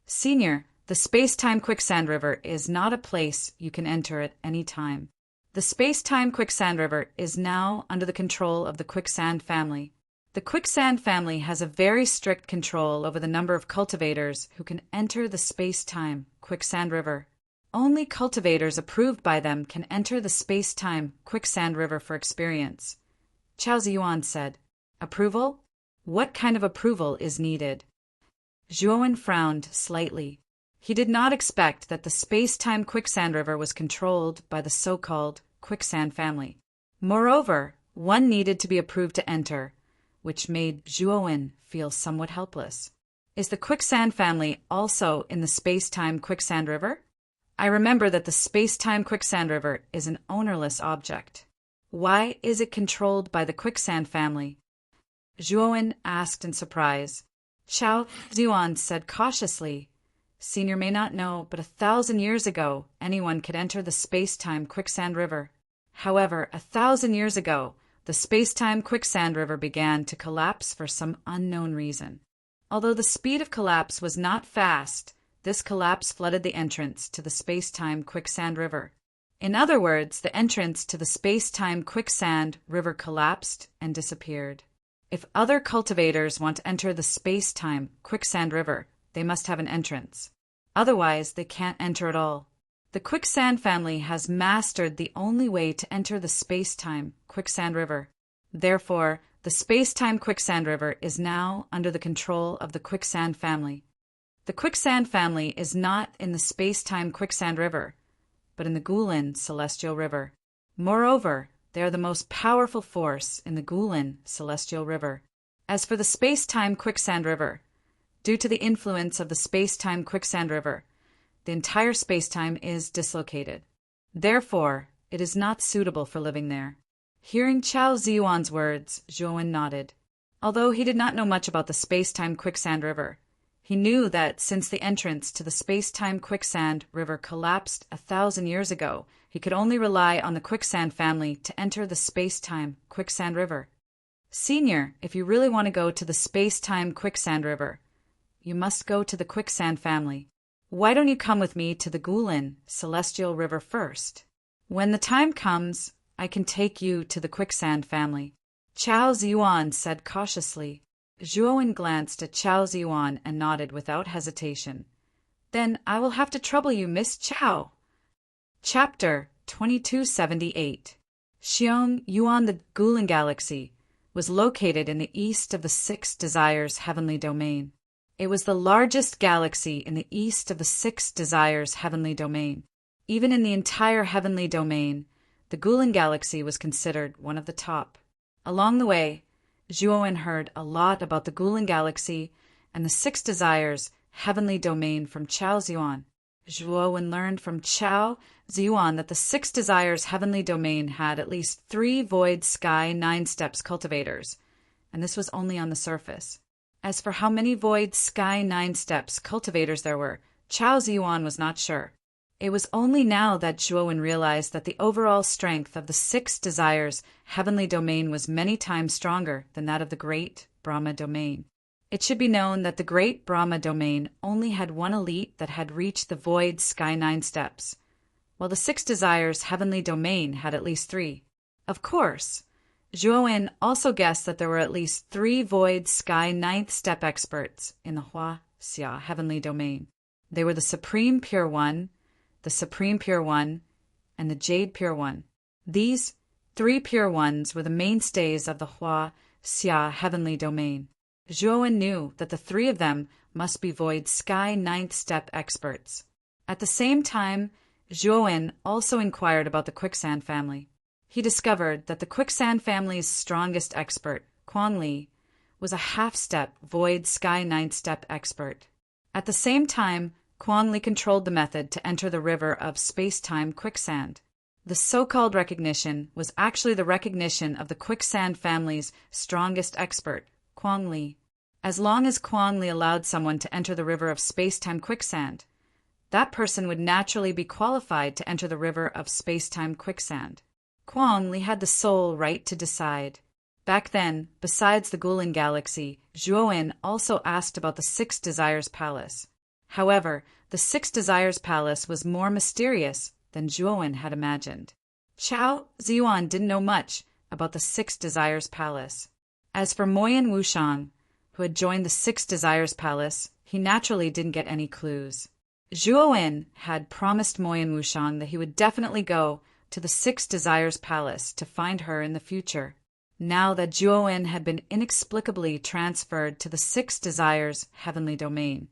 Senior, the space-time quicksand river is not a place you can enter at any time. The space-time quicksand river is now under the control of the quicksand family. The quicksand family has a very strict control over the number of cultivators who can enter the space-time quicksand river. Only cultivators approved by them can enter the space-time quicksand river for experience. Chow Ziyuan said, Approval? What kind of approval is needed? Zhuowen frowned slightly. He did not expect that the space-time quicksand river was controlled by the so-called quicksand family. Moreover, one needed to be approved to enter, which made Zhuowen feel somewhat helpless. Is the quicksand family also in the space-time quicksand river? I remember that the space-time quicksand river is an ownerless object. Why is it controlled by the quicksand family? Zhuowen asked in surprise. Chow Ziyuan said cautiously, Senior may not know, but 1,000 years ago, anyone could enter the space-time quicksand river. However, 1,000 years ago, the space-time quicksand river began to collapse for some unknown reason. Although the speed of collapse was not fast, this collapse flooded the entrance to the space-time quicksand river. In other words, the entrance to the space-time quicksand river collapsed and disappeared. If other cultivators want to enter the space-time quicksand river, they must have an entrance. Otherwise, they can't enter at all. The quicksand family has mastered the only way to enter the space-time quicksand river. Therefore, the space-time quicksand river is now under the control of the quicksand family. The quicksand family is not in the space-time quicksand river, but in the Gulen celestial river. Moreover, they are the most powerful force in the Gulen celestial river. As for the space-time quicksand river, due to the influence of the space-time quicksand river, the entire space-time is dislocated. Therefore, it is not suitable for living there. Hearing Chao Ziyuan's words, Zhuowen nodded. Although he did not know much about the space-time quicksand river, he knew that since the entrance to the space-time quicksand river collapsed 1,000 years ago, he could only rely on the quicksand family to enter the space-time quicksand river. Senior, if you really want to go to the space-time quicksand river, you must go to the quicksand family. Why don't you come with me to the Gulen celestial river first? When the time comes, I can take you to the quicksand family. Chao Ziyuan said cautiously. Zhuowen glanced at Chao Ziyuan and nodded without hesitation. Then I will have to trouble you, Miss Chao. Chapter 2278. Xiong Yuan, the Gulen Galaxy, was located in the east of the Six Desires heavenly domain. It was the largest galaxy in the east of the Six Desires heavenly domain. Even in the entire heavenly domain, the Gulen Galaxy was considered one of the top. Along the way, Zhuowen heard a lot about the Gulen Galaxy and the Six Desires heavenly domain from Chao Ziyuan. Zhuowen learned from Chao Ziyuan that the Six Desires heavenly domain had at least 3 Void Sky 9 Steps cultivators, and this was only on the surface. As for how many Void Sky 9 Steps cultivators there were, Chao Ziyuan was not sure. It was only now that Zhuowen realized that the overall strength of the Six Desires heavenly domain was many times stronger than that of the Great Brahma domain. It should be known that the Great Brahma domain only had one elite that had reached the Void Sky 9 Steps, while the Six Desires heavenly domain had at least 3. Of course, Zhuowen also guessed that there were at least 3 Void Sky 9th Step experts in the Hua Xia heavenly domain. They were the Supreme Pure One, the Supreme Pure One, and the Jade Pure One. These 3 Pure Ones were the mainstays of the Hua Xia heavenly domain. Zhuowen knew that the 3 of them must be Void Sky 9th Step experts. At the same time, Zhuowen also inquired about the Quicksand family. He discovered that the Quicksand family's strongest expert, Quang Li, was a half-step Void Sky 9th Step expert. At the same time, Quang Li controlled the method to enter the river of space-time quicksand. The so-called recognition was actually the recognition of the Quicksand family's strongest expert, Quang Li. As long as Quang Li allowed someone to enter the river of space-time quicksand, that person would naturally be qualified to enter the river of space-time quicksand. Quang Li had the sole right to decide. Back then, besides the Gulen Galaxy, Zhuowen also asked about the Six Desires Palace. However, the Six Desires Palace was more mysterious than Zhuowen had imagined. Chao Ziyuan didn't know much about the Six Desires Palace. As for Moyan Wushang, who had joined the Six Desires Palace, he naturally didn't get any clues. Zhuowen had promised Moyan Wushang that he would definitely go to the Six Desires Palace to find her in the future. Now that Zhuowen had been inexplicably transferred to the Six Desires heavenly domain,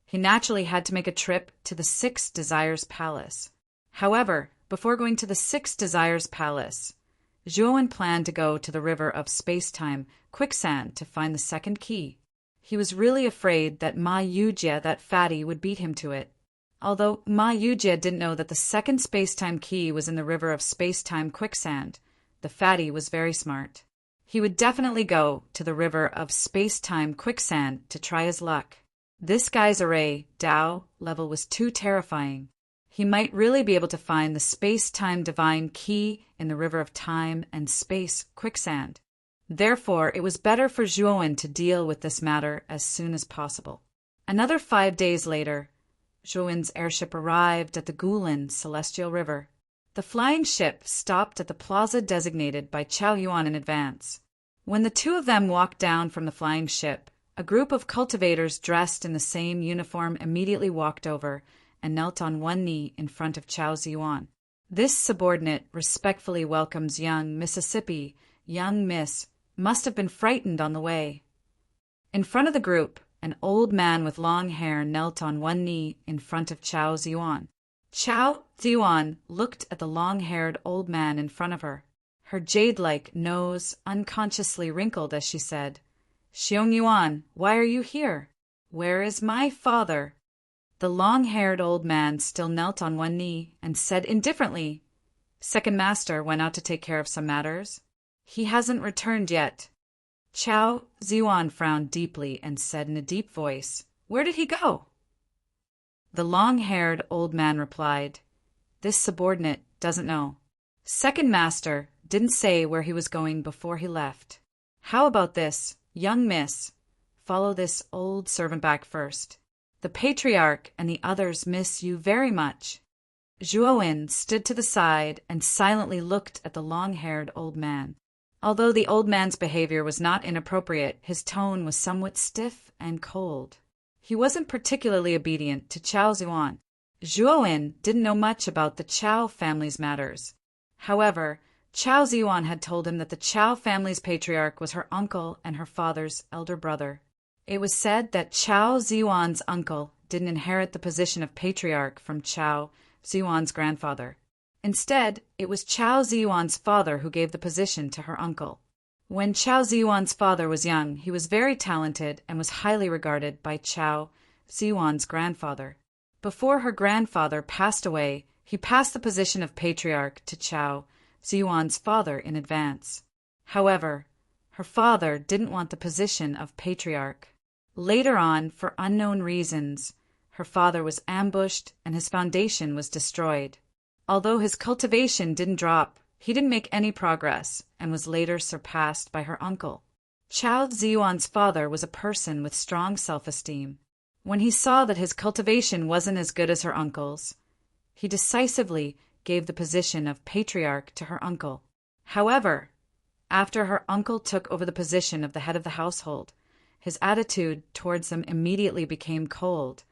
he naturally had to make a trip to the Six Desires Palace. However, before going to the Six Desires Palace, Zhuowen planned to go to the river of space-time quicksand to find the second key. He was really afraid that Ma Yujie, that fatty, would beat him to it. Although Ma Yujie didn't know that the second space-time key was in the river of space-time quicksand, the fatty was very smart. He would definitely go to the river of space-time quicksand to try his luck. This guy's array, Dao, level was too terrifying. He might really be able to find the space-time divine key in the river of time and space quicksand. Therefore, it was better for Zhuowen to deal with this matter as soon as possible. Another 5 days later, Zhuowen's airship arrived at the Gulen Celestial River. The flying ship stopped at the plaza designated by Chao Yuan in advance. When the two of them walked down from the flying ship, a group of cultivators dressed in the same uniform immediately walked over and knelt on one knee in front of Chao Ziyuan. This subordinate respectfully welcomes young Mississippi. Young Miss must have been frightened on the way. In front of the group, an old man with long hair knelt on one knee in front of Chao Ziyuan. Chao Ziyuan looked at the long-haired old man in front of her. Her jade-like nose unconsciously wrinkled as she said, "Xiong Yuan, why are you here? Where is my father?" The long-haired old man still knelt on one knee and said indifferently, "Second master went out to take care of some matters. He hasn't returned yet." Chao Ziyuan frowned deeply and said in a deep voice, "Where did he go?" The long-haired old man replied, "This subordinate doesn't know. Second master didn't say where he was going before he left. How about this, young miss? Follow this old servant back first. The patriarch and the others miss you very much." Zhuowen stood to the side and silently looked at the long-haired old man. Although the old man's behavior was not inappropriate, his tone was somewhat stiff and cold. He wasn't particularly obedient to Chao Ziyuan. Zhuowen didn't know much about the Chao family's matters. However, Chao Ziyuan had told him that the Chao family's patriarch was her uncle and her father's elder brother. It was said that Chao Ziyuan's uncle didn't inherit the position of patriarch from Chao Ziyuan's grandfather. Instead, it was Chao Ziyuan's father who gave the position to her uncle. When Chao Ziyuan's father was young, he was very talented and was highly regarded by Chao Ziyuan's grandfather. Before her grandfather passed away, he passed the position of patriarch to Chao Ziyuan's father in advance. However, her father didn't want the position of patriarch. Later on, for unknown reasons, her father was ambushed and his foundation was destroyed. Although his cultivation didn't drop, he didn't make any progress and was later surpassed by her uncle. Chao Ziyuan's father was a person with strong self-esteem. When he saw that his cultivation wasn't as good as her uncle's, he decisively gave the position of patriarch to her uncle. However, after her uncle took over the position of the head of the household, his attitude towards them immediately became cold,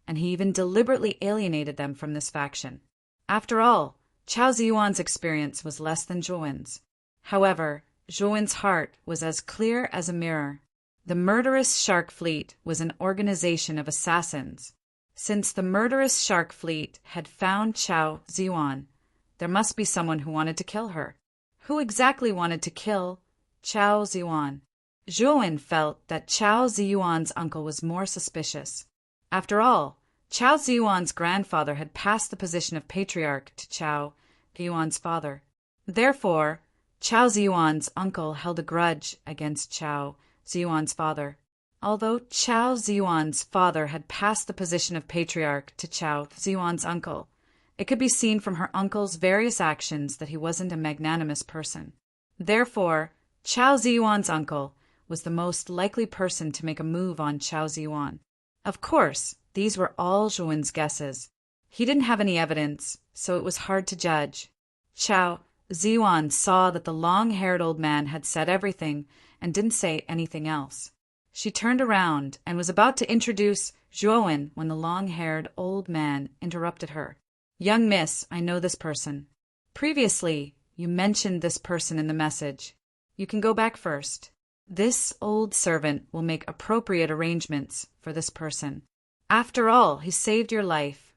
and he even deliberately alienated them from this faction. After all, Chao Ziyuan's experience was less than Zhuowen's. However, Zhuowen's heart was as clear as a mirror. The murderous shark fleet was an organization of assassins. Since the murderous shark fleet had found Chao Ziyuan, there must be someone who wanted to kill her. Who exactly wanted to kill Chao Ziyuan? Zhuowen felt that Chao Ziyuan's uncle was more suspicious. After all, Chao Ziyuan's grandfather had passed the position of patriarch to Chao Ziyuan's father. Therefore, Chao Ziyuan's uncle held a grudge against Chao Ziyuan's father. Although Chao Ziyuan's father had passed the position of patriarch to Chao Ziyuan's uncle, it could be seen from her uncle's various actions that he wasn't a magnanimous person. Therefore, Chao Ziyuan's uncle was the most likely person to make a move on Chao Ziyuan. Of course, these were all Zhuowen's guesses. He didn't have any evidence, so it was hard to judge. Chao Ziyuan saw that the long-haired old man had said everything and didn't say anything else. She turned around and was about to introduce Zhuowen when the long-haired old man interrupted her. "Young miss, I know this person. Previously, you mentioned this person in the message. You can go back first. This old servant will make appropriate arrangements for this person. After all, he saved your life,"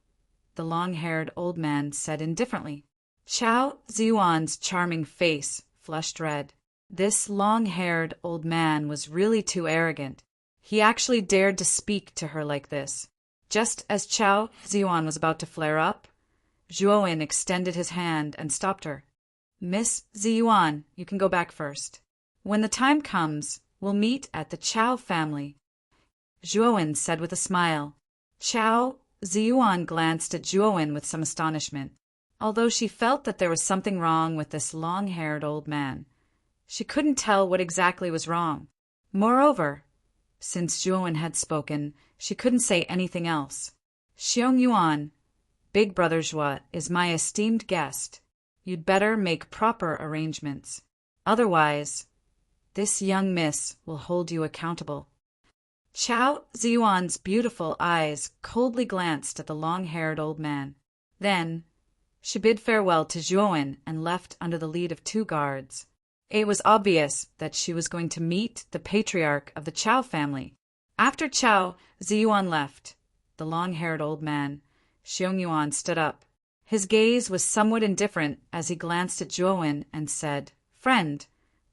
the long-haired old man said indifferently. Chao Ziyuan's charming face flushed red. This long-haired old man was really too arrogant. He actually dared to speak to her like this. Just as Chao Ziyuan was about to flare up, Zhuowen extended his hand and stopped her. "Miss Ziyuan, you can go back first. When the time comes, we'll meet at the Chao family," Zhuowen said with a smile. Chao Ziyuan glanced at Zhuowen with some astonishment. Although she felt that there was something wrong with this long-haired old man, she couldn't tell what exactly was wrong. Moreover, since Zhuowen had spoken, she couldn't say anything else. "Xiong Yuan, Big Brother Zhuo is my esteemed guest. You'd better make proper arrangements. Otherwise, This young miss will hold you accountable. Chow Ziyuan's beautiful eyes coldly glanced at the long-haired old man. Then she bid farewell to Zhuowen and left under the lead of 2 guards. It was obvious that she was going to meet the patriarch of the Chow family. After Chow Ziyuan left, the long-haired old man, Xiong stood up. His gaze was somewhat indifferent as he glanced at Zhuowen and said, "Friend,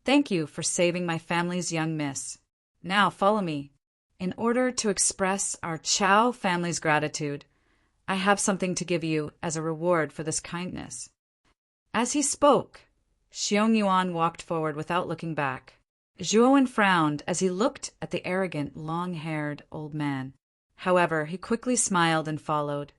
thank you for saving my family's young miss. Now follow me. In order to express our Chow family's gratitude, I have something to give you as a reward for this kindness." As he spoke, Xiong walked forward without looking back. Zhuowen frowned as he looked at the arrogant, long-haired old man. However, he quickly smiled and followed.